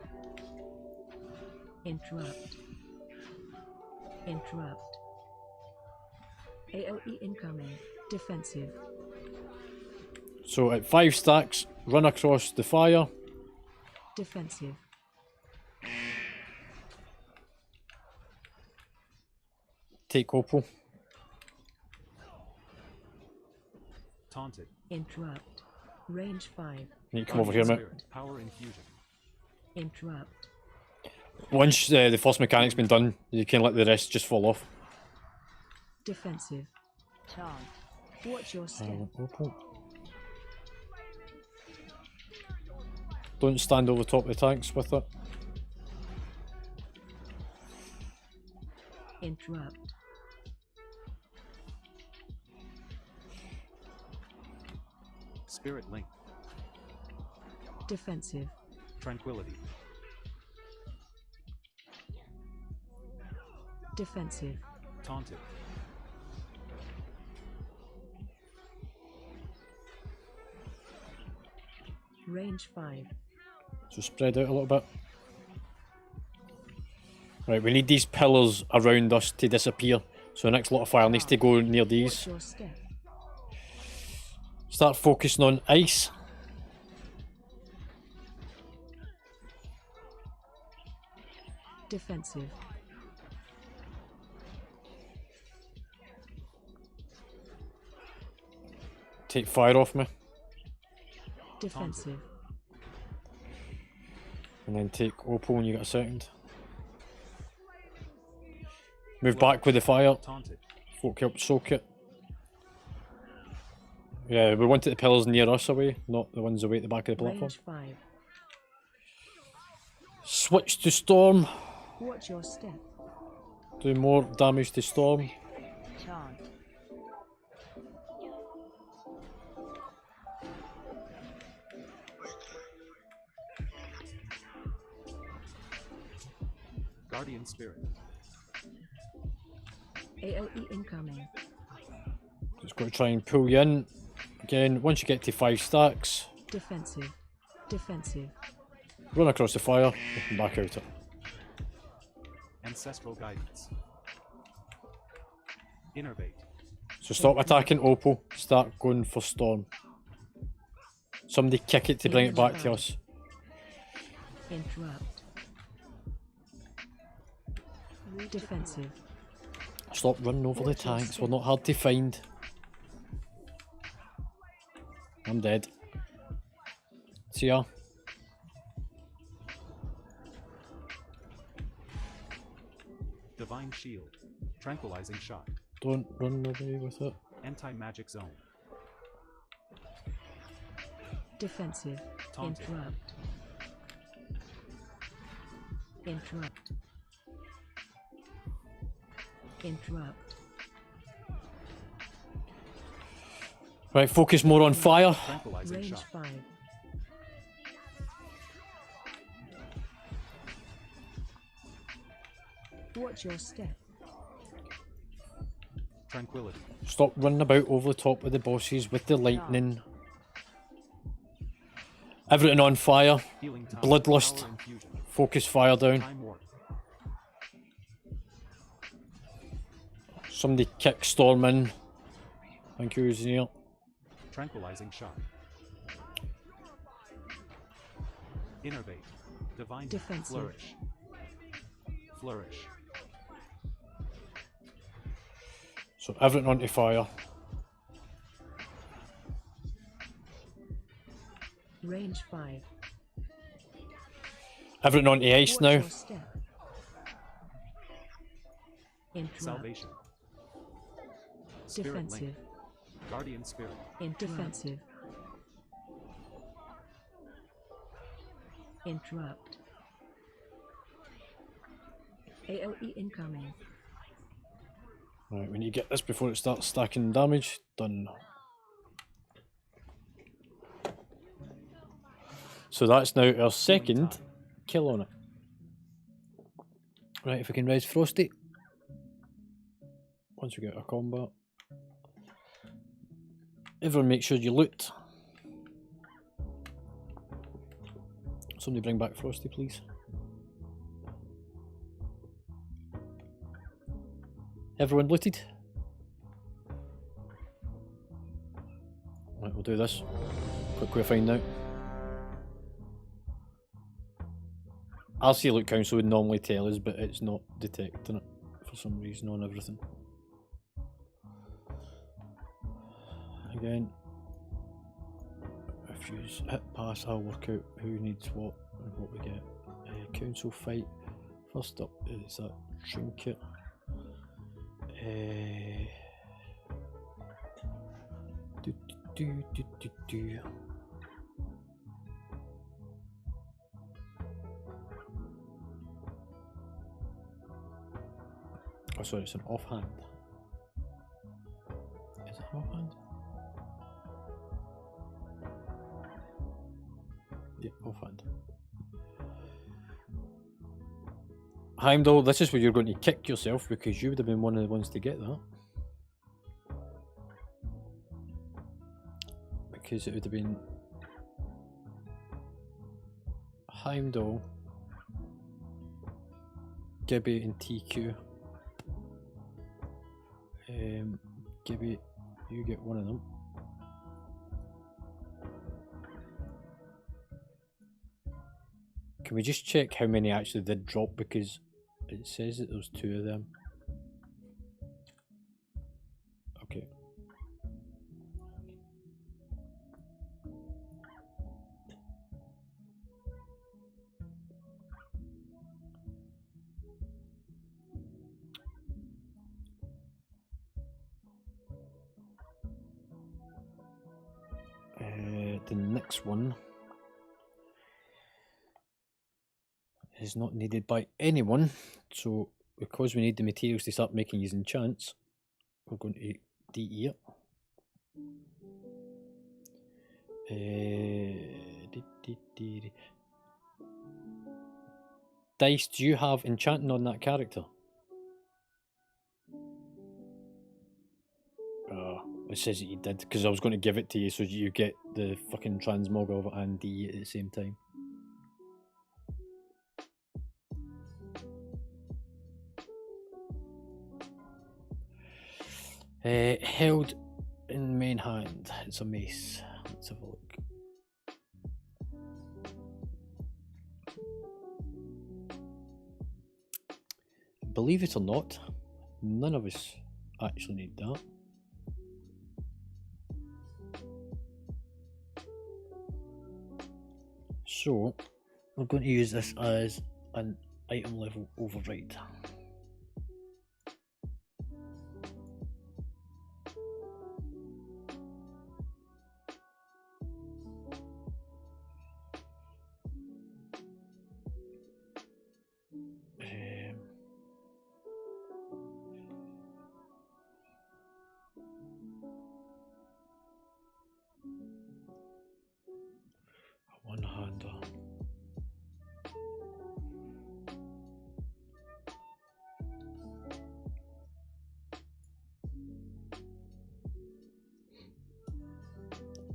Interrupt. Interrupt. AOE incoming. Defensive. So at 5 stacks, run across the fire. Defensive. Take Opal. Taunted. Interrupt. Range 5. You need to come over here, mate. Spirit. Power infusion. Interrupt. Once the first mechanic's been done, you can let the rest just fall off. Defensive. Chant. Watch your step. Opal. Don't stand over top of the tanks with it. Interrupt. Spirit Link. Defensive. Tranquility. Defensive. Taunted. Range 5. So spread out a little bit. Right, we need these pillars around us to disappear. So the next lot of fire needs to go near Watch these. your step. Start focusing on ice. Defensive. Take fire off me. Defensive. And then take Opal when you get a second. Move back with the fire. Taunted. Folk help soak it. Yeah, we wanted the pillars near us away, not the ones away at the back of the platform. Range 5. Switch to Storm. Watch your step. Do more damage to Storm. Chant. Guardian Spirit. AOE incoming. Just got to try and pull you in. Again, once you get to 5 stacks, Defensive. Defensive. run across the fire and back out it. Ancestral Guidance. Innervate. So stop attacking Opal, start going for Storm. Somebody kick it to bring it back to us. Interrupt. Defensive. Stop running over the tanks, we're not hard to find. I'm dead. See ya. Divine Shield. Tranquilizing Shot. Don't run away with it. Anti-magic zone. Defensive. Taunting. Interrupt. Interrupt. Interrupt. Right, focus more on fire. Tranquilizing Range Shot. 5. Watch your step. Tranquility. Stop running about over the top of the bosses with the lightning. Everything on fire. Healing Tower. Bloodlust. Power infusion. Focus fire down. Time Warp. Somebody kick Storm in. Thank you, Neil. Tranquilizing Shot. Innervate. Divine Defensive. Flourish. Flourish. So everything onto fire. Range 5. Everything onto ice Watch now. your step. Interrupt. Salvation. Spirit Defensive. Link. Guardian Spirit. Defensive. Interrupt. AOE incoming. Right, we need to get this before it starts stacking damage. Done. So that's now our second kill on it. Right, if we can res Frosty. Once we get our combat. Everyone make sure you loot. Somebody bring back Frosty, please. Everyone looted? Right, we'll do this. Quick way of finding out. RC Loot Council would normally tell us, but it's not detecting it for some reason on everything. Again, if you hit pass, I'll work out who needs what and what we get. Council fight. First up is that trinket. Do. Oh, sorry, it's an offhand. Is it an offhand? Yeah, offhand. Heimdall, this is where you're going to kick yourself because you would have been one of the ones to get that. Because it would have been Heimdall, Gibby and TQ. Gibby, you get one of them. Can we just check how many actually did drop, because it says that there's 2 of them. Okay. The next one is not needed by anyone, so because we need the materials to start making these enchants, we're going to DE it. Dice, do you have enchanting on that character? It says that you did, because I was going to give it to you so you get the fucking transmog of it and DE at the same time. Held in main hand. It's a mace. Let's have a look. Believe it or not, none of us actually need that. So we're going to use this as an item level override.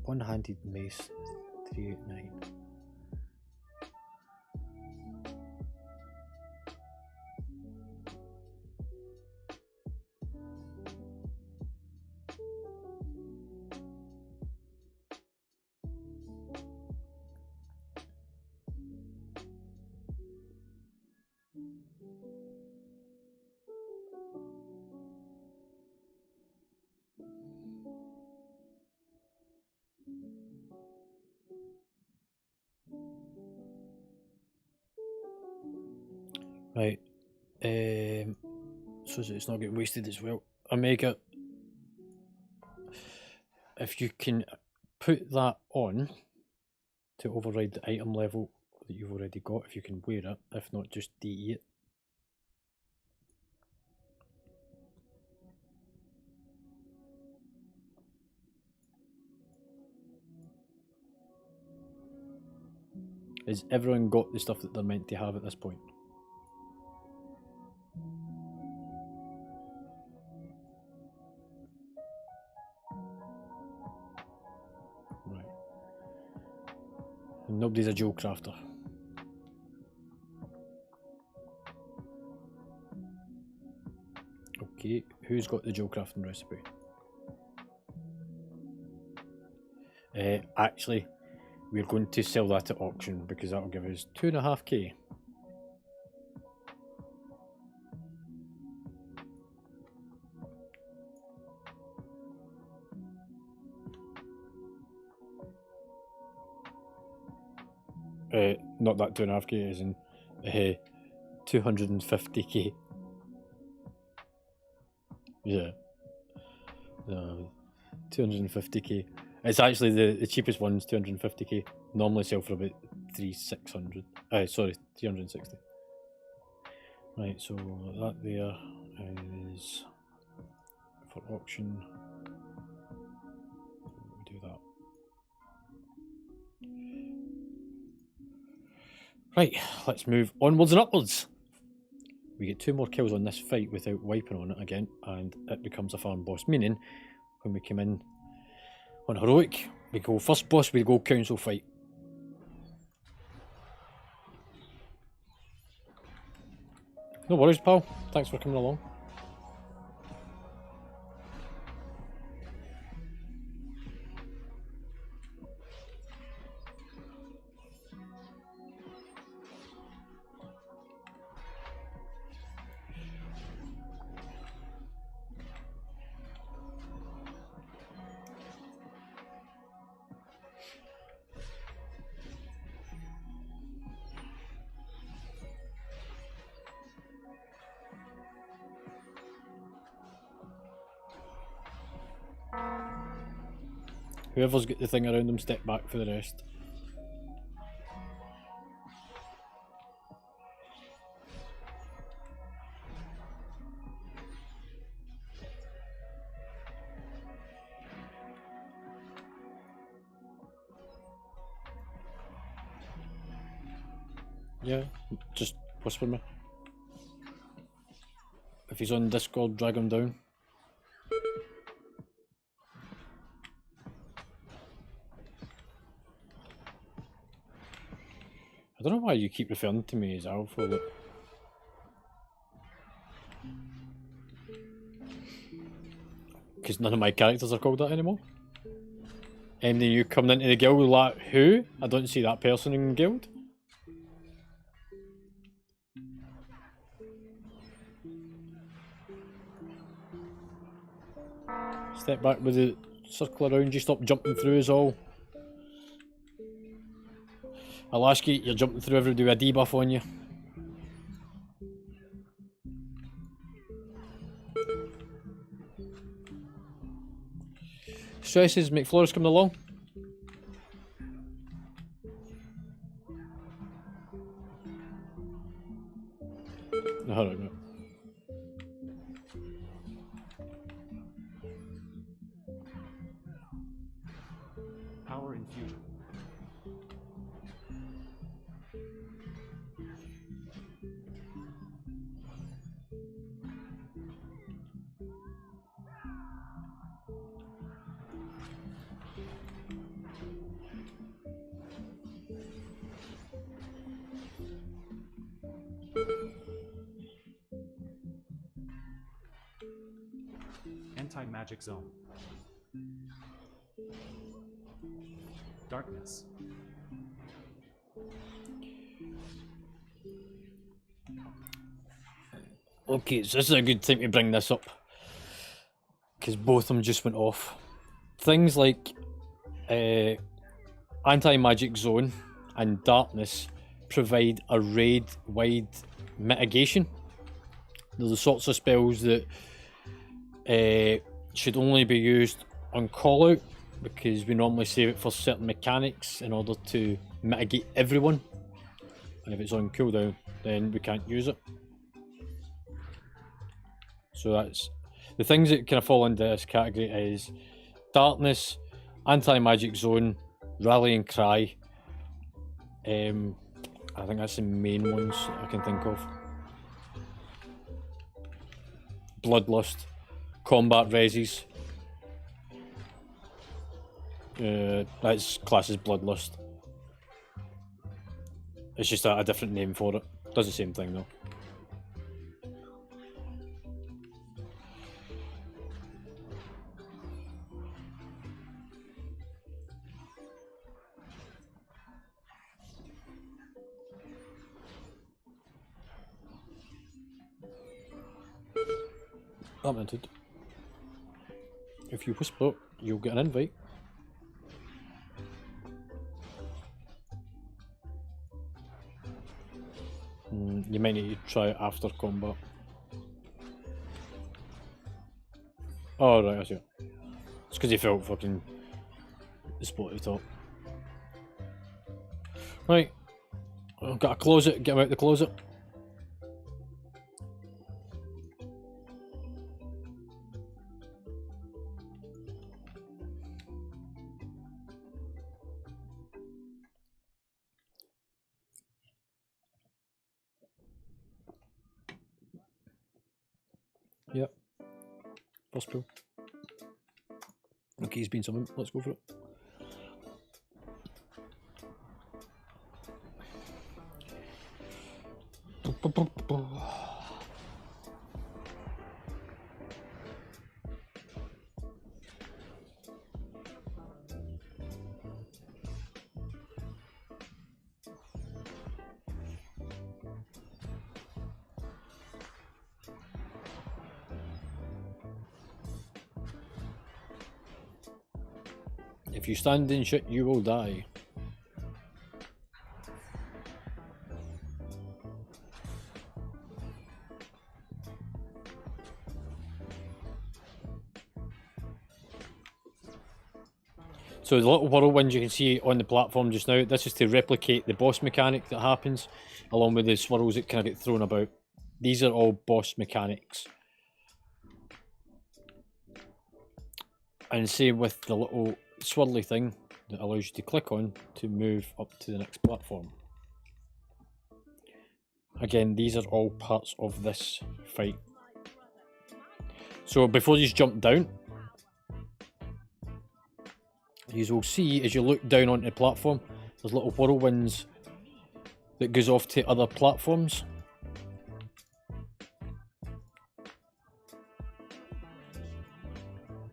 One-handed mace, 389. Right, so that it's not getting wasted as well. Omega, if you can put that on to override the item level that you've already got, if you can wear it, if not just DE it. Has everyone got the stuff that they're meant to have at this point? Right. And nobody's a Joe Crafter. Okay, who's got the Joe Crafting recipe? Actually, we're going to sell that at auction because that'll give us 2.5k. Not that 2.5k, as in 250k. Yeah. 250k. It's actually the cheapest one's 250k. Normally sell for about 360. Right, so that there is for auction. We'll do that. Right, let's move onwards and upwards. We get 2 more kills on this fight without wiping on it again, and it becomes a farm boss. Meaning, when we come in on heroic, we go first boss, we go council fight. No worries, pal. Thanks for coming along. Whoever's got the thing around them, step back for the rest. Yeah, just whisper me. If he's on Discord, drag him down. I don't know why you keep referring to me as Alpha. Look. Because none of my characters are called that anymore. Any of you coming into the guild like, who? I don't see that person in guild. Step back with the circle around you, stop jumping through us all. I'll ask you, you're jumping through everybody with a debuff on you. Stresses, McFlor's coming along. Alright, mate. Power infusion. Anti-magic zone. Darkness. Okay, so this is a good time to bring this up. Because both of them just went off. Things like anti-magic zone and darkness provide a raid-wide mitigation. They're the sorts of spells that should only be used on call-out, because we normally save it for certain mechanics in order to mitigate everyone. And if it's on cooldown, then we can't use it. So that's the things that kind of fall into this category is darkness, anti-magic zone, rallying cry. I think that's the main ones I can think of. Bloodlust, combat reses. That's classed as bloodlust. It's just a different name for it. Does the same thing though. Limited. If you whisper, you'll get an invite. You might need to try it after combat. Oh right, I see. It's because you felt fucking spot at the top. Right, I've got to close it. Get him out the closet. Yep. First pull. Okay, he's been summoned. Let's go for it. If you stand in shit, you will die. So the little whirlwind you can see on the platform just now, this is to replicate the boss mechanic that happens, along with the swirls that kind of get thrown about. These are all boss mechanics. And same with the little swirly thing that allows you to click on to move up to the next platform. Again, these are all parts of this fight. So before you jump down, you will see as you look down onto the platform, there's little whirlwinds that goes off to other platforms.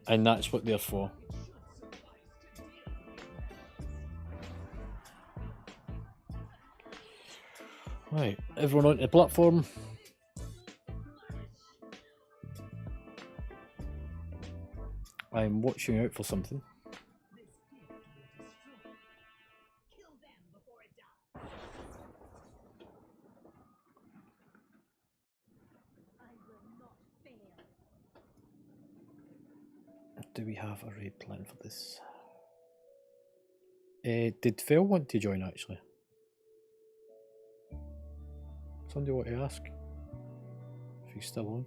And that's what they're for. Right, everyone onto the platform. I'm watching out for something. Do we have a raid plan for this? Did Phil want to join actually? Somebody want to ask if he's still on?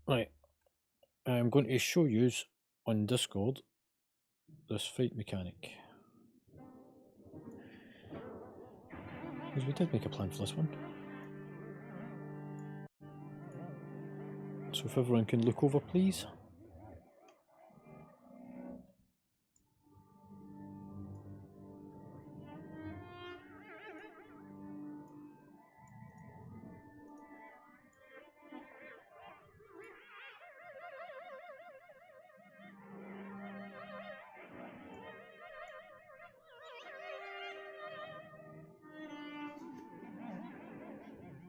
Right, I'm going to show you on Discord this fight mechanic. Because we did make a plan for this one. So if everyone can look over, please.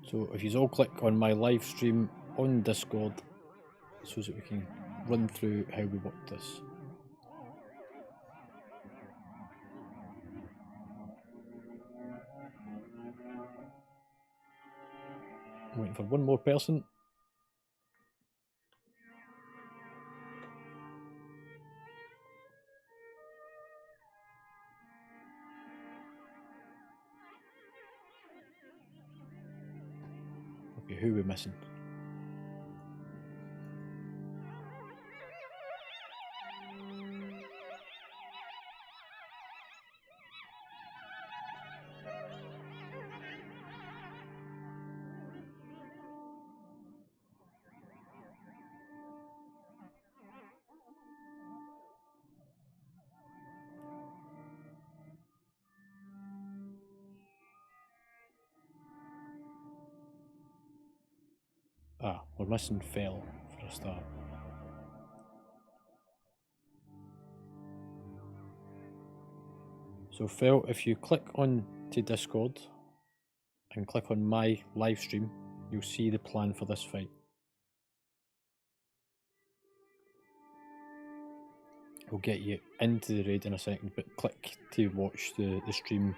So if you all click on my live stream on Discord so that we can run through how we work this. I'm waiting for one more person. Okay, who are we missing? Ah, we're missing Fell for a start. So Fell, if you click on to Discord and click on my live stream, you'll see the plan for this fight. We'll get you into the raid in a second, but click to watch the stream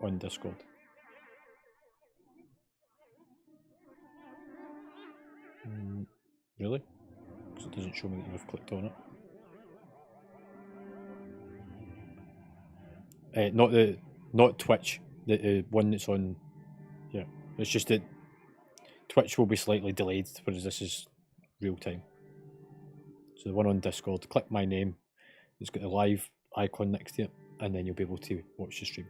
on Discord. Really? Because it doesn't show me that you've clicked on it. Not Twitch, the one that's on. Yeah, it's just that Twitch will be slightly delayed, whereas this is real time. So the one on Discord, click my name. It's got the live icon next to it, and then you'll be able to watch the stream.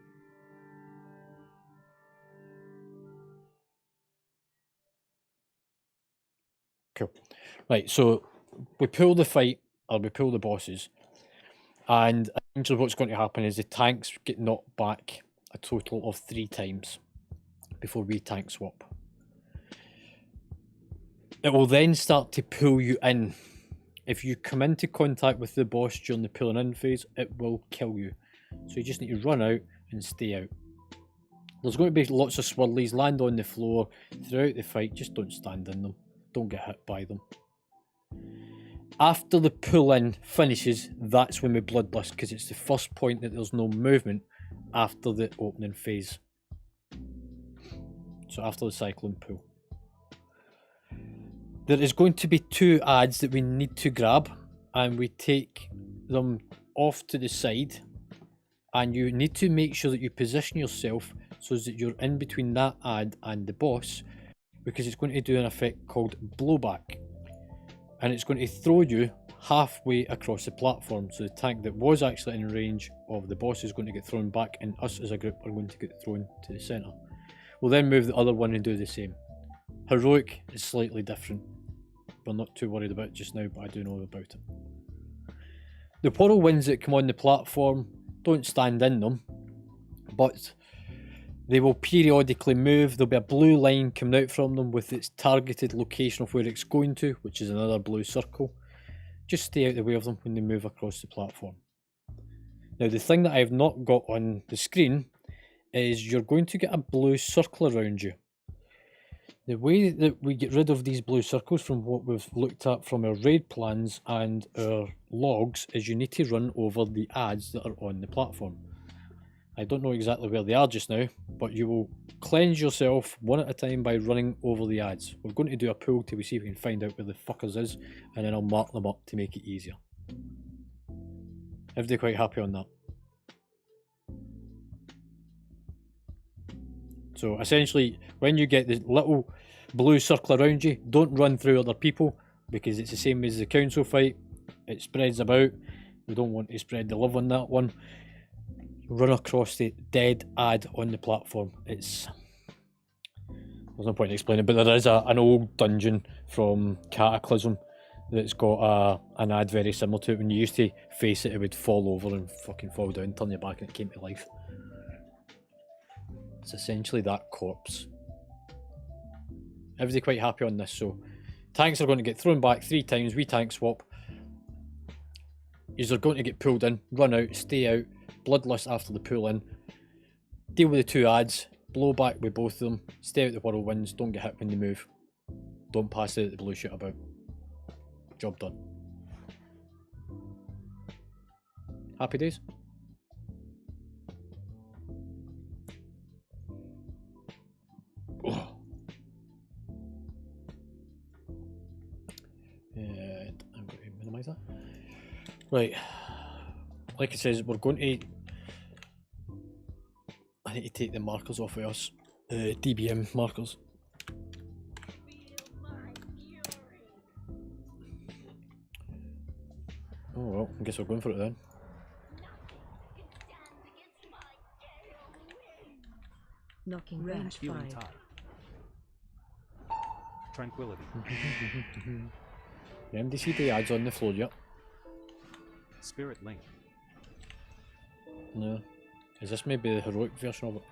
Cool. Right, so we pull the fight, or we pull the bosses, and essentially what's going to happen is the tanks get knocked back a total of 3 times before we tank swap. It will then start to pull you in. If you come into contact with the boss during the pulling in phase, it will kill you. So you just need to run out and stay out. There's going to be lots of swirlies, land on the floor throughout the fight, just don't stand in them. Don't get hit by them. After the pull in finishes, that's when we bloodlust, because it's the first point that there's no movement after the opening phase. So after the cyclone pull. There is going to be 2 ads that we need to grab, and we take them off to the side, and you need to make sure that you position yourself so that you're in between that ad and the boss, because it's going to do an effect called blowback, and it's going to throw you halfway across the platform. So the tank that was actually in range of the boss is going to get thrown back, and us as a group are going to get thrown to the centre. We'll then move the other one and do the same. Heroic is slightly different. We're not too worried about it just now, but I do know about it. The whirlwinds that come on the platform, don't stand in them, but they will periodically move. There'll be a blue line coming out from them with its targeted location of where it's going to, which is another blue circle. Just stay out of the way of them when they move across the platform. Now, the thing that I have not got on the screen is you're going to get a blue circle around you. The way that we get rid of these blue circles, from what we've looked at from our raid plans and our logs, is you need to run over the ads that are on the platform. I don't know exactly where they are just now, but you will cleanse yourself one at a time by running over the ads. We're going to do a pull till we see if we can find out where the fuckers is, and then I'll mark them up to make it easier. Everybody quite happy on that? So essentially, when you get the little blue circle around you, don't run through other people, because it's the same as the council fight. It spreads about. We don't want to spread the love on that one. Run across the dead ad on the platform. There's no point in explaining, but there is an old dungeon from Cataclysm that's got an ad very similar to it. When you used to face it, it would fall over and fucking fall down, turn your back, and it came to life. It's essentially that corpse. Everybody quite happy on this, so tanks are going to get thrown back 3 times. We tank swap. You're going to get pulled in, run out, stay out, bloodlust after the pull in, deal with the 2 ads, blow back with both of them, stay out the whirlwinds, don't get hit when they move, don't pass out the blue shit about. Job done. Happy days. And I'm going to minimise that. Right, like it says, we're going to. I need to take the markers off of us, DBM markers. Oh well, I guess we're going for it then. Knocking Range range healing 5. tide. Tranquility. The MDC the ads on the floor yet? Spirit link. No. Is this maybe the heroic version of it?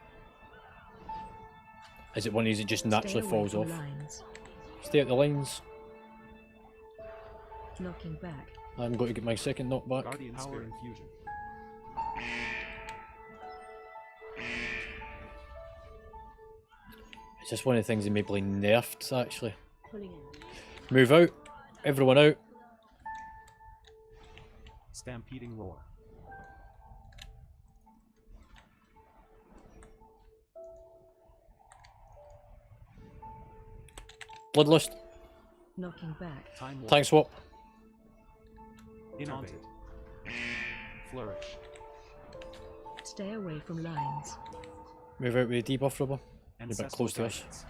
Is it one of these that just naturally Stay away falls from off? lines. Stay at the lines. Knocking back. I'm going to get my second knockback. Guardian power infusion. It's just one of the things that maybe nerfed actually. Pulling in. Move out. Everyone out. Stampeding roar. Bloodlust. Knocking back. Time warp. Tank swap. Innovate. Flourish. Stay away from lines. Move out with a debuff rubber. You're a bit Ancestral close to us. guidance.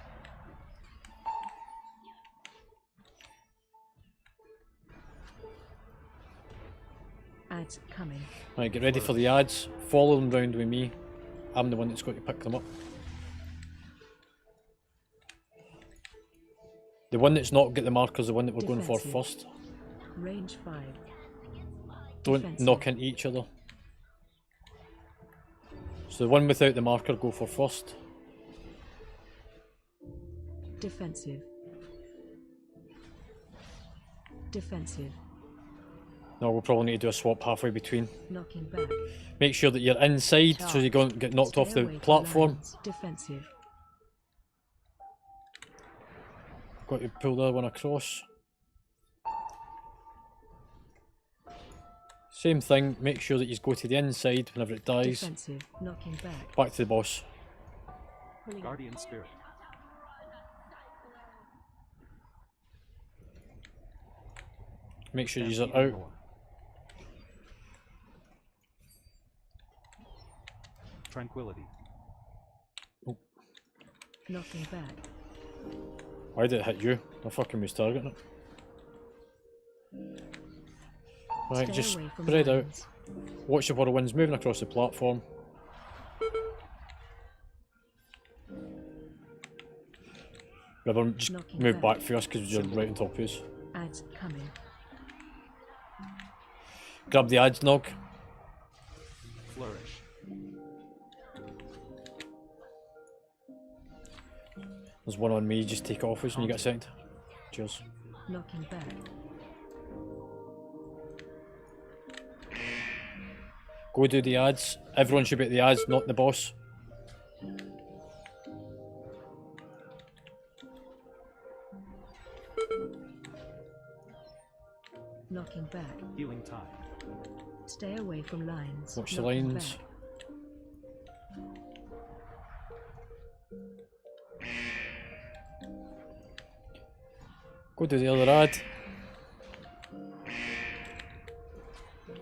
Ads coming. Right, get ready for the ads. Follow them round with me. I'm the one that's got to pick them up. The one that's not got the markers, the one that we're going for Defensive. first. Range 5. Don't Defensive. knock into each other. So the one without the marker, go for first. Defensive. Defensive. No, we'll probably need to do a swap halfway between. Knocking back. Make sure that you're inside so you don't get knocked off Stay the away from platform. lines. Defensive. Got to pull the other one across. Same thing, make sure that you go to the inside whenever it dies. Defensive. Knocking back. Back to the boss. Pulling in. Guardian spirit. Make sure you're Stampeding out. roar. Tranquility. Knocking back. Why did it hit you? I fucking was targeting it. Right, Stay just away from spread out. lines. Watch the whirlwinds moving across the platform. Remember, just Knocking move back. back first because you're right on top of us. Ads coming. Grab the ads nog. Flourish. There's one on me, just take it off us when you get a second. Cheers. Knocking back. Go do the ads. Everyone should be at the ads, not the boss. Knocking back. Healing tide. Stay away from lines. Watch the Knocking lines. back. Go do the other ad.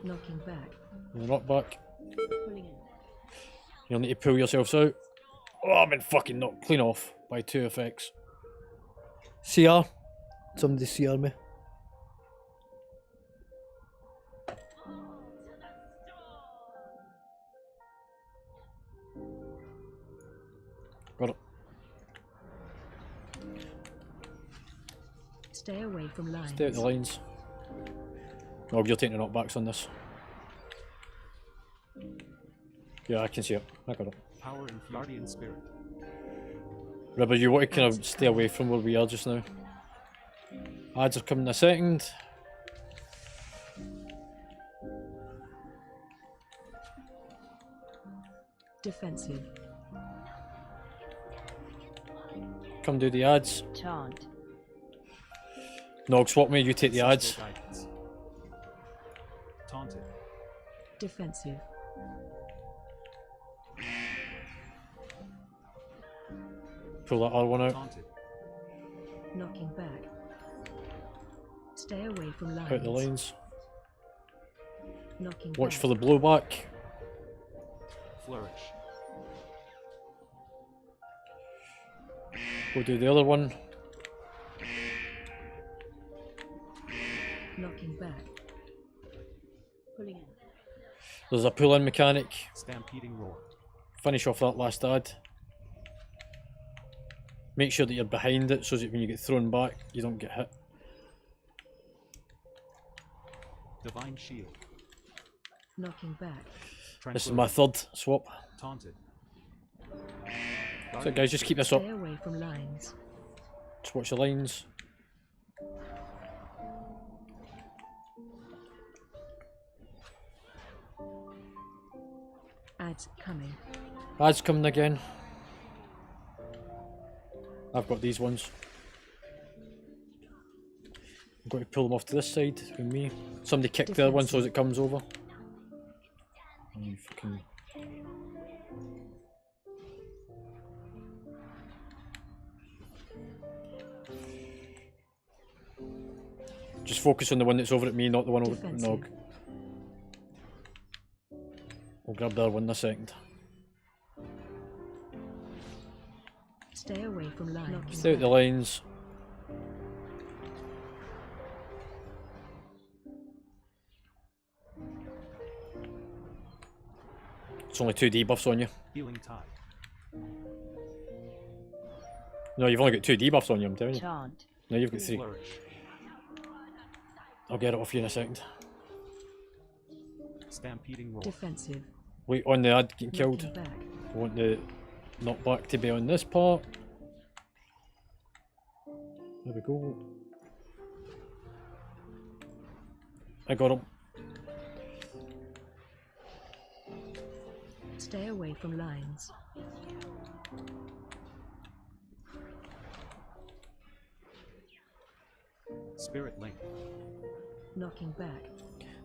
Knocking back. And knock back. Pulling in. You'll need to pull yourselves out. Oh, I've been fucking knocked clean off by 2 effects. CR. Somebody CR me. Stay away from lines. Stay out the lines. Oh, you're taking the knockbacks on this. Yeah, I can see it. I got it. Power and Guardian Spirit. Ribber, you want to kind of stay away from where we are just now. Ads are coming in a second. Defensive. Come do the ads. Taunt. Nog, swap me, you take the ads. Ancestral Guidance. Taunted. Defensive. Pull that other one out. Taunted. Knocking back. Stay away from lines. Out the lines. Knocking Watch back. for the blowback. Flourish. Go do the other one. Knocking back. Pulling in. There's a pull-in mechanic. Stampeding Roar. Finish off that last ad. Make sure that you're behind it so that when you get thrown back, you don't get hit. Divine Shield. Knocking back. This is my third swap. Taunted. So guys, just keep this up. Stay away from lines. Just watch the lines. Ads coming. Ads coming again. I've got these ones. I'm going to pull them off to this side with me. Somebody kick the other one so as it comes over. You fucking... Just focus on the one that's over at me, not the one over at Defensive. Nog. I'll grab the other one in a second. Stay away from lines. Knocking Stay out the back. lines. It's only 2 debuffs on you. Healing Tide. No, you've only got 2 debuffs on you, I'm telling you. Taunt. No, you've got 3. Flourish. I'll get it off you in a second. Stampeding Roar. Defensive. Wait on the ad getting killed. Knocking back. I want the knockback to be on this part. There we go. I got him. Stay away from lines. Spirit Link. Knocking back.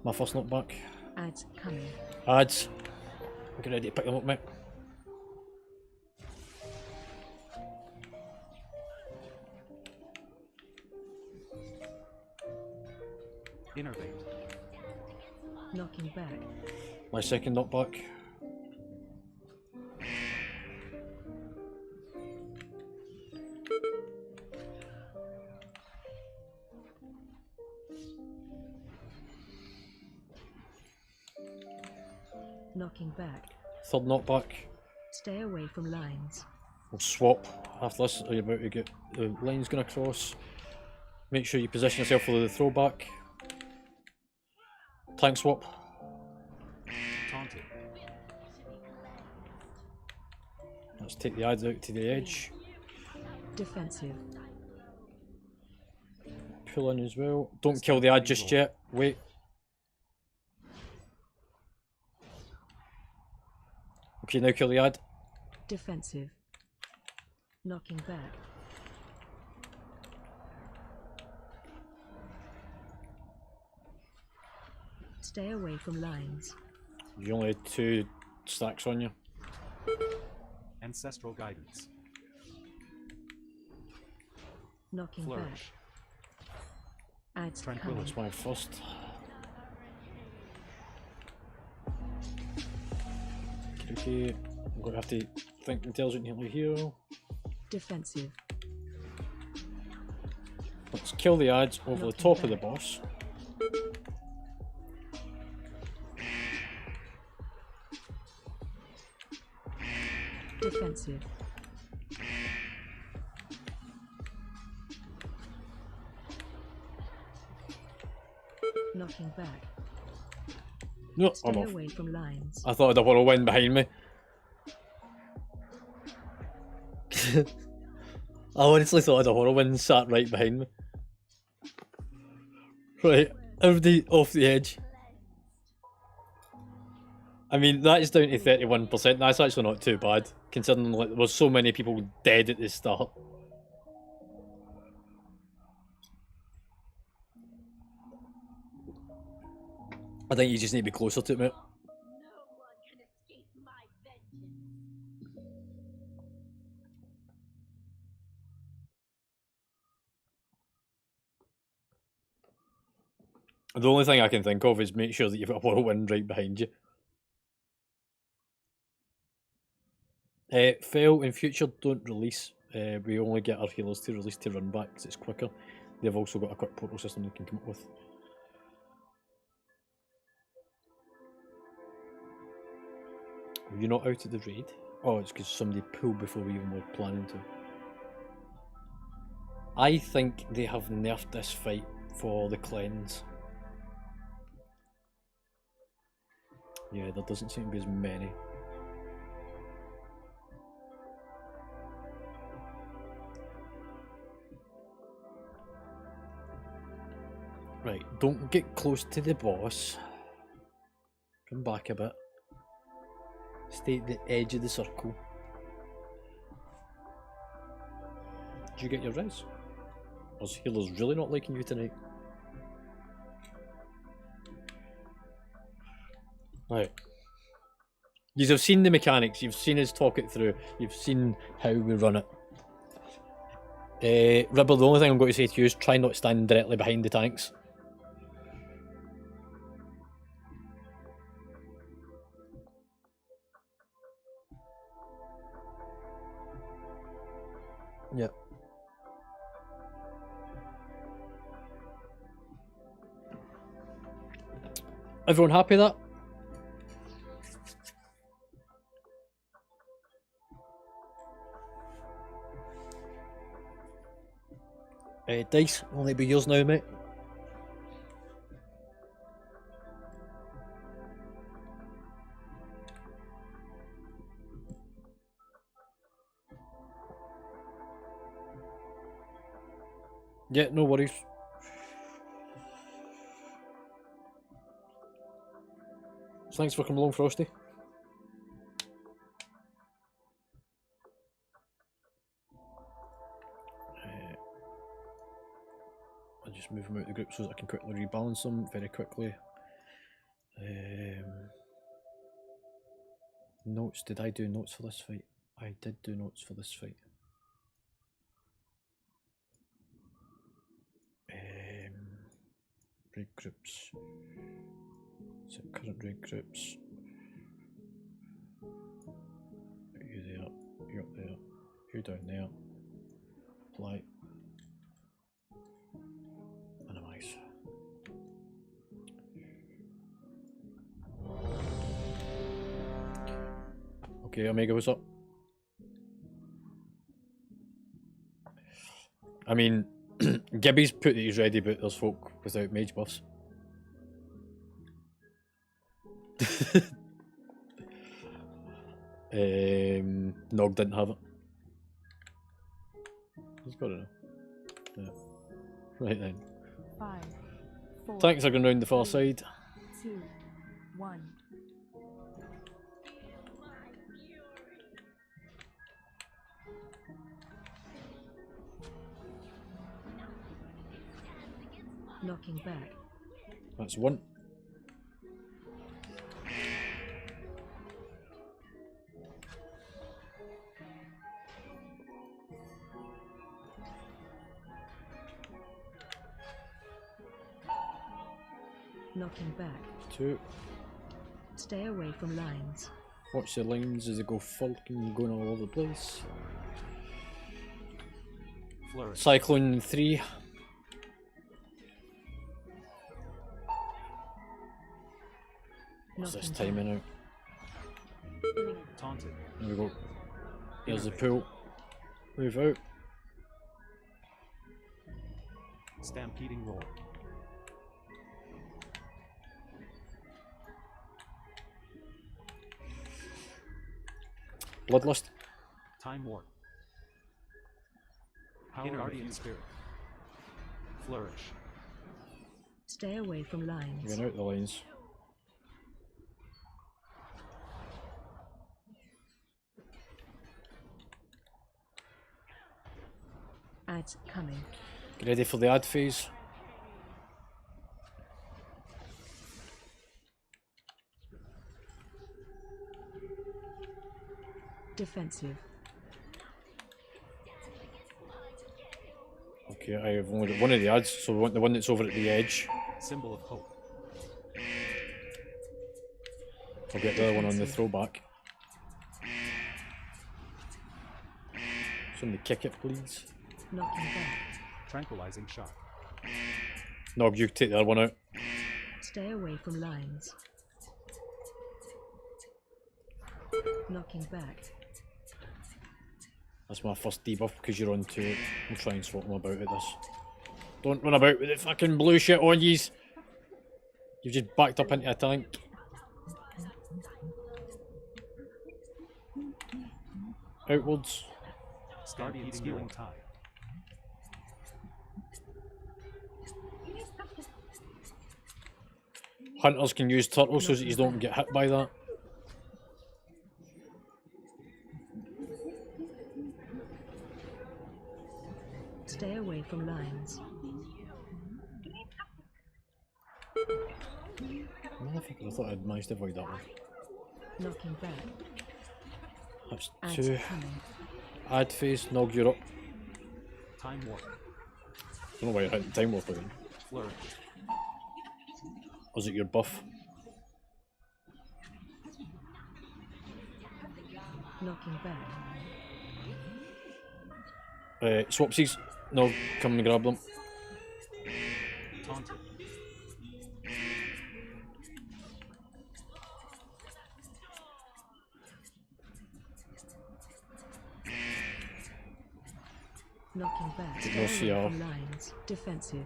My first knockback. Ads coming. Ads. Get ready to pick them up, mate. Innervate. Knocking back. My second knockback. Knocking back. Third knockback. Stay away from lines. We'll swap after this. Are you about to get the lines going across? Make sure you position yourself for the throwback. Tank swap. Taunted. Let's take the ads out to the edge. Defensive. Pull in as well. Don't kill the ad just yet. Wait. Okay, now kill the ad. Defensive. Knocking back. Stay away from lines. You only had 2 stacks on you. Ancestral Guidance. Knocking Flourish. back. Ads coming. Tranquility. That's my first. Okay, I'm going to have to think intelligently here. Defensive. Let's kill the ads over the top of the boss. Defensive. Knocking back. No, I'm Stay off. away from lines. I thought I had a whirlwind behind me. I honestly thought I had a whirlwind sat right behind me. Right, everybody off the edge. I mean, that is down to 31%. That's actually not too bad, considering like, there was so many people dead at the start. I think you just need to be closer to it, mate. No one can escape my vengeance. The only thing I can think of is make sure that you've got a whirlwind right behind you. Fail in future, don't release. We only get our healers to release to run back because it's quicker. They've also got a quick portal system they can come up with. Were you not out at the raid? Oh, it's because somebody pulled before we even were planning to. I think they have nerfed this fight for the cleanse. Yeah, there doesn't seem to be as many. Right, don't get close to the boss. Come back a bit. Stay at the edge of the circle. Did you get your res? Or is healers really not liking you tonight? Right. You have seen the mechanics, you've seen us talk it through, you've seen how we run it. Ribber, the only thing I'm going to say to you is try not to stand directly behind the tanks. Yeah. Everyone happy with that? Dice, only be yours now, mate. Yeah, no worries. Thanks for coming along, Frosty. I'll just move them out of the group so that I can quickly rebalance them very quickly. Notes, did I do notes for this fight? I did do notes for this fight. Raid groups. Set current raid groups. You there, you up there, you down there. Apply. Minimize. Okay, Omega, what's up? I mean, Gibby's put that he's ready, but there's folk without mage buffs. Nog didn't have it. He's got it now. Yeah. Right then. 5, 4, Tanks are going round the far side. 2, 1. Knocking back. That's one. Knocking back. Two. Stay away from lines. Watch the lines as they go fucking going all over the place. Flourish. Cyclone 3. What's this Knocking timing out? Taunted. There we go. Here's the pool. Move out. Stampeding roar. Bloodlust. Time Warp. Power Guardian Spirit. Flourish. Stay away from lines. Going out the lines. Ads coming. Get ready for the ad phase. Defensive. Okay, I have only got one of the ads, so we want the one that's over at the edge. Symbol of Hope. I'll get the other one on the throwback. Somebody kick it, please. Knocking back. Tranquilizing Shot. Nog, you take the other one out. Stay away from lines. Knocking back. That's my first debuff because you're on to it. I'll try and swap them about at this. Don't run about with the fucking blue shit on yous. You've just backed up into a tank. Outwards. Guardian Healing Tide. Hunters can use turtles so that you don't get hit by that. Stay away from lines. Motherfucker, I thought I'd managed to avoid that one. Knocking back. That's Ads two. coming. Ad phase, Nog, you're up. Time Warp. Don't know why you're hitting time warp again. Flourish. Or is it your buff? Knocking back. Swapsies. Nog, come and grab them. Taunted. Knocking back. No Stay away CR. from lines. Defensive.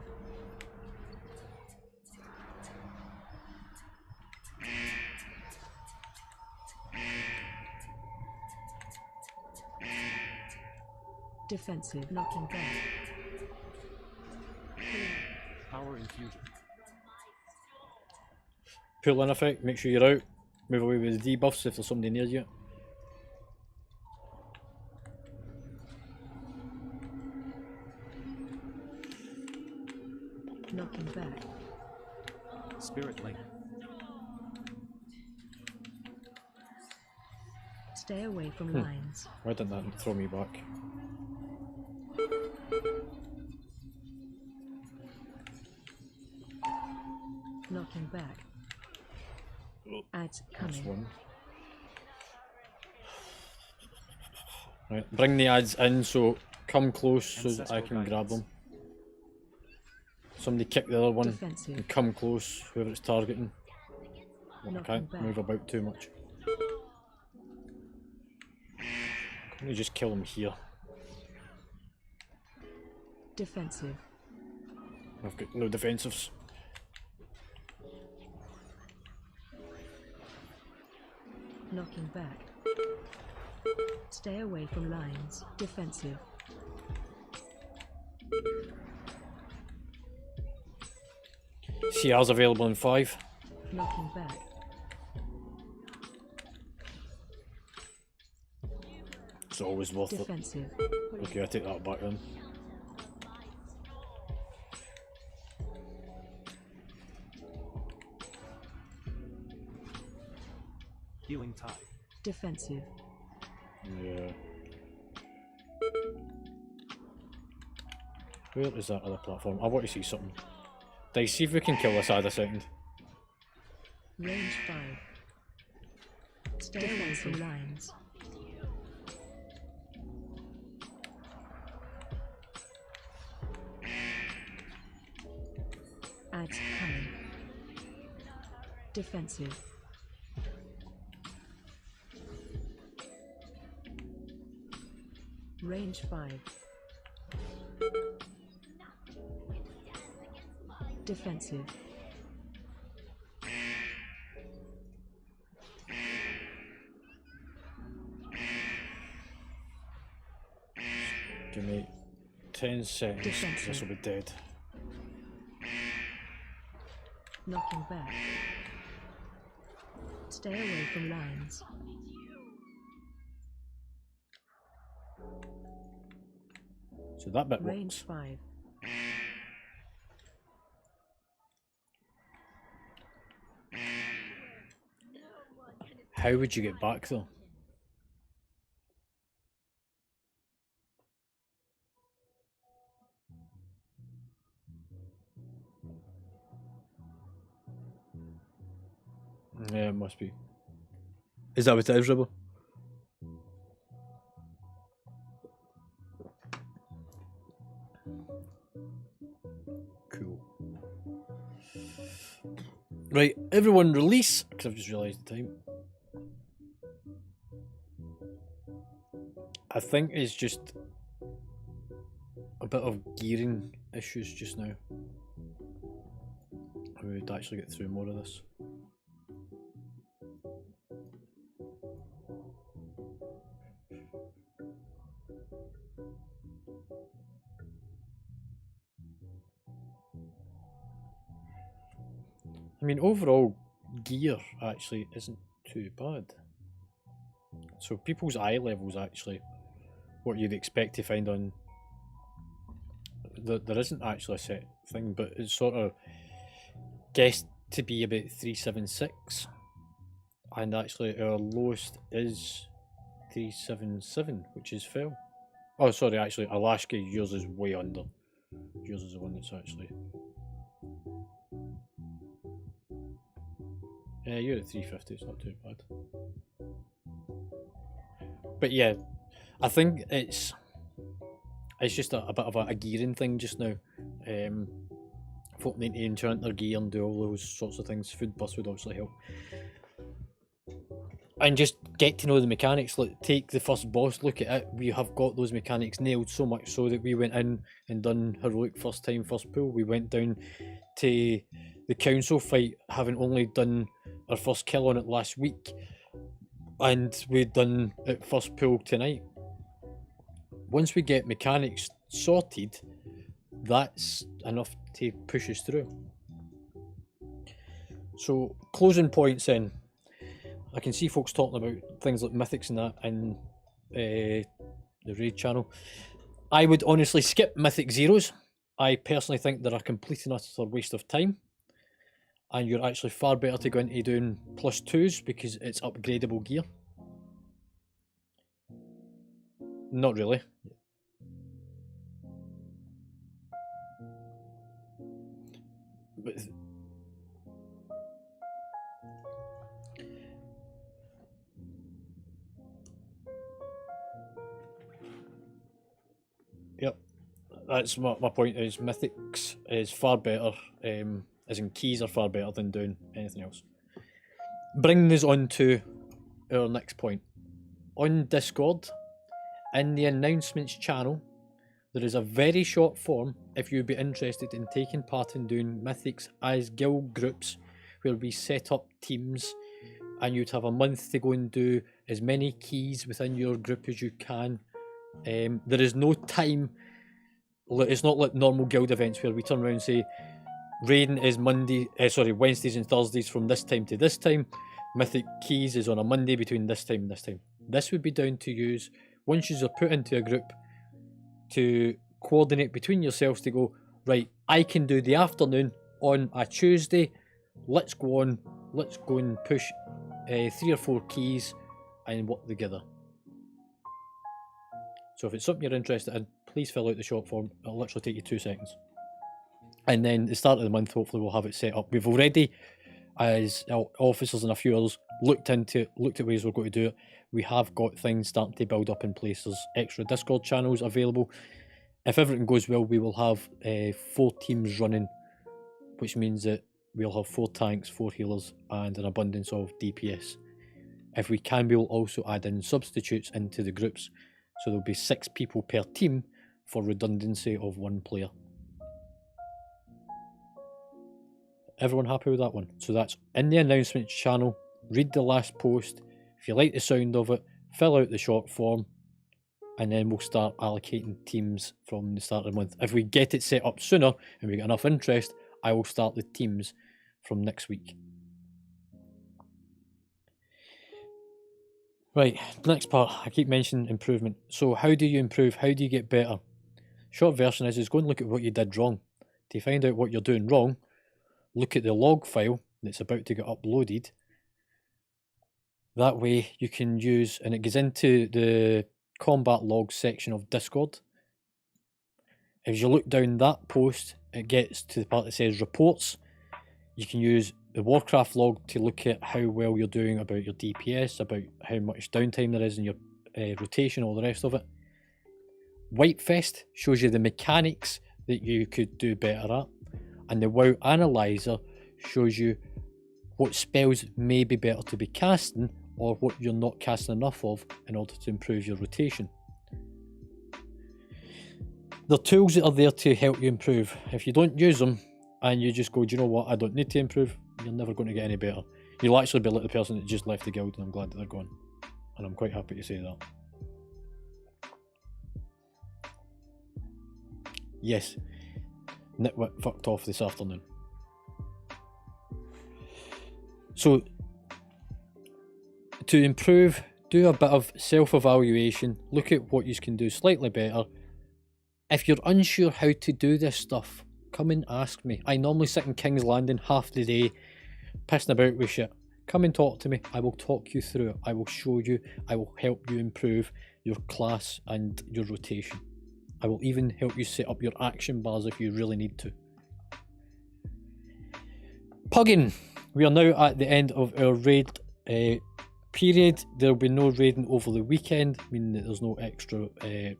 Defensive. Knocking back. Power Infusion. Pull in effect, make sure you're out. Move away with the debuffs if there's somebody near you. Knocking back. Spirit Link. Stay away from lines. Why didn't that throw me back? Knocking back. Ads That's coming. one. Right, bring the ads in, so come close so that I can grab them. Somebody kick the other one Defensive. and come close, whoever it's targeting. Well, I Knocking can't back. move about too much. Let me just kill him here. Defensive. I've got no defensives. Knocking back. Stay away from lines. Defensive. CR's available in 5. Knocking back. It's always worth it. Defensive. Okay, I take that back then. Healing Tide. Defensive. Yeah. Where is that other platform? I want to see something. Dice, see if we can kill this ad a second. Range 5. Stay away from lines. Ads coming. Defensive. Range 5. Defensive. 10 seconds. Defensive. This will be dead. Knocking back. Stay away from lines. So that bit Range works. 5. How would you get back though? Yeah, it must be. Is that what it is, Ribble? Cool. Right, everyone release, because I've just realised the time. I think it's just a bit of gearing issues just now. We would actually get through more of this. I mean, overall gear actually isn't too bad. So people's eye levels actually, what you'd expect to find on, there isn't actually a set thing, but it's sort of guessed to be about 376, and actually our lowest is 377, which is fell. Oh, sorry, actually, Alaska, yours is way under. Yours is the one that's actually. Yeah, you're at 350, it's not too bad. But yeah, I think it's just a bit of a gearing thing just now. Folk need to enchant their gear and do all those sorts of things. Food bus would obviously help. And just get to know the mechanics, like take the first boss, look at it. We have got those mechanics nailed so much so that we went in and done heroic first time, first pull. We went down to the council fight having only done our first kill on it last week, and we'd done it first pull tonight. Once we get mechanics sorted, that's enough to push us through. So closing points then. I can see folks talking about things like mythics and that in the raid channel. I would honestly skip mythic zeros. I personally think they're a complete and utter waste of time, and you're actually far better to go into doing +2s because it's upgradable gear. Not really. But yep, that's my point. Is mythics is far better, as in keys are far better than doing anything else. Bringing us on to our next point. On Discord, in the announcements channel, there is a very short form if you'd be interested in taking part in doing mythics as guild groups, where we set up teams and you'd have a month to go and do as many keys within your group as you can. There is no time. It's not like normal guild events where we turn around and say raiding is Wednesdays and Thursdays from this time to this time. Mythic keys is on a Monday between this time and this time. This would be down to you once you are put into a group to coordinate between yourselves to go, right, I can do the afternoon on a Tuesday. Let's go and push 3 or 4 keys and work together. So if it's something you're interested in, please fill out the short form. It'll literally take you 2 seconds. And then at the start of the month, hopefully we'll have it set up. We've already, as officers and a few others, looked at ways we're going to do it. We have got things starting to build up in place. There's extra Discord channels available. If everything goes well, we will have 4 teams running, which means that we'll have 4 tanks, 4 healers, and an abundance of DPS. If we can, we'll also add in substitutes into the groups. So there'll be 6 people per team for redundancy of 1 player. Everyone happy with that one? So that's in the announcements channel. Read the last post. If you like the sound of it, fill out the short form. and then we'll start allocating teams from the start of the month. If we get it set up sooner and we get enough interest, I will start the teams from next week. Right, next part. I keep mentioning improvement. So how do you improve? How do you get better? Short version is go and look at what you did wrong. To find out what you're doing wrong, look at the log file that's about to get uploaded. That way you can use, and it goes into the combat logs section of Discord. If you look down that post, it gets to the part that says reports. You can use the Warcraft log to look at how well you're doing about your DPS, about how much downtime there is in your rotation, all the rest of it. Whitefest shows you the mechanics that you could do better at, and the WoW Analyzer shows you what spells may be better to be casting or what you're not casting enough of in order to improve your rotation. They're tools that are there to help you improve. If you don't use them and you just go, do you know what, I don't need to improve, you're never going to get any better. You'll actually be like the person that just left the guild, and I'm glad that they're gone. And I'm quite happy to say that. Yes, Nitwit fucked off this afternoon. So, to improve, do a bit of self-evaluation, look at what you can do slightly better. If you're unsure how to do this stuff, come and ask me. I normally sit in King's Landing half the day, pissing about with shit. Come and talk to me. I will talk you through it. I will show you. I will help you improve your class and your rotation. I will even help you set up your action bars if you really need to. Pugging. We are now at the end of our raid period. There will be no raiding over the weekend, meaning that there's no extra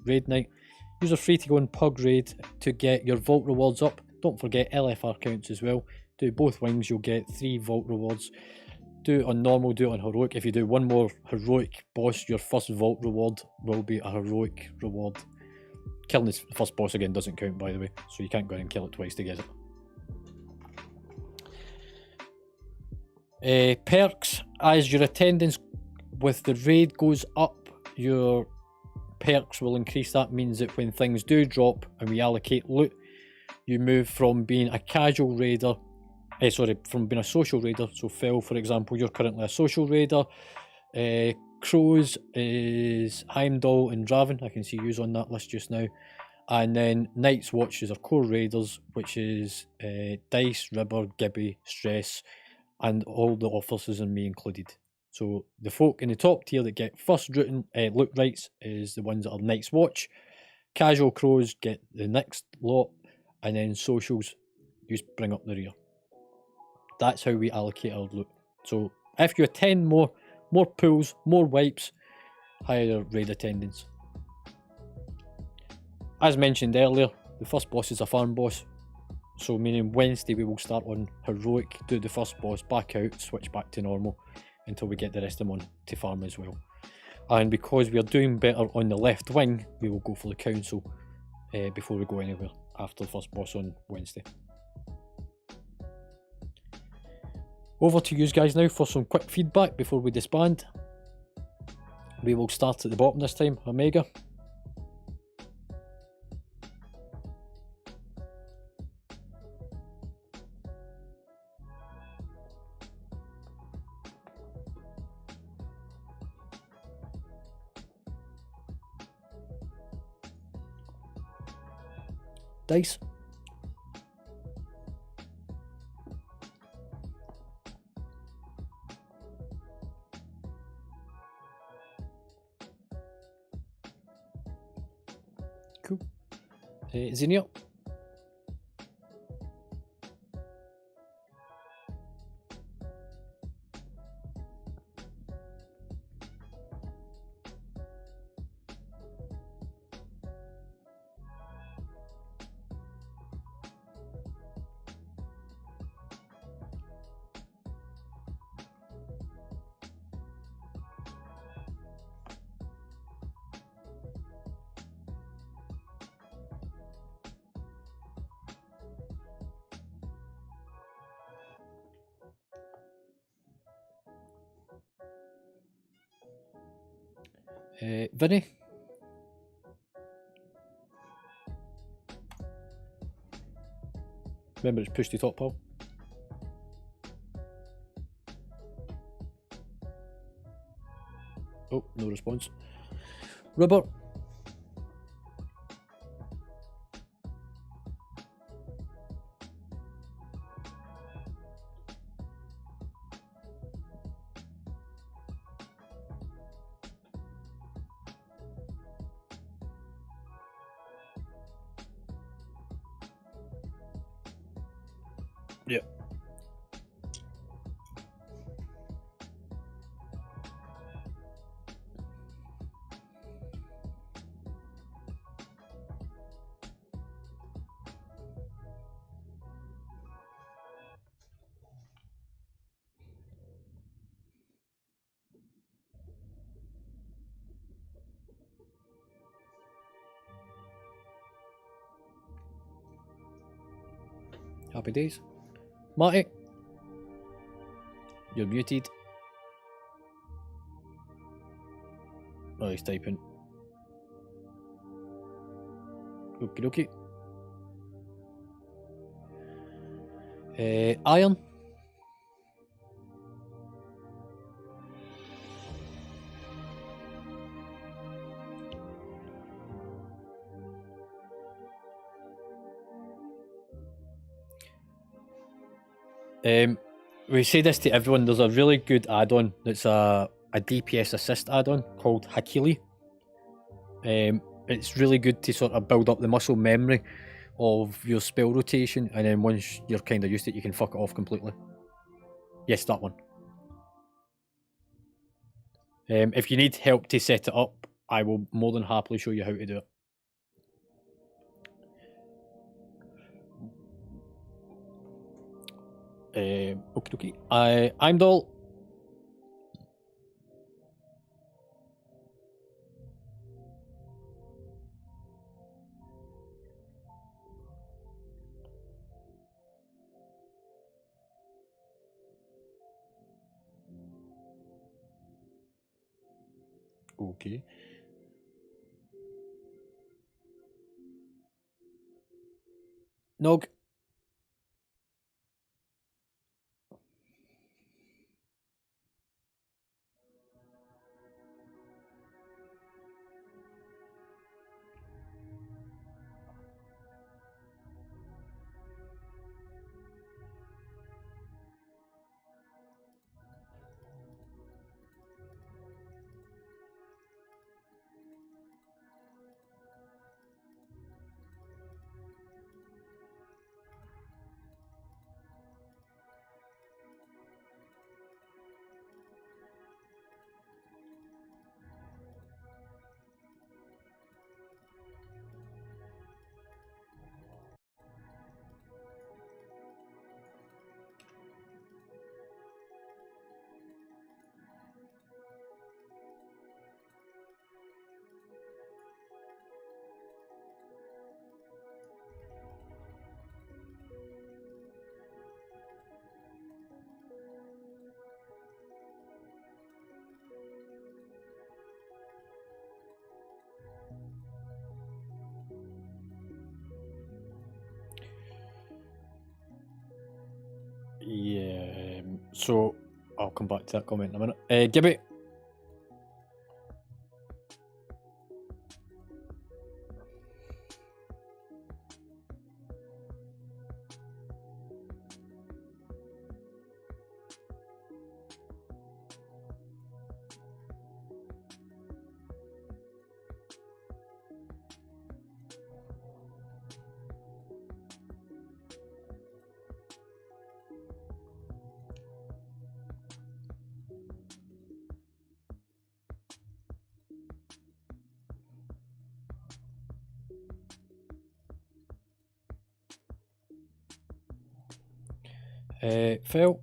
raid night. Use are free to go and pug raid to get your vault rewards up. Don't forget LFR counts as well. Do both wings, you'll get 3 vault rewards. Do it on normal, do it on heroic. If you do one more heroic boss, your first vault reward will be a heroic reward. Killing the first boss again doesn't count, by the way, so you can't go in and kill it twice to get it. Perks, as your attendance with the raid goes up, your perks will increase. That means that when things do drop and we allocate loot, you move from being a casual raider, from being a social raider. So Phil, for example, you're currently a social raider. Crows is Heimdall and Draven. I can see you on that list just now. And then Night's Watch is our core raiders, which is Dice, Ribber, Gibby, Stress, and all the officers and me included. So the folk in the top tier that get first loot rights is the ones that are Night's Watch. Casual Crows get the next lot, and then socials you just bring up the rear. That's how we allocate our loot. So if you attend more pools, more wipes, higher raid attendance. As mentioned earlier, the first boss is a farm boss. So meaning Wednesday we will start on heroic, do the first boss, back out, switch back to normal until we get the rest of them on to farm as well. And because we are doing better on the left wing, we will go for the council before we go anywhere after the first boss on Wednesday. Over to you guys now for some quick feedback before we disband. We will start at the bottom this time, Omega. Dice. Cool. Zinnia. Vinny. Remember, it's push to top, pal. Oh, no response. Rubber. Yeah. Happy days. Marty, you're muted. Oh, he's typing. Okie dokie. Iron. We say this to everyone. There's a really good add-on that's a DPS assist add-on called Hakili. It's really good to sort of build up the muscle memory of your spell rotation, and then once you're kind of used to it, you can fuck it off completely. Yes, that one. If you need help to set it up, I will more than happily show you how to do it. Okay, okay. I'm Doll. Okay. Nog. Yeah, so I'll come back to that comment in a minute. Gibby. Phil.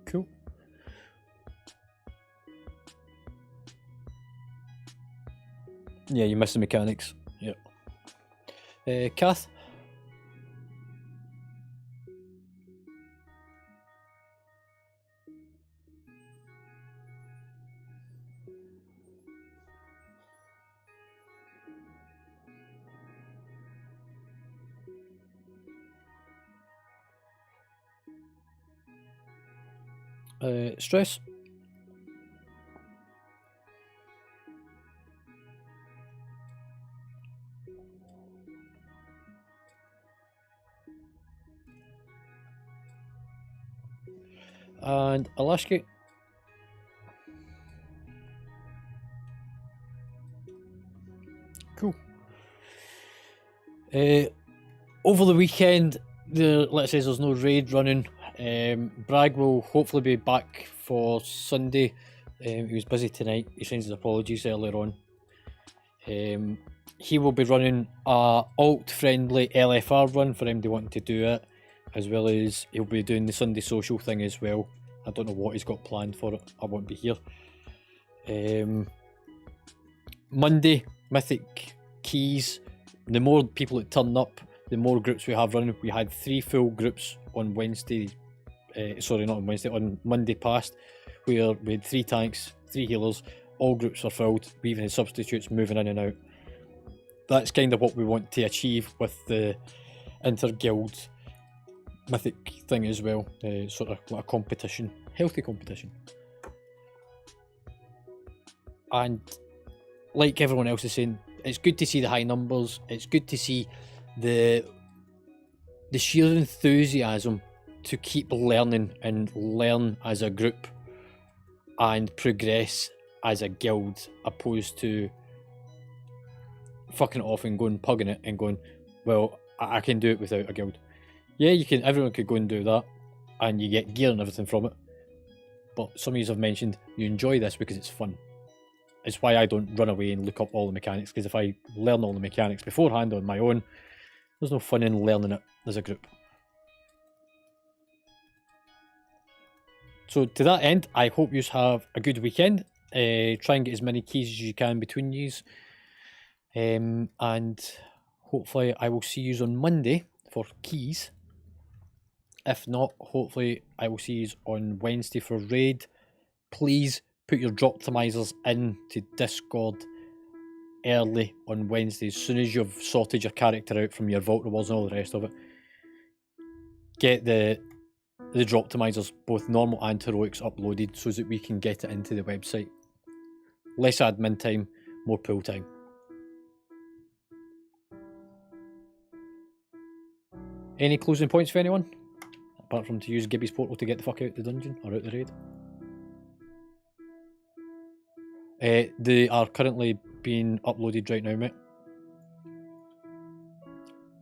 Cool. Yeah, you missed the mechanics. Yep. Kath? Stress? And Alaska? Cool. Over the weekend, let's say there's no raid running. Bragg will hopefully be back for Sunday. He was busy tonight. He sends his apologies earlier on. He will be running a alt-friendly LFR run for anybody wanting to do it, as well as he'll be doing the Sunday social thing as well. I don't know what he's got planned for it. I won't be here. Monday, Mythic Keys. The more people that turn up, the more groups we have running. We had 3 full groups on Wednesday. Sorry, not on Wednesday, on Monday past, where we had 3 tanks, 3 healers, all groups were filled. We even had substitutes moving in and out. That's kind of what we want to achieve with the inter-guild mythic thing as well. Sort of like a competition, healthy competition. And like everyone else is saying, it's good to see the high numbers. It's good to see the sheer enthusiasm to keep learning and learn as a group and progress as a guild, opposed to fucking it off and going pugging it and going, well, I can do it without a guild. Yeah, you can. Everyone could go and do that, and you get gear and everything from it. But some of you have mentioned you enjoy this because it's fun. It's why I don't run away and look up all the mechanics, because if I learn all the mechanics beforehand on my own, there's no fun in learning it as a group. So to that end, I hope you have a good weekend. Try and get as many keys as you can between yous. And hopefully I will see you on Monday for keys. If not, hopefully I will see you on Wednesday for raid. Please put your drop optimizers into Discord early on Wednesday. As soon as you've sorted your character out from your vault rewards and all the rest of it, get the drop optimizers, both normal and heroics, uploaded so that we can get it into the website. Less admin time, more pool time. Any closing points for anyone? Apart from to use Gibby's portal to get the fuck out the dungeon or out the raid. They are currently being uploaded right now, mate.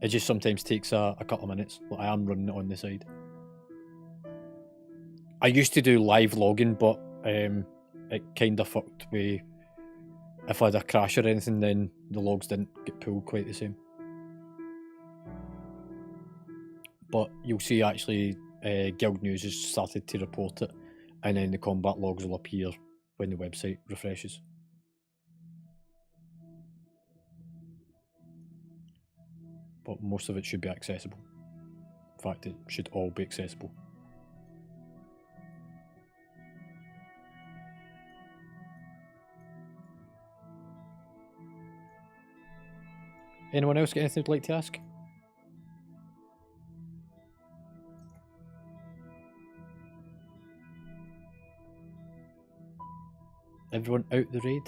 It just sometimes takes a couple of minutes. Like, I am running it on the side. I used to do live logging, but it kind of fucked with... If I had a crash or anything, then the logs didn't get pulled quite the same. But you'll see actually Guild News has started to report it, and then the combat logs will appear when the website refreshes. But most of it should be accessible. In fact, it should all be accessible. Anyone else got anything they'd like to ask? Everyone out the raid?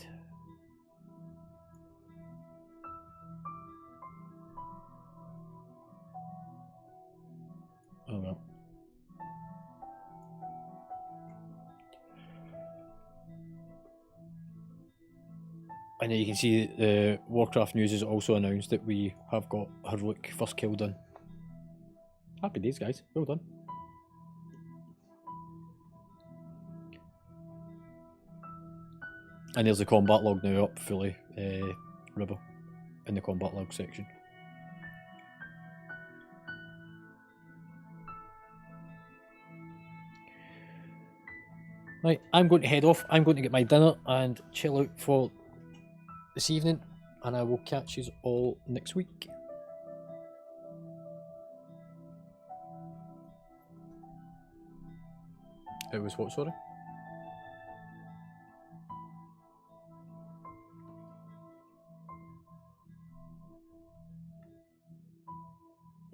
Oh well. And then you can see the Warcraft News has also announced that we have got heroic first kill done. Happy days, guys. Well done. And there's the combat log now up fully, Ribble, in the combat log section. Right, I'm going to head off. I'm going to get my dinner and chill out for this evening. and I will catch you all next week. It was what, sorry?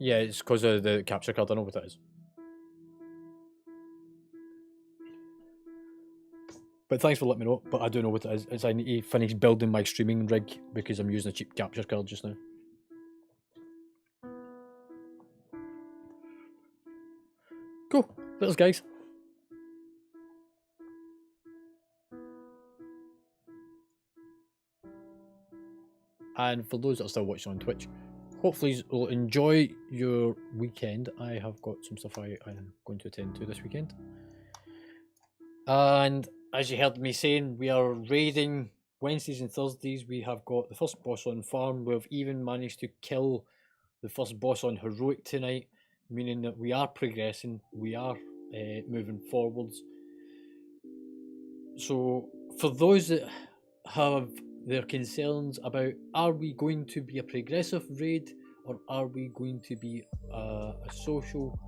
Yeah, it's because of the capture card. I know what it is. But thanks for letting me know. But I do know what it is. It's I need to finish building my streaming rig because I'm using a cheap capture card just now. Cool. There's guys. And for those that are still watching on Twitch, hopefully you'll enjoy your weekend. I have got some stuff I am going to attend to this weekend. And as you heard me saying, we are raiding Wednesdays and Thursdays. We have got the first boss on farm. We've even managed to kill the first boss on heroic tonight, meaning that we are progressing. We are moving forwards. So for those that have their concerns about are we going to be a progressive raid or are we going to be a social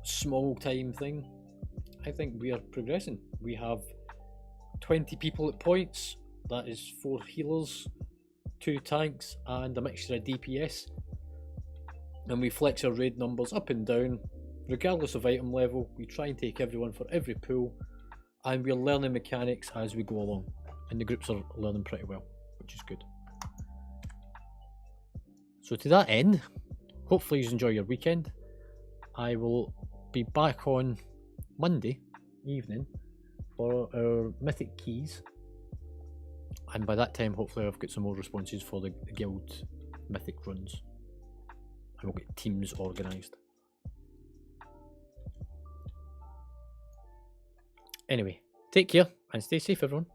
small time thing, I think we are progressing. We have 20 people at points. That is 4 healers, 2 tanks and a mixture of DPS, and we flex our raid numbers up and down regardless of item level. We try and take everyone for every pool, and we're learning mechanics as we go along, and the groups are learning pretty well, which is good. So to that end, hopefully you enjoy your weekend. I will be back on Monday evening for our Mythic Keys, and by that time hopefully I've got some more responses for the guild Mythic runs, and we'll get teams organised. Anyway, take care and stay safe everyone.